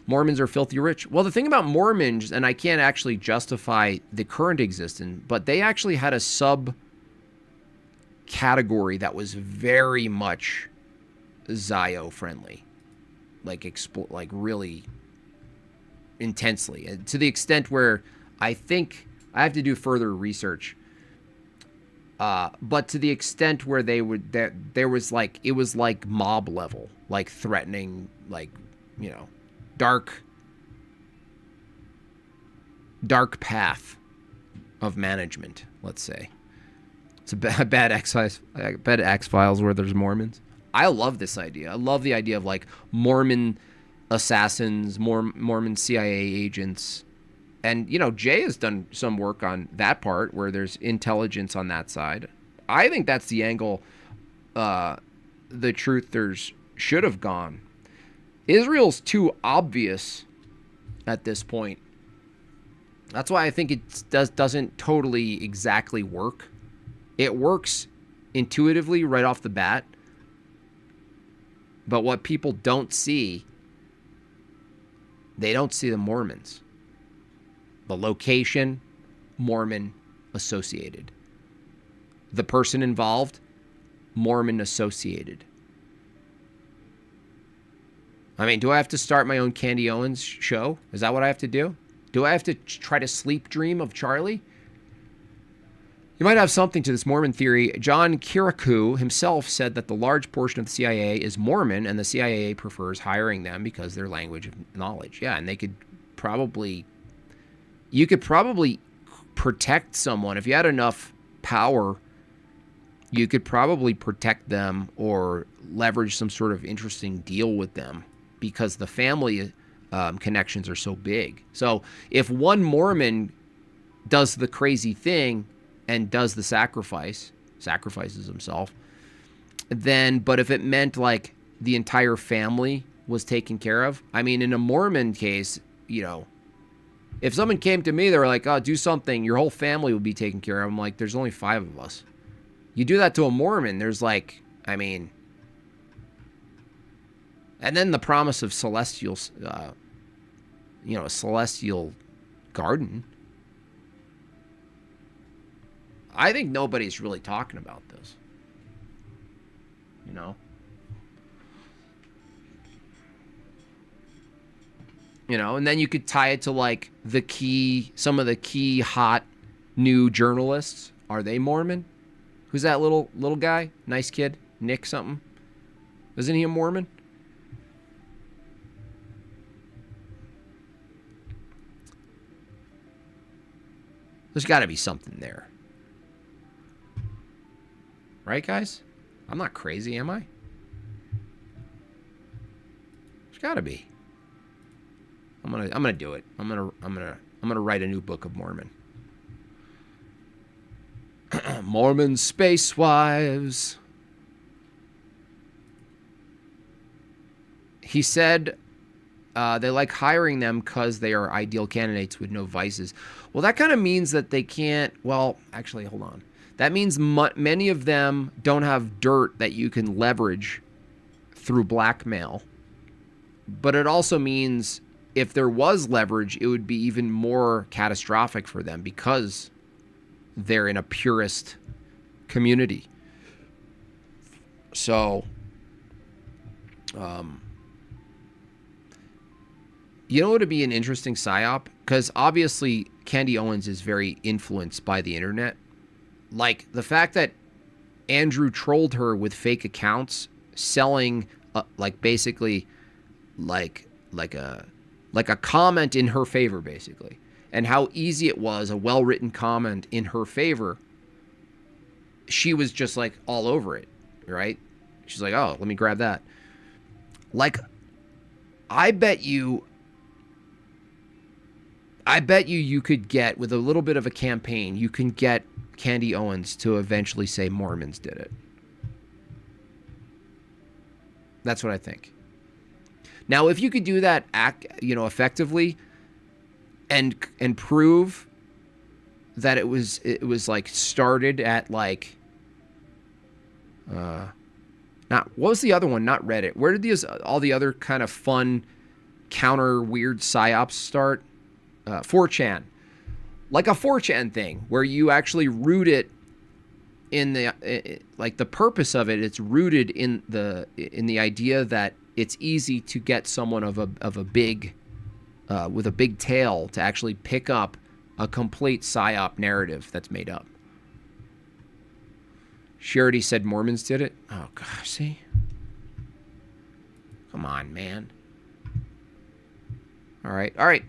Mormons are filthy rich. Well, the thing about Mormons, and I can't actually justify the current existence, but they actually had a sub-category that was very much Zio-friendly. Like really intensely. To the extent where I think I have to do further research. But to the extent where it was like mob level, like threatening, like, dark path of management, let's say. It's a bad X-Files where there's Mormons. I love this idea. I love the idea of like Mormon assassins, Mormon CIA agents. And, Jay has done some work on that part where there's intelligence on that side. I think that's the angle the truthers should have gone. Israel's too obvious at this point. That's why I think it doesn't totally exactly work. It works intuitively right off the bat. But what people don't see, they don't see the Mormons. The location, Mormon associated. The person involved, Mormon associated. I mean, do I have to start my own Candy Owens show? Is that what I have to do? Do I have to try to sleep dream of Charlie? You might have something to this Mormon theory. John Kirikou himself said that the large portion of the CIA is Mormon, and the CIA prefers hiring them because their language of knowledge. Yeah, and you could probably protect someone. If you had enough power, you could probably protect them or leverage some sort of interesting deal with them because the family connections are so big. So if one Mormon does the crazy thing and does the sacrifices himself, but if it meant like the entire family was taken care of, I mean, in a Mormon case, if someone came to me, they were like, oh, do something, your whole family would be taken care of. I'm like, there's only 5 of us. You do that to a Mormon, there's like, and then the promise of celestial, a celestial garden. I think nobody's really talking about this. And then you could tie it to like some of the key hot new journalists. Are they Mormon? Who's that little guy? Nice kid, Nick something. Isn't he a Mormon? There's got to be something there. Right, guys? I'm not crazy, am I? There's got to be. I'm gonna do it. I'm gonna write a new Book of Mormon. Mormon space wives. He said they like hiring them because they are ideal candidates with no vices. Well, that kind of means that they can't. Well, actually, hold on. That means many of them don't have dirt that you can leverage through blackmail. But it also means if there was leverage, it would be even more catastrophic for them because they're in a purist community. So, you know what would be an interesting psyop? Because obviously Candy Owens is very influenced by the internet. Like the fact that Andrew trolled her with fake accounts, selling like basically like a comment in her favor, basically, and how easy it was, a well-written comment in her favor. She was just like all over it, right? She's like, oh, let me grab that. Like, I bet you you could get, with a little bit of a campaign, you can get Candy Owens to eventually say Mormons did it. That's what I think. Now, if you could do that, effectively, and prove that it was like started at like, not what was the other one? Not Reddit. Where did all the other kind of fun counter weird psyops start? 4chan, like a 4chan thing where you actually root it in like the purpose of it. It's rooted in the idea that it's easy to get someone of a big with a big tail to actually pick up a complete psyop narrative that's made up. She already said Mormons did it. Oh gosh, see, come on, man. All right.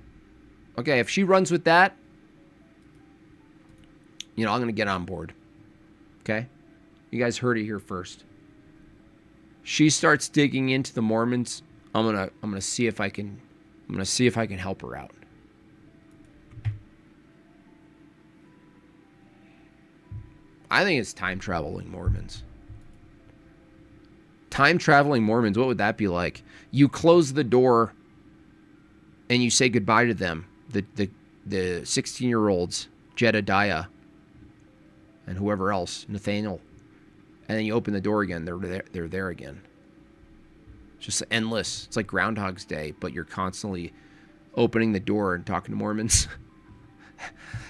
Okay, if she runs with that, I'm going to get on board. Okay? You guys heard it here first. She starts digging into the Mormons, I'm going to see if I can help her out. I think it's time traveling Mormons. Time traveling Mormons, what would that be like? You close the door and you say goodbye to them. The 16-year-olds, Jedediah, and whoever else, Nathaniel, and then you open the door again. They're there again. It's just endless. It's like Groundhog's Day, but you're constantly opening the door and talking to Mormons.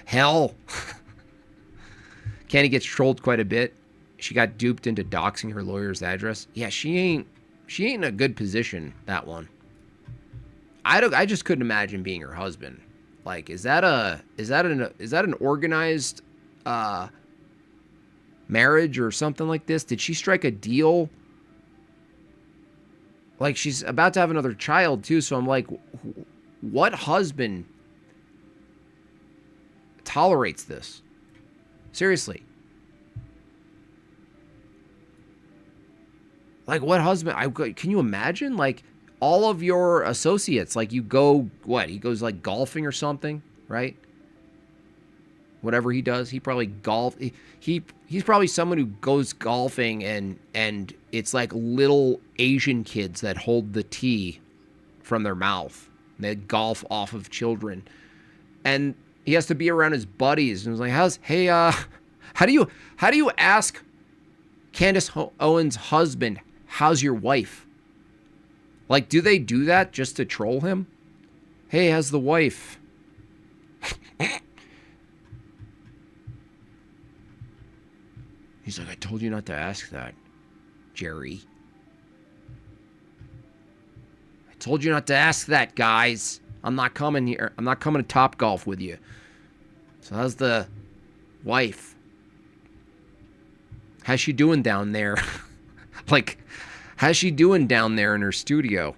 Hell, Candy gets trolled quite a bit. She got duped into doxing her lawyer's address. Yeah, she ain't in a good position. That one. I just couldn't imagine being her husband. Like, is that an organized marriage or something like this? Did she strike a deal? Like, she's about to have another child too, so I'm like, what husband tolerates this? Seriously. Like, what husband? Can you imagine? Like, all of your associates, like, you go, he goes, like, golfing or something, right? Whatever he does, he probably he's probably someone who goes golfing and it's like little Asian kids that hold the tee from their mouth. And they golf off of children. And he has to be around his buddies. And he's like, how do you ask Candace Owens' husband, how's your wife? Like, do they do that just to troll him? Hey, how's the wife? He's like, I told you not to ask that, Jerry. I told you not to ask that, guys. I'm not coming here. I'm not coming to Topgolf with you. So how's the wife? How's she doing down there? Like, how's she doing down there in her studio?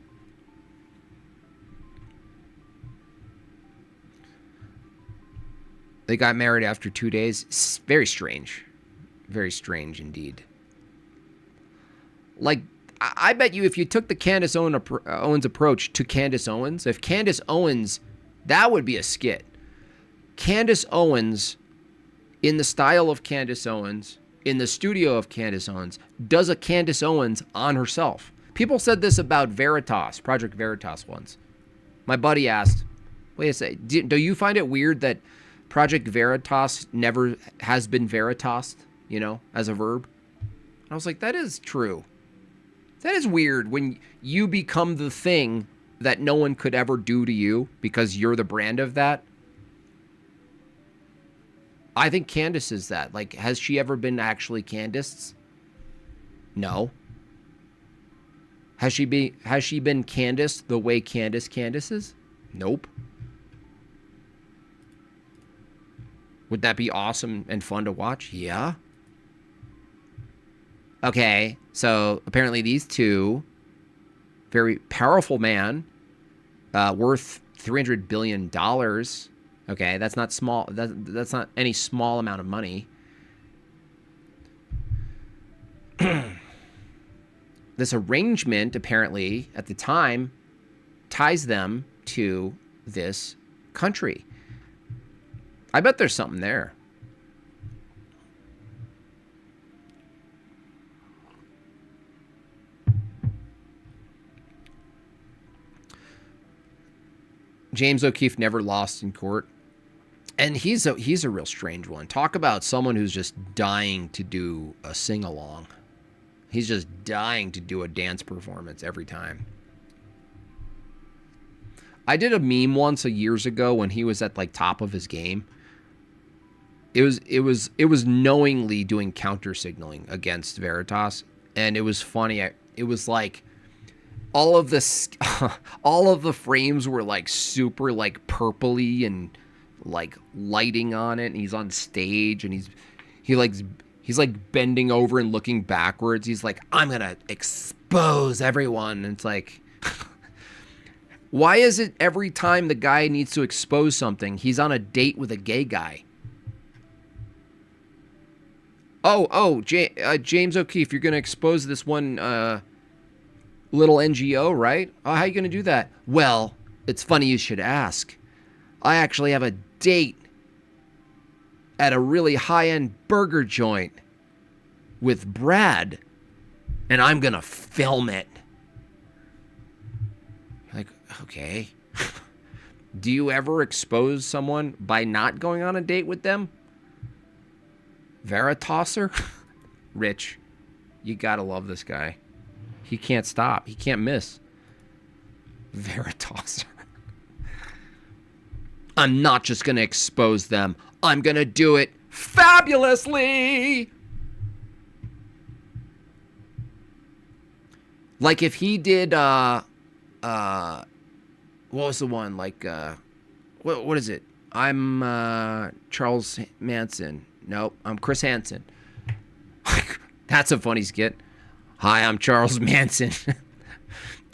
They got married after 2 days. Very strange. Very strange indeed. Like, I bet you if you took the Candace Owens approach to Candace Owens, if Candace Owens, that would be a skit. Candace Owens, in the style of Candace Owens, in the studio of Candace Owens, does a Candace Owens on herself. People said this about Veritas, Project Veritas once. My buddy asked, wait a second, do you find it weird that Project Veritas never has been Veritas, you know, as a verb? I was like, that is true. That is weird when you become the thing that no one could ever do to you because you're the brand of that. I think Candace is that. Like, has she ever been actually Candace? No. Has she been Candace the way Candace is? Nope. Would that be awesome and fun to watch? Yeah. Okay, so apparently these two, very powerful man, worth $300 billion. Okay, that's not small. That's not any small amount of money. This arrangement, apparently, at the time, ties them to this country. I bet there's something there. James O'Keefe never lost in court. And he's a real strange one. Talk about someone who's just dying to do a sing-along. He's just dying to do a dance performance every time. I did a meme once years ago when he was at like top of his game. It was knowingly doing counter signaling against Veritas, and it was funny. It was like all of the frames were like super like purpley and like lighting on it, and he's on stage and he's like bending over and looking backwards. He's like, I'm gonna expose everyone. And it's like, why is it every time the guy needs to expose something, he's on a date with a gay guy? James O'Keefe, you're gonna expose this one little NGO, right? Oh, how are you gonna do that? Well, it's funny you should ask. I actually have a date at a really high-end burger joint with Brad, and I'm gonna film it. Like, okay. Do you ever expose someone by not going on a date with them? Veritaser? Rich, you gotta love this guy. He can't stop. He can't miss. Veritaser. I'm not just gonna expose them. I'm gonna do it fabulously. Like if he did what was the one? Like what is it? I'm Charles Manson. Nope, I'm Chris Hansen. That's a funny skit. Hi, I'm Charles Manson.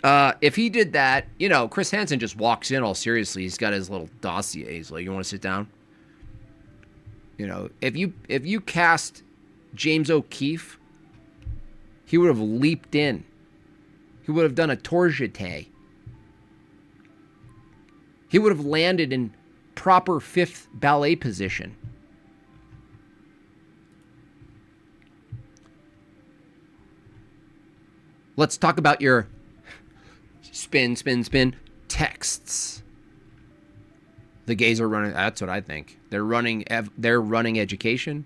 If he did that, you know, Chris Hansen just walks in all seriously. He's got his little dossier. He's like, you want to sit down? You know, if you cast James O'Keefe, he would have leaped in. He would have done a tour jeté. He would have landed in proper fifth ballet position. Let's talk about your spin texts. The gays are running. That's what I think. They're running education.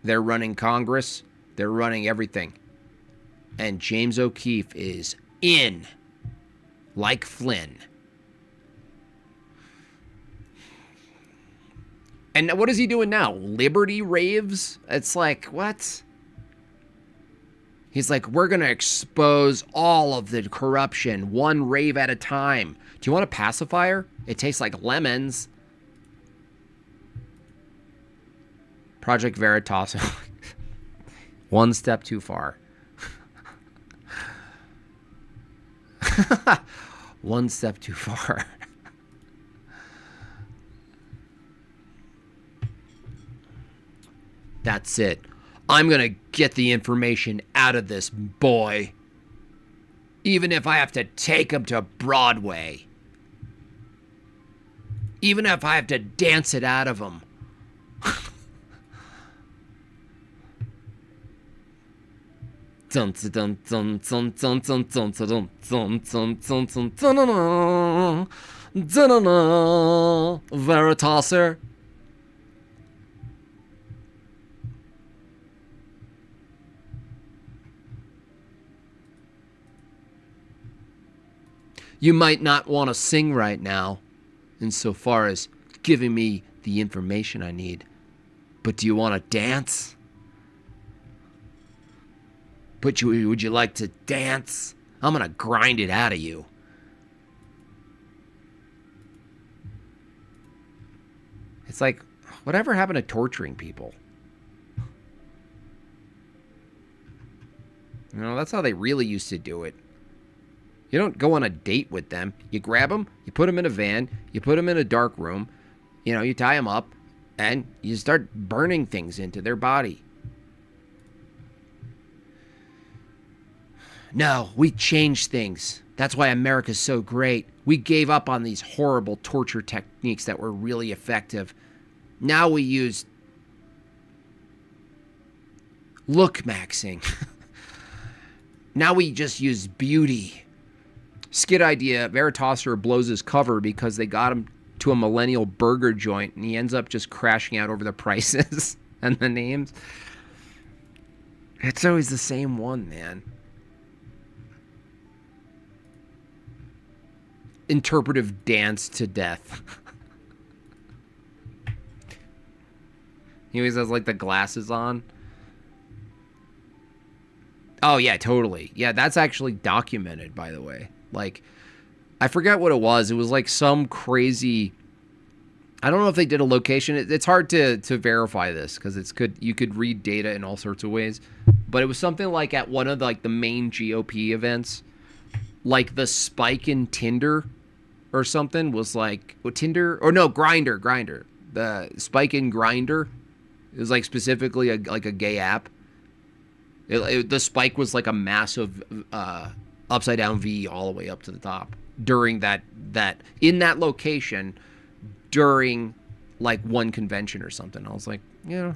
They're running Congress. They're running everything. And James O'Keefe is in, like Flynn. And what is he doing now? Liberty raves? It's like, what? He's like, we're going to expose all of the corruption, one rave at a time. Do you want a pacifier? It tastes like lemons. Project Veritas. One step too far. One step too far. That's it. I'm going to get the information out of this boy. Even if I have to take him to Broadway. Even if I have to dance it out of him. Veritasser. You might not want to sing right now, insofar as giving me the information I need. But do you want to dance? Would you like to dance? I'm going to grind it out of you. It's like, whatever happened to torturing people? You know, that's how they really used to do it. You don't go on a date with them. You grab them, you put them in a van, you put them in a dark room, you know, you tie them up, and you start burning things into their body. No, we changed things. That's why America's so great. We gave up on these horrible torture techniques that were really effective. Now we use look maxing. Now we just use beauty. Skid idea, Veritasser blows his cover because they got him to a millennial burger joint and he ends up just crashing out over the prices and the names. It's always the same one, man. Interpretive dance to death. He always has like the glasses on. Oh yeah, totally. Yeah, that's actually documented, by the way. Like, I forget what it was. It was like some crazy, I don't know if they did a location. It's hard to verify this because you could read data in all sorts of ways. But it was something like at one of the main GOP events, like the spike in Tinder or something was like, Tinder, or no, Grindr. The spike in Grindr, it was like specifically a gay app. The spike was like a massive upside down V all the way up to the top during that in that location during like one convention or something. I was like, yeah,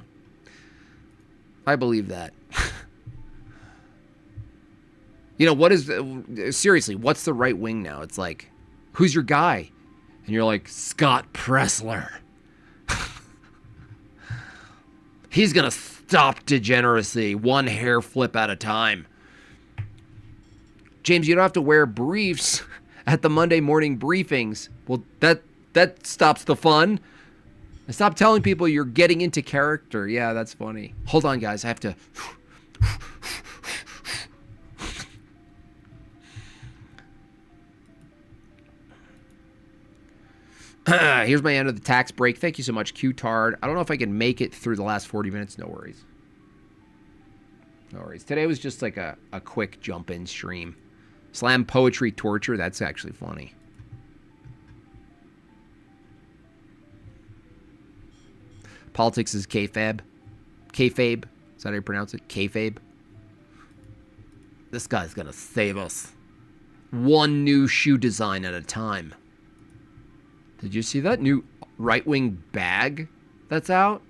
I believe that. You know, what is seriously, what's the right wing now? It's like, who's your guy? And you're like, Scott Pressler. He's gonna stop degeneracy one hair flip at a time. James, you don't have to wear briefs at the Monday morning briefings. Well, that stops the fun. And stop telling people you're getting into character. Yeah, that's funny. Hold on, guys. I have to... Here's my end of the tax break. Thank you so much, Q-Tard. I don't know if I can make it through the last 40 minutes. No worries. No worries. Today was just like a quick jump-in stream. Slam poetry torture. That's actually funny. Politics is kayfabe. Kayfabe. Is that how you pronounce it? Kayfabe. This guy's gonna save us. One new shoe design at a time. Did you see that new right-wing bag that's out?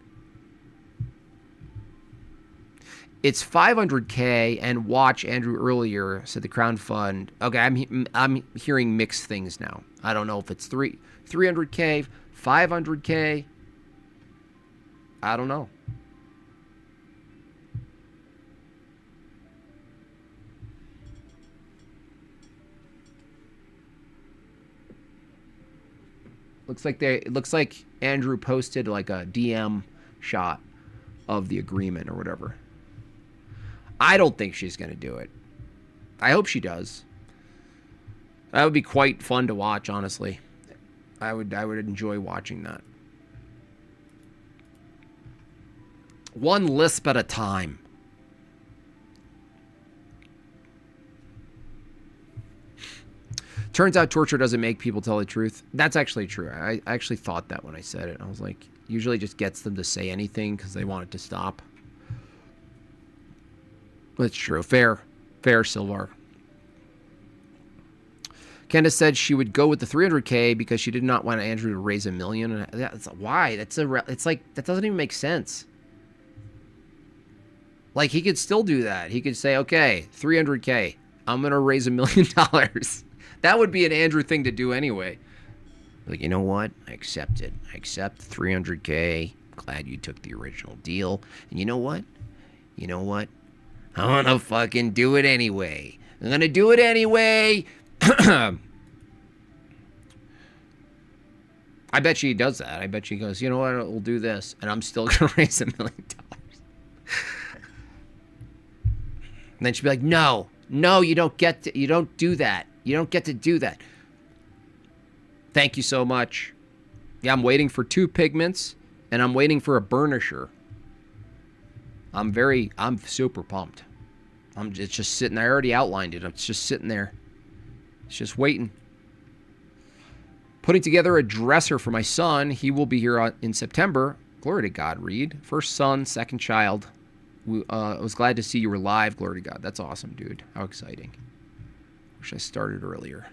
It's $500K, and watch Andrew earlier said the Crown Fund. Okay, I'm hearing mixed things now. I don't know if it's 300K, 500K. I don't know. Looks like Andrew posted like a DM shot of the agreement or whatever. I don't think she's going to do it. I hope she does. That would be quite fun to watch, honestly. I would enjoy watching that. One lisp at a time. Turns out torture doesn't make people tell the truth. That's actually true. I actually thought that when I said it. I was like, usually just gets them to say anything because they want it to stop. That's true. Fair, Silvar. Candace said she would go with the 300K because she did not want Andrew to raise $1 million. That's why. It's like that doesn't even make sense. Like he could still do that. He could say, "Okay, 300K. I'm gonna raise $1 million." That would be an Andrew thing to do anyway. Like, you know what? I accept it. I accept 300K. Glad you took the original deal. And you know what? I'm gonna fucking do it anyway. I'm gonna do it anyway. I bet she does that. I bet she goes, you know what? We'll do this, and I'm still gonna raise $1 million. And then she'd be like, no, you don't do that. You don't get to do that. Thank you so much. Yeah, I'm waiting for 2 pigments, and I'm waiting for a burnisher. I'm super pumped. It's just sitting there. I already outlined it. It's just sitting there. It's just waiting. Putting together a dresser for my son. He will be here in September. Glory to God, Reed. First son, second child. I was glad to see you were live. Glory to God. That's awesome, dude. How exciting. Wish I started earlier.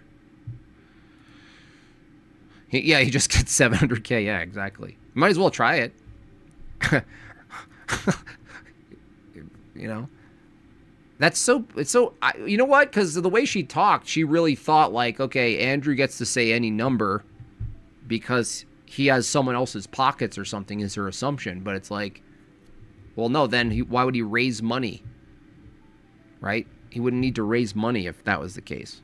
Yeah, he just gets 700K. Yeah, exactly. Might as well try it. You know? It's so, you know what? Because of the way she talked, she really thought like, okay, Andrew gets to say any number because he has someone else's pockets or something is her assumption. But it's like, well, no, then why would he raise money? Right? He wouldn't need to raise money if that was the case.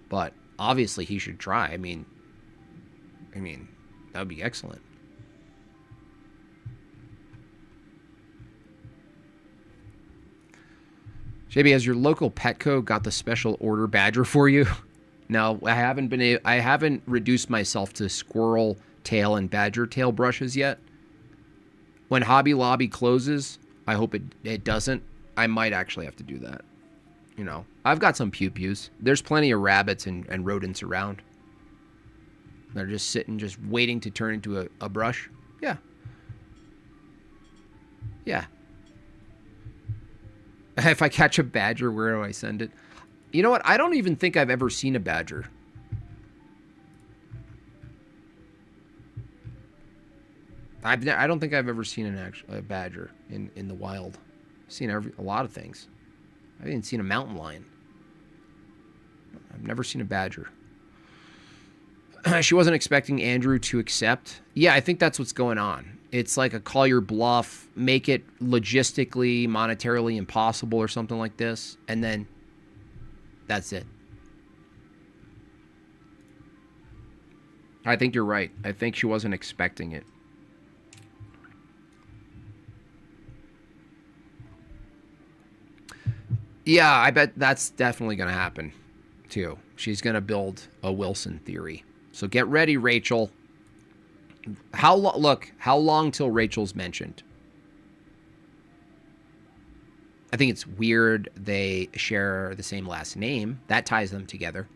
But obviously he should try. I mean, that would be excellent. JB, has your local Petco got the special order badger for you? No, I haven't reduced myself to squirrel tail and badger tail brushes yet. When Hobby Lobby closes, I hope it doesn't. I might actually have to do that. You know, I've got some pew-pews. There's plenty of rabbits and rodents around. They're just sitting, just waiting to turn into a brush. Yeah. Yeah. If I catch a badger, where do I send it? You know what? I don't even think I've ever seen a badger. I don't think I've ever seen a badger in the wild. I've seen a lot of things. I haven't seen a mountain lion. I've never seen a badger. She wasn't expecting Andrew to accept. Yeah, I think that's what's going on. It's like a call your bluff, make it logistically, monetarily impossible or something like this, and then that's it. I think you're right. I think she wasn't expecting it. Yeah, I bet that's definitely going to happen, too. She's going to build a Wilson theory. So get ready, Rachel. How long till Rachel's mentioned? I think it's weird they share the same last name. That ties them together.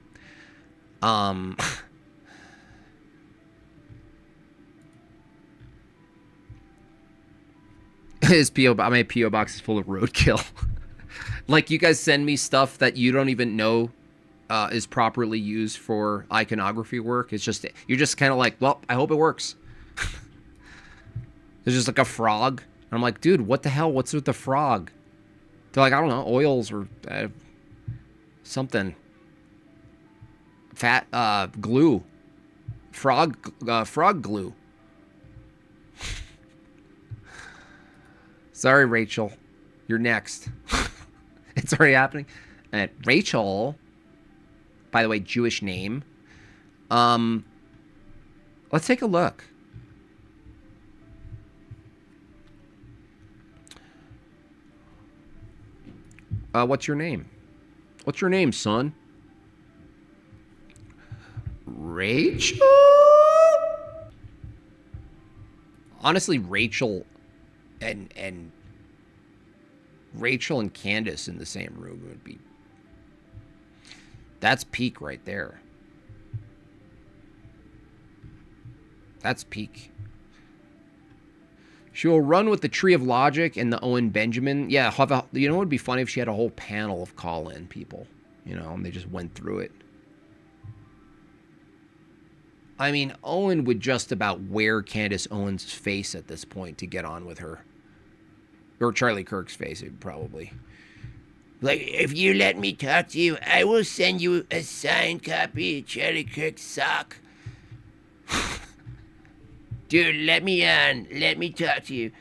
His my P.O. box is full of roadkill. Like, you guys send me stuff that you don't even know is properly used for iconography work. It's just, you're just kind of like, well, I hope it works. There's just like a frog. And I'm like, dude, what the hell? What's with the frog? They're like, I don't know, oils or something. Fat glue. Frog glue. Sorry, Rachel. You're next. It's already happening. And Rachel, by the way, Jewish name. Let's take a look. What's your name? What's your name, son? Rachel? Honestly, Rachel and Candace in the same room would be... That's peak right there. That's peak. She will run with the Tree of Logic and the Owen Benjamin. Yeah, you know what would be funny if she had a whole panel of call-in people, and they just went through it. I mean, Owen would just about wear Candace Owens' face at this point to get on with her. Or Charlie Kirk's face, probably. Like, if you let me talk to you, I will send you a signed copy of Charlie Kirk's sock. Dude, let me on. Let me talk to you.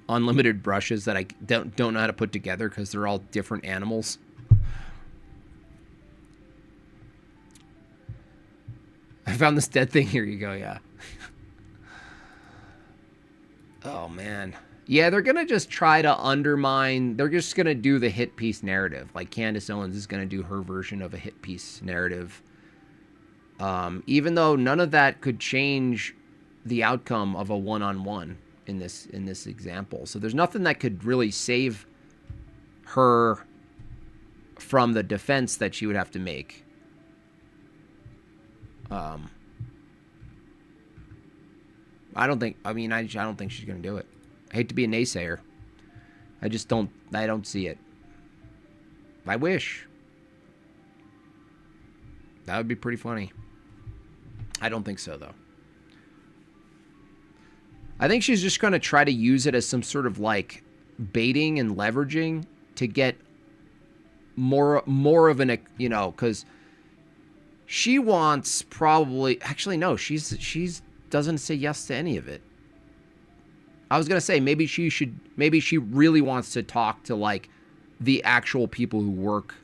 Unlimited brushes that I don't know how to put together because they're all different animals. I found this dead thing. Here you go, yeah. Oh, man. Yeah, they're going to just try to undermine. They're just going to do the hit piece narrative. Like Candace Owens is going to do her version of a hit piece narrative. Even though none of that could change the outcome of a one-on-one in this example. So there's nothing that could really save her from the defense that she would have to make. I don't think she's going to do it. I hate to be a naysayer. I don't see it. I wish. That would be pretty funny. I don't think so, though. I think she's just going to try to use it as some sort of like baiting and leveraging to get more of an, because she wants probably, actually no, she's doesn't say yes to any of it. I was going to say maybe she really wants to talk to like the actual people who work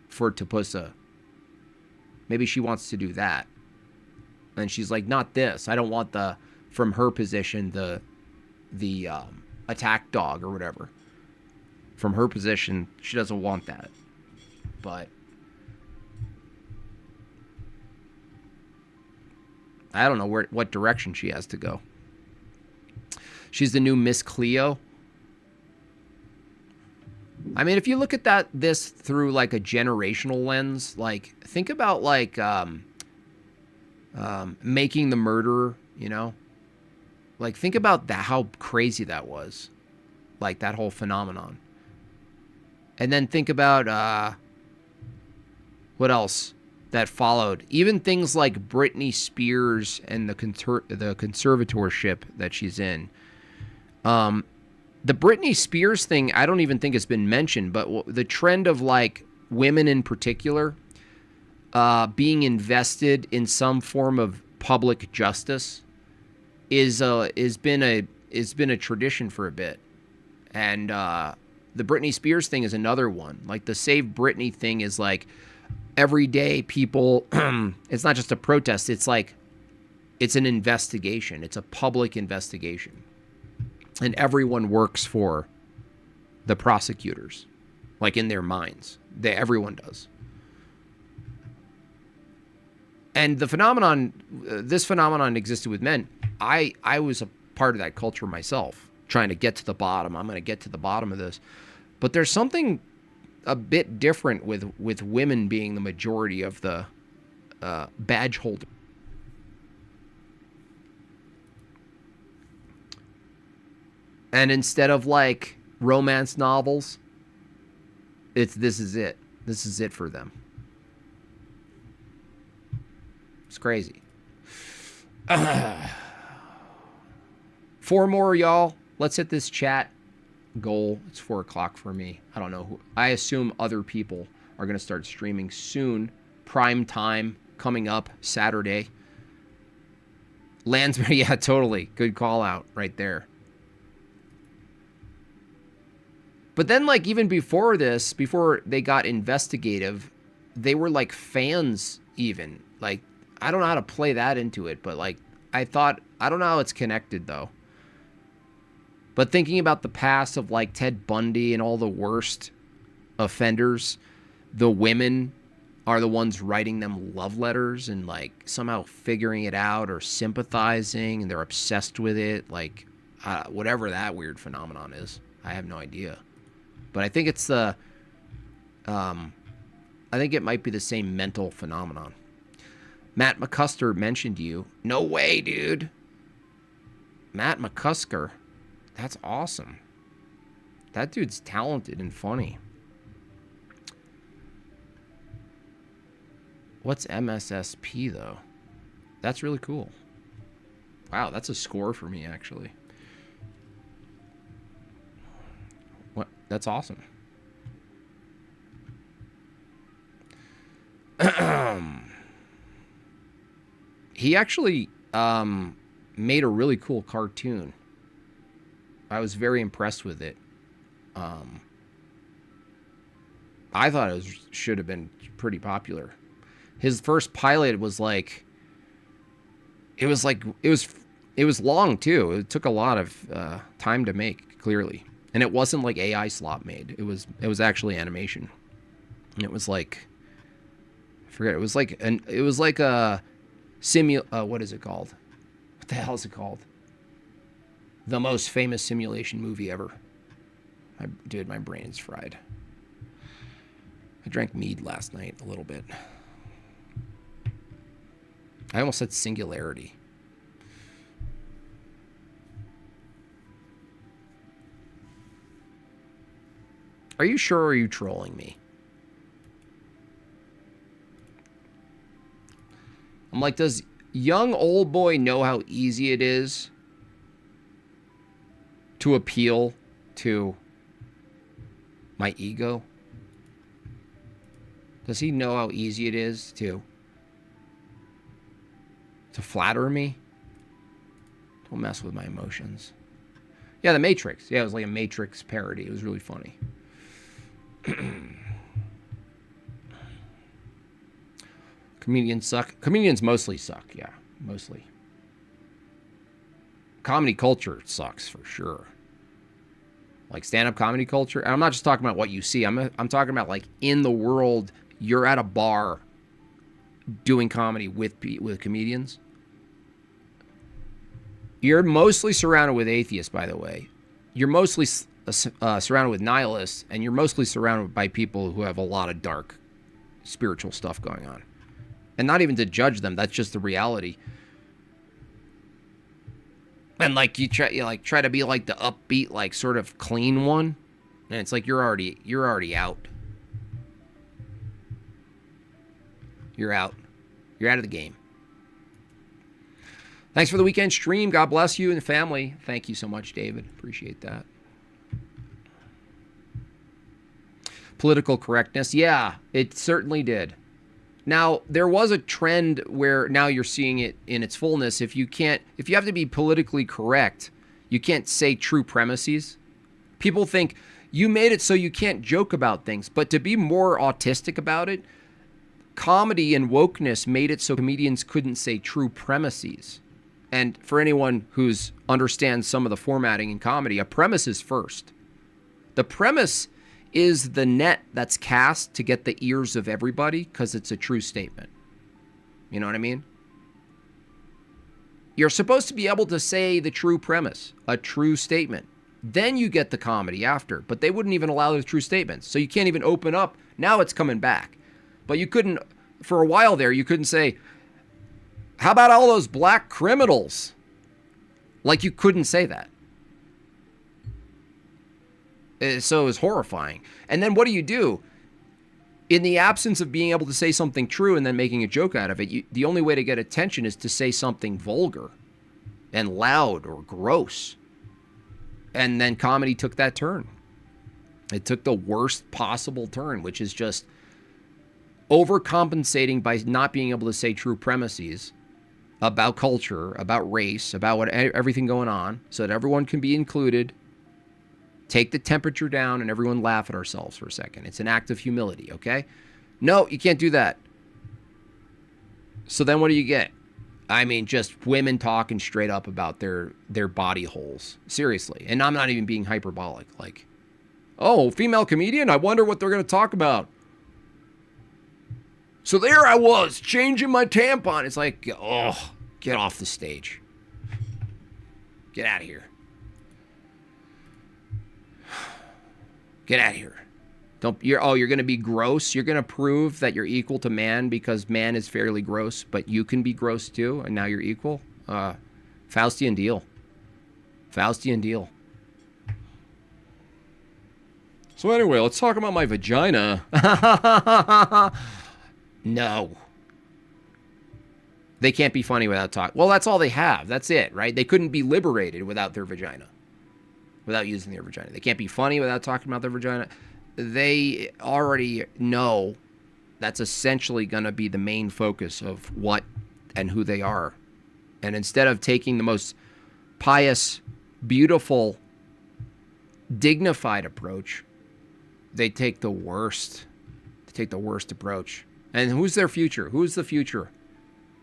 for Tapusa. Maybe she wants to do that. And she's like, not this. I don't want from her position, the attack dog or whatever. From her position, she doesn't want that. But I don't know what direction she has to go. She's the new Miss Cleo. I mean, if you look at this through like a generational lens, like think about like Making the Murderer, like think about that, how crazy that was, like that whole phenomenon. And then think about what else that followed. Even things like Britney Spears and the conservatorship that she's in. The Britney Spears thing, I don't even think it's been mentioned, but the trend of like women in particular being invested in some form of public justice is been a tradition for a bit. And the Britney Spears thing is another one. Like the Save Britney thing is like every day people, it's not just a protest, it's like it's an investigation. It's a public investigation. And everyone works for the prosecutors, like in their minds. Everyone does. And this phenomenon existed with men. I was a part of that culture myself, trying to get to the bottom. I'm going to get to the bottom of this. But there's something a bit different with women being the majority of the badge holder. And instead of like romance novels, this is it. This is it for them. It's crazy. 4 more, y'all. Let's hit this chat goal. It's 4 o'clock for me. I don't know who. I assume other people are going to start streaming soon. Prime time coming up Saturday. Lansbury, yeah, totally. Good call out right there. But then, like, even before this, before they got investigative, they were like fans even. Like, I don't know how to play that into it, but like, I don't know how it's connected though. But thinking about the past of like Ted Bundy and all the worst offenders, the women are the ones writing them love letters and like somehow figuring it out or sympathizing, and they're obsessed with it. Like, whatever that weird phenomenon is, I have no idea. But I think it's I think it might be the same mental phenomenon. Matt McCuster mentioned you. No way, dude. Matt McCusker. That's awesome. That dude's talented and funny. What's MSSP, though? That's really cool. Wow, that's a score for me, actually. What? That's awesome. He actually made a really cool cartoon. I was very impressed with it. I thought it should have been pretty popular. His first pilot was like, it was long too. It took a lot of time to make, clearly, and it wasn't like AI slop made. It was actually animation, and it was like, I forget. It was like a what is it called? What the hell is it called? The most famous simulation movie ever. Dude, my brain's fried. I drank mead last night a little bit. I almost said Singularity. Are you sure, or are you trolling me? I'm like, does young old boy know how easy it is to appeal to my ego? Does he know how easy it is to flatter me? Don't mess with my emotions. Yeah, The Matrix. Yeah, it was like a Matrix parody. It was really funny. Comedians suck. Comedians mostly suck. Yeah, mostly. Comedy culture sucks for sure. Like stand-up comedy culture. And I'm not just talking about what you see. I'm talking about like in the world. You're at a bar doing comedy with comedians. You're mostly surrounded with atheists, by the way. You're mostly surrounded with nihilists, and you're mostly surrounded by people who have a lot of dark spiritual stuff going on. And not even to judge them, that's just the reality. And like you try to be like the upbeat, like sort of clean one, and it's like you're already out. You're out. You're out of the game. Thanks for the weekend stream. God bless you and the family. Thank you so much, David. Appreciate that. Political correctness. Yeah, it certainly did. Now, there was a trend where now you're seeing it in its fullness. If you have to be politically correct, you can't say true premises. People think you made it so you can't joke about things. But to be more autistic about it, comedy and wokeness made it so comedians couldn't say true premises. And for anyone who's understands some of the formatting in comedy, a premise is first. The premise is the net that's cast to get the ears of everybody because it's a true statement. You know what I mean? You're supposed to be able to say the true premise, a true statement. Then you get the comedy after, but they wouldn't even allow the true statements. So you can't even open up. Now it's coming back. But you couldn't, for a while there, you couldn't say, how about all those black criminals? Like you couldn't say that. So it was horrifying. And then what do? In the absence of being able to say something true and then making a joke out of it, the only way to get attention is to say something vulgar and loud or gross. And then comedy took that turn. It took the worst possible turn, which is just overcompensating by not being able to say true premises about culture, about race, about everything going on, so that everyone can be included. Take the temperature down and everyone laugh at ourselves for a second. It's an act of humility, okay? No, you can't do that. So then what do you get? I mean, just women talking straight up about their body holes. Seriously. And I'm not even being hyperbolic. Like, oh, female comedian? I wonder what they're going to talk about. So there I was, changing my tampon. It's like, oh, get off the stage. Get out of here. Get out of here. You're going to be gross. You're going to prove that you're equal to man because man is fairly gross, but you can be gross too, and now you're equal. Faustian deal. Faustian deal. So anyway, let's talk about my vagina. No. They can't be funny without talk. Well, that's all they have. That's it, right? They couldn't be liberated without their vagina. Without using their vagina. They can't be funny without talking about their vagina. They already know that's essentially going to be the main focus of what and who they are. And instead of taking the most pious, beautiful, dignified approach, they take the worst. They take the worst approach. And who's their future? Who's the future?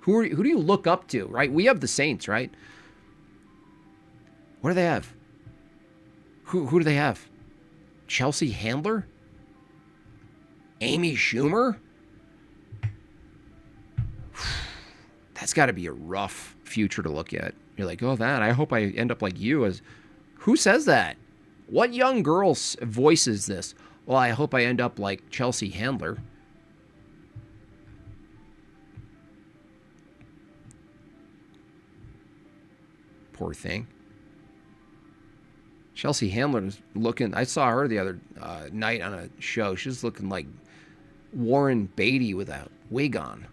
Who do you look up to, right? We have the Saints, right? What do they have? Who do they have? Chelsea Handler? Amy Schumer? That's got to be a rough future to look at. You're like, oh, that. I hope I end up like you. As who says that? What young girl voices this? Well, I hope I end up like Chelsea Handler. Poor thing. Chelsea Handler is looking. I saw her the other night on a show. She's looking like Warren Beatty with a wig on.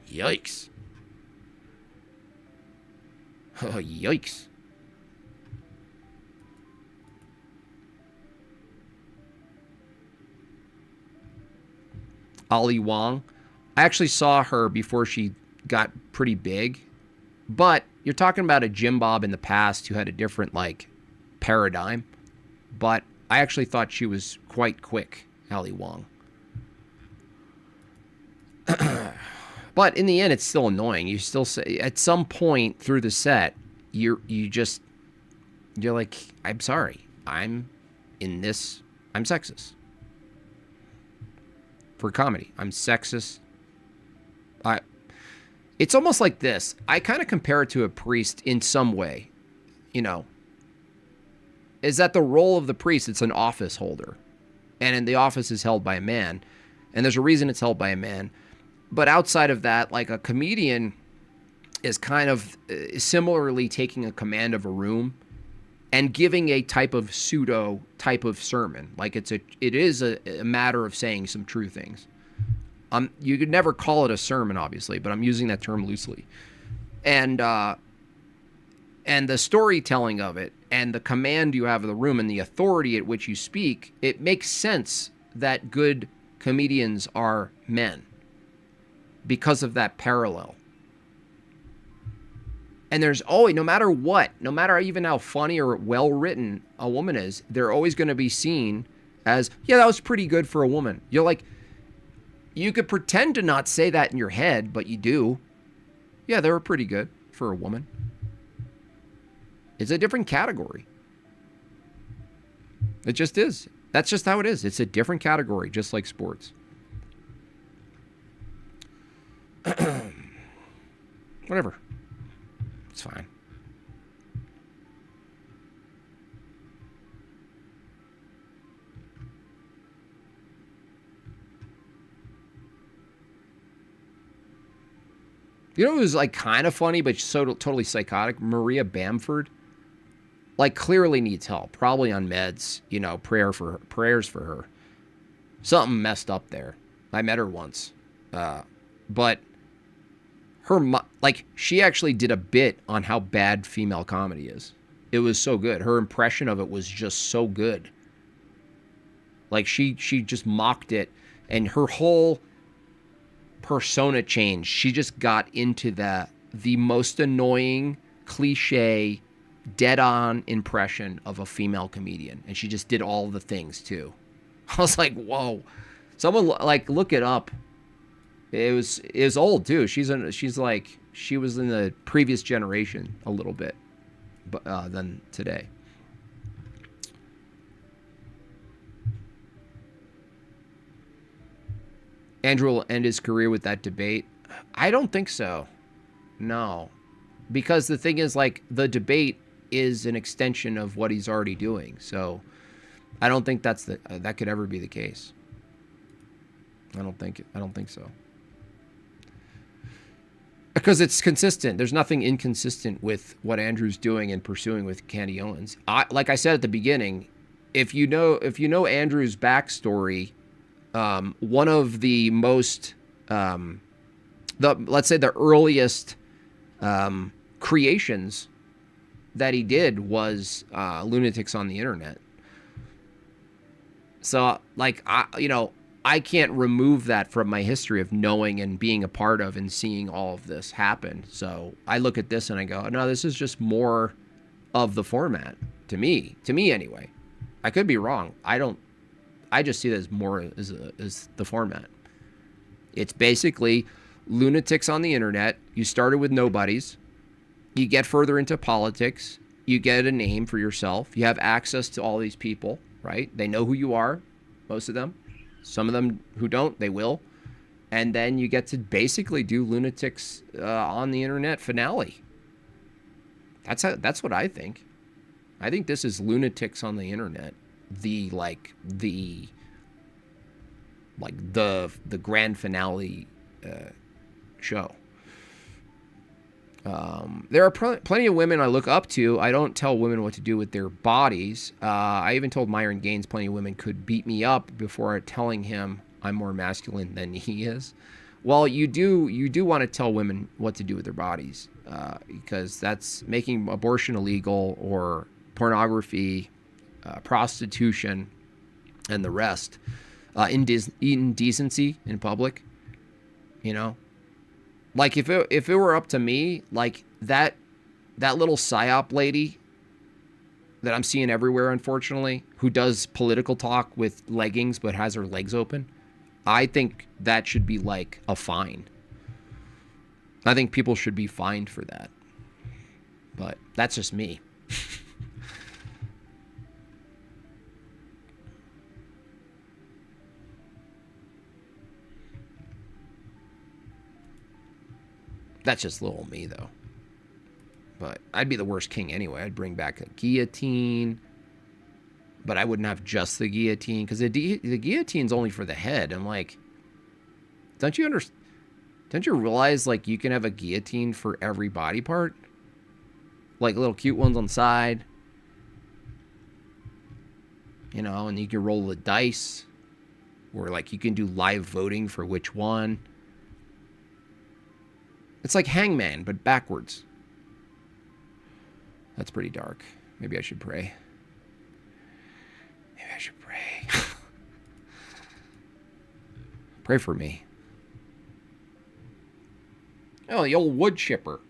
Yikes. Oh, yikes. Ali Wong. I actually saw her before she got pretty big. But you're talking about a Jim Bob in the past who had a different, like, paradigm. But I actually thought she was quite quick, Ali Wong. But in the end, it's still annoying. You still say, at some point through the set, you're like, I'm sorry. I'm sexist. For comedy. I'm sexist. It's almost like this. I kind of compare it to a priest in some way. You know, is that the role of the priest? It's an office holder. And the office is held by a man. And there's a reason it's held by a man. But outside of that, like a comedian is kind of similarly taking a command of a room and giving a type of pseudo type of sermon. Like it is a matter of saying some true things. You could never call it a sermon, obviously, but I'm using that term loosely. And the storytelling of it and the command you have of the room and the authority at which you speak, it makes sense that good comedians are men because of that parallel. And there's always, no matter what, no matter even how funny or well-written a woman is, they're always going to be seen as, yeah, that was pretty good for a woman. You're like, you could pretend to not say that in your head, but you do. Yeah, they were pretty good for a woman. It's a different category. It just is. That's just how it is. It's a different category, just like sports. Whatever. It's fine. You know, it was like kind of funny, but so totally psychotic. Maria Bamford, like clearly needs help, probably on meds. You know, prayers for her. Something messed up there. I met her once, but her like she actually did a bit on how bad female comedy is. It was so good. Her impression of it was just so good. Like she just mocked it, and her whole persona changed. She just got into the most annoying, cliche, dead-on impression of a female comedian, and she just did all the things too. I was like, whoa! Someone like look it up. It was old too. She was in the previous generation a little bit, but than today. Andrew will end his career with that debate. I don't think so. No. Because the thing is, like, the debate is an extension of what he's already doing. So I don't think that could ever be the case. I don't think so. Because it's consistent. There's nothing inconsistent with what Andrew's doing and pursuing with Candy Owens. Like I said at the beginning, if you know Andrew's backstory, one of the most, let's say the earliest creations that he did was lunatics on the internet. So, like, I can't remove that from my history of knowing and being a part of and seeing all of this happen. So I look at this and I go, no, this is just more of the format to me anyway. I could be wrong. I just see it as more as the format. It's basically lunatics on the internet. You started with nobodies. You get further into politics. You get a name for yourself. You have access to all these people, right? They know who you are, most of them. Some of them who don't, they will. And then you get to basically do lunatics on the internet finale. That's what I think. I think this is lunatics on the internet. The grand finale show. There are plenty of women I look up to. I don't tell women what to do with their bodies. I even told Myron Gaines plenty of women could beat me up before telling him I'm more masculine than he is. Well, you do want to tell women what to do with their bodies because that's making abortion illegal or pornography, prostitution, and the rest. Indecency in public, Like if it were up to me, like that little psyop lady that I'm seeing everywhere, unfortunately, who does political talk with leggings but has her legs open, I think that should be like a fine. I think people should be fined for that. But that's just me. That's just little me, though. But I'd be the worst king anyway. I'd bring back a guillotine. But I wouldn't have just the guillotine. Because the guillotine's only for the head. I'm like, don't you realize, like, you can have a guillotine for every body part? Like, little cute ones on the side. And you can roll the dice. Or, like, you can do live voting for which one. It's like Hangman, but backwards. That's pretty dark. Maybe I should pray. Pray for me. Oh, the old wood chipper.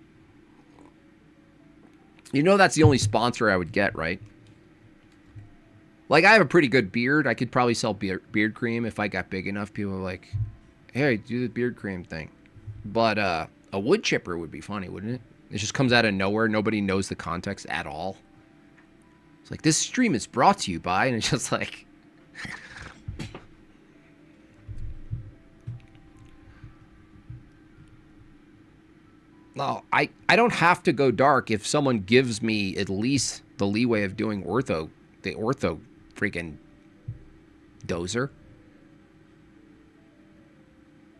That's the only sponsor I would get, right? Like, I have a pretty good beard. I could probably sell beard cream if I got big enough. People are like, hey, do the beard cream thing. But, a wood chipper would be funny, wouldn't it? It just comes out of nowhere. Nobody knows the context at all. It's like, this stream is brought to you by, and it's just like... No, I don't have to go dark if someone gives me at least the leeway of doing the ortho freaking dozer.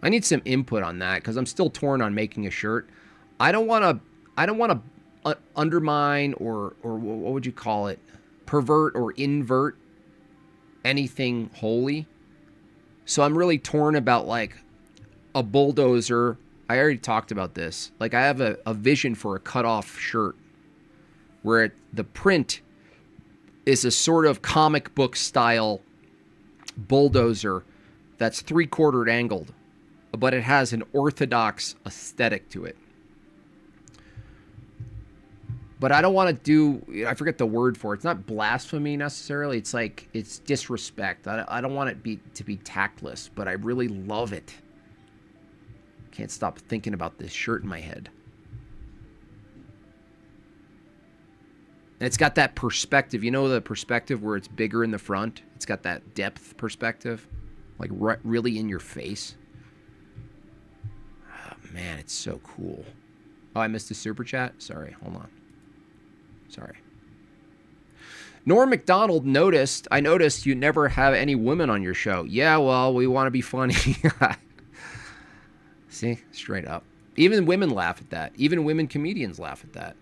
I need some input on that because I'm still torn on making a shirt. I don't want to undermine or what would you call it? Pervert or invert anything holy. So I'm really torn about like a bulldozer. I already talked about this. Like I have a vision for a cutoff shirt where the print is a sort of comic book style bulldozer that's 3/4 angled, but it has an orthodox aesthetic to it. But I don't want to do, I forget the word for it. It's not blasphemy necessarily. It's like, it's disrespect. I don't want it to be tactless, but I really love it. Can't stop thinking about this shirt in my head. And it's got that perspective. You know the perspective where it's bigger in the front? It's got that depth perspective. Like really in your face. Oh, man, it's so cool. Oh, I missed a super chat? Sorry, hold on. Sorry. Norm McDonald I noticed you never have any women on your show. Yeah, well, we want to be funny. See? Straight up. Even women laugh at that. Even women comedians laugh at that.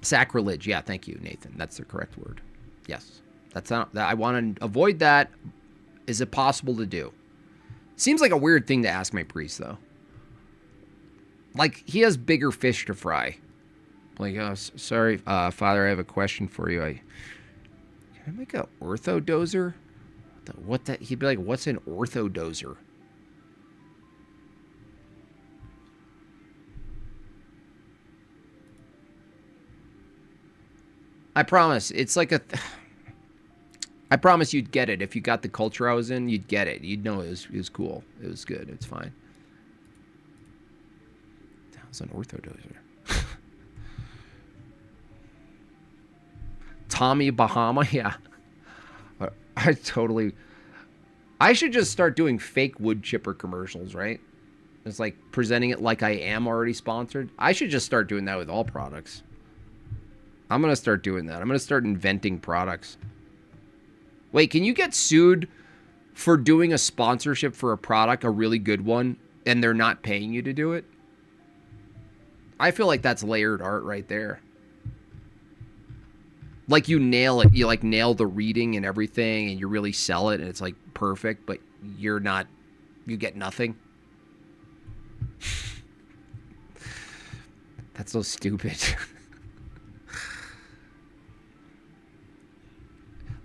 Sacrilege. Yeah, thank you, Nathan. That's the correct word. Yes. That's not that. I want to avoid that. Is it possible to do? Seems like a weird thing to ask my priest, though. Like, he has bigger fish to fry. Like, oh, sorry, Father, I have a question for you. Can I make an orthodozer? What that? He'd be like, what's an orthodozer? I promise. It's like a... I promise you'd get it. If you got the culture I was in, you'd get it. You'd know it was cool. It was good. It's fine. That was an orthodozer. Tommy Bahama, yeah. I should just start doing fake wood chipper commercials, right? It's like presenting it like I am already sponsored. I should just start doing that with all products. I'm going to start doing that. I'm going to start inventing products. Wait, can you get sued for doing a sponsorship for a product, a really good one, and they're not paying you to do it? I feel like that's layered art right there. Like you nail it. You like nail the reading and everything, and you really sell it, and it's like perfect, but you get nothing. That's so stupid.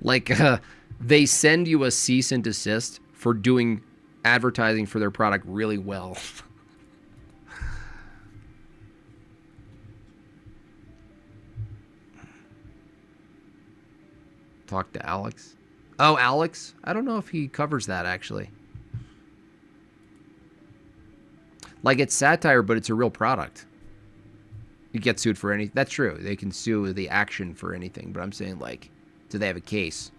Like, they send you a cease and desist for doing advertising for their product really well. Talk to Alex. Oh, Alex? I don't know if he covers that, actually. Like, it's satire, but it's a real product. You get sued for anything. That's true. They can sue the action for anything, but I'm saying, like, do they have a case?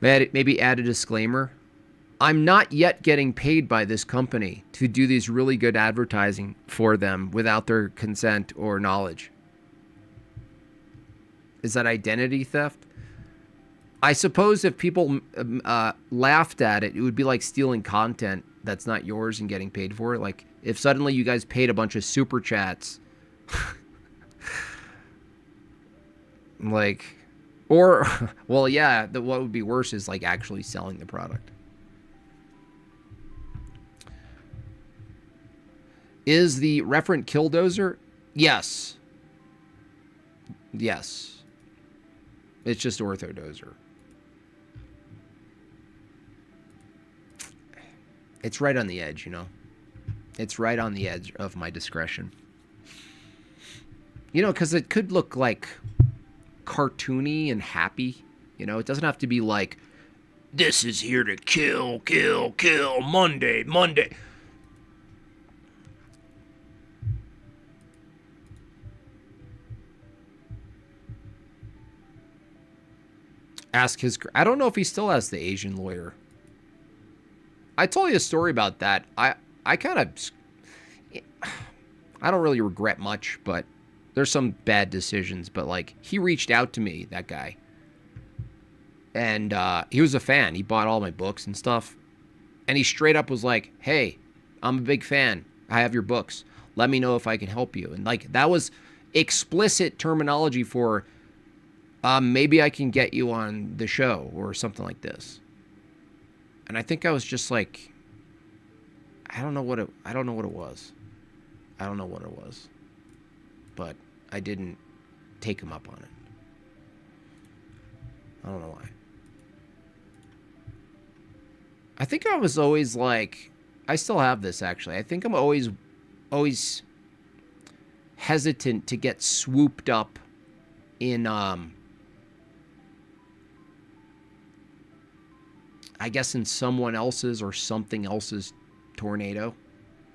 Maybe add a disclaimer. I'm not yet getting paid by this company to do these really good advertising for them without their consent or knowledge. Is that identity theft? I suppose if people laughed at it, it would be like stealing content that's not yours and getting paid for it. Like if suddenly you guys paid a bunch of super chats, like, or, well, yeah, what would be worse is like actually selling the product. Is the referent Killdozer? Yes. Yes. It's just Orthodozer. It's right on the edge, you know? It's right on the edge of my discretion. You know, because it could look like cartoony and happy. You know, it doesn't have to be like, this is here to kill, kill, kill, Monday, Monday. Ask his... I don't know if he still has the Asian lawyer. I told you a story about that. I kind of... I don't really regret much, but there's some bad decisions. But, like, he reached out to me, that guy. And he was a fan. He bought all my books and stuff. And he straight up was like, hey, I'm a big fan. I have your books. Let me know if I can help you. And, like, that was explicit terminology for... maybe I can get you on the show or something like this. And I think I was just like, I don't know what it was. I don't know what it was. But I didn't take him up on it. I don't know why. I think I was always like, I still have this actually. I think I'm always hesitant to get swooped up in, I guess in someone else's or something else's tornado.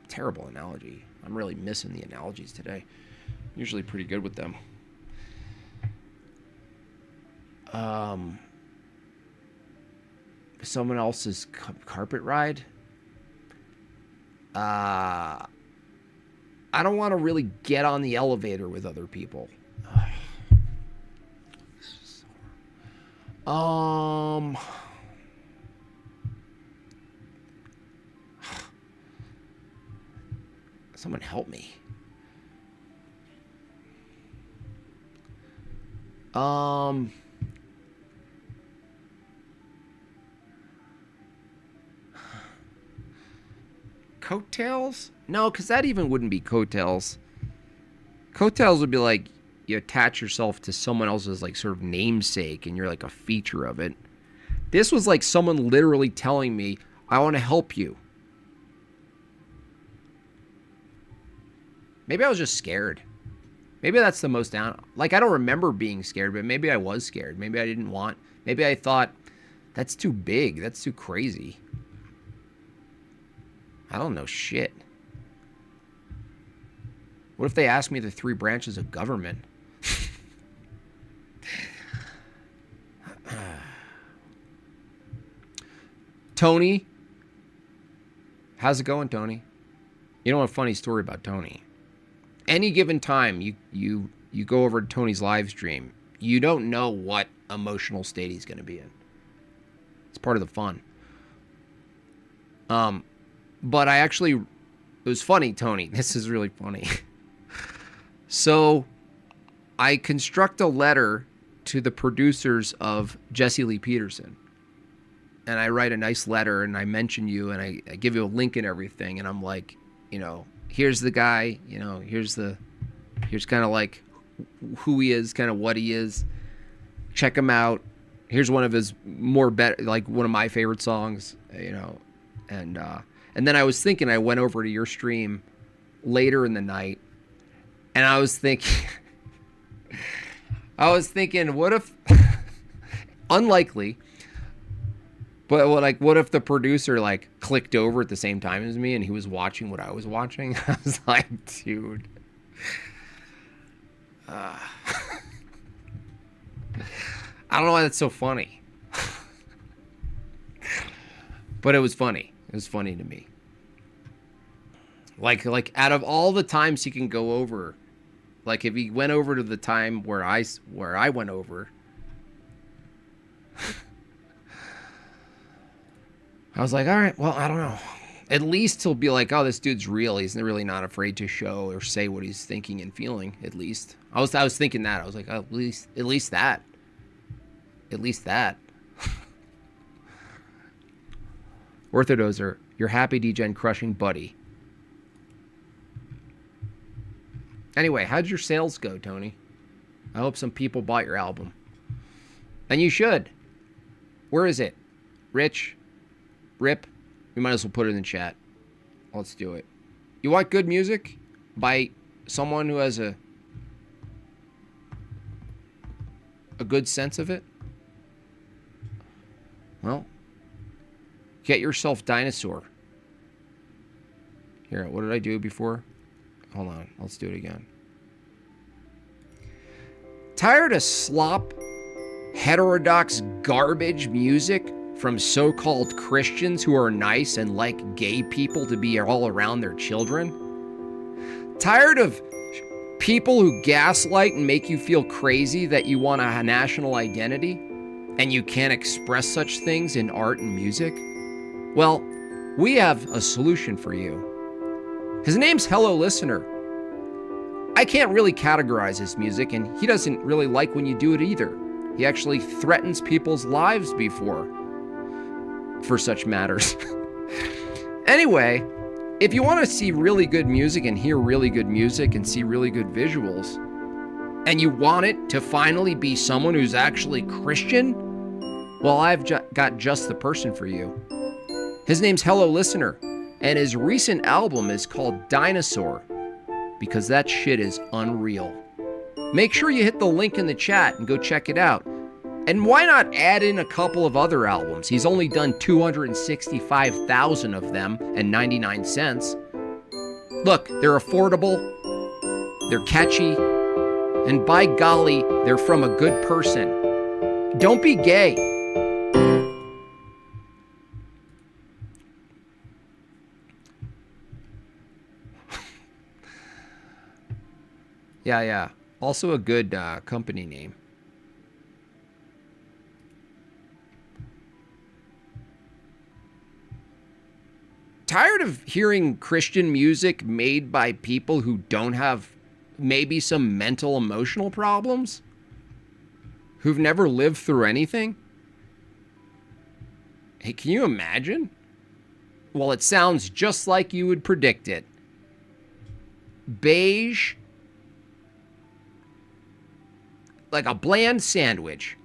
Terrible analogy. I'm really missing the analogies today. Usually pretty good with them. Someone else's carpet ride. I don't want to really get on the elevator with other people. Someone help me. Coattails? No, because that even wouldn't be coattails. Coattails would be like you attach yourself to someone else's like sort of namesake and you're like a feature of it. This was like someone literally telling me, I want to help you. Maybe I was just scared. Maybe that's the most down. Like, I don't remember being scared, but maybe I was scared. Maybe I didn't want. Maybe I thought, that's too big. That's too crazy. I don't know shit. What if they asked me the 3 branches of government? Tony? How's it going, Tony? You know a funny story about Tony? Any given time you go over to Tony's live stream, you don't know what emotional state he's going to be in. It's part of the fun. But I actually, it was funny, Tony. This is really funny. So I construct a letter to the producers of Jesse Lee Peterson. And I write a nice letter and I mention you and I give you a link and everything. And I'm like, you know, here's the guy, you know, here's kind of like who he is, kind of what he is. Check him out. Here's one of his like one of my favorite songs, you know. And then I was thinking, I went over to your stream later in the night and I was thinking, what if, unlikely, but what if the producer like clicked over at the same time as me and he was watching what I was watching? I was like, dude. I don't know why that's so funny. But it was funny. It was funny to me. Like out of all the times he can go over, like if he went over to the time where I went over, I was like, all right, well, I don't know. At least he'll be like, oh, this dude's real. He's really not afraid to show or say what he's thinking and feeling. At least I was thinking that. I was like, oh, at least that. Orthodozer, your happy degen crushing buddy. Anyway, how'd your sales go, Tony? I hope some people bought your album. And you should. Where is it? Rip? We might as well put it in the chat. Let's do it. You want good music by someone who has a good sense of it? Well, get yourself Dinosaur. Here, what did I do before? Hold on, let's do it again. Tired of slop, heterodox garbage music from so-called Christians who are nice and like gay people to be all around their children? Tired of people who gaslight and make you feel crazy that you want a national identity and you can't express such things in art and music? Well, we have a solution for you. His name's Hello Listener. I can't really categorize his music, and he doesn't really like when you do it either. He actually threatens people's lives for such matters. Anyway, if you want to see really good music and hear really good music and see really good visuals, and you want it to finally be someone who's actually Christian, well, I've got just the person for you. His name's Hello Listener, and his recent album is called Dinosaur, because that shit is unreal. Make sure you hit the link in the chat and go check it out. And why not add in a couple of other albums? He's only done 265,000 of them and 99 cents. Look, they're affordable, they're catchy, and by golly, they're from a good person. Don't be gay. Yeah. Also a good company name. tired of hearing Christian music made by people who don't have maybe some mental, emotional problems, who've never lived through anything. Hey, can you imagine? Well, it sounds just like you would predict it. Beige, like a bland sandwich.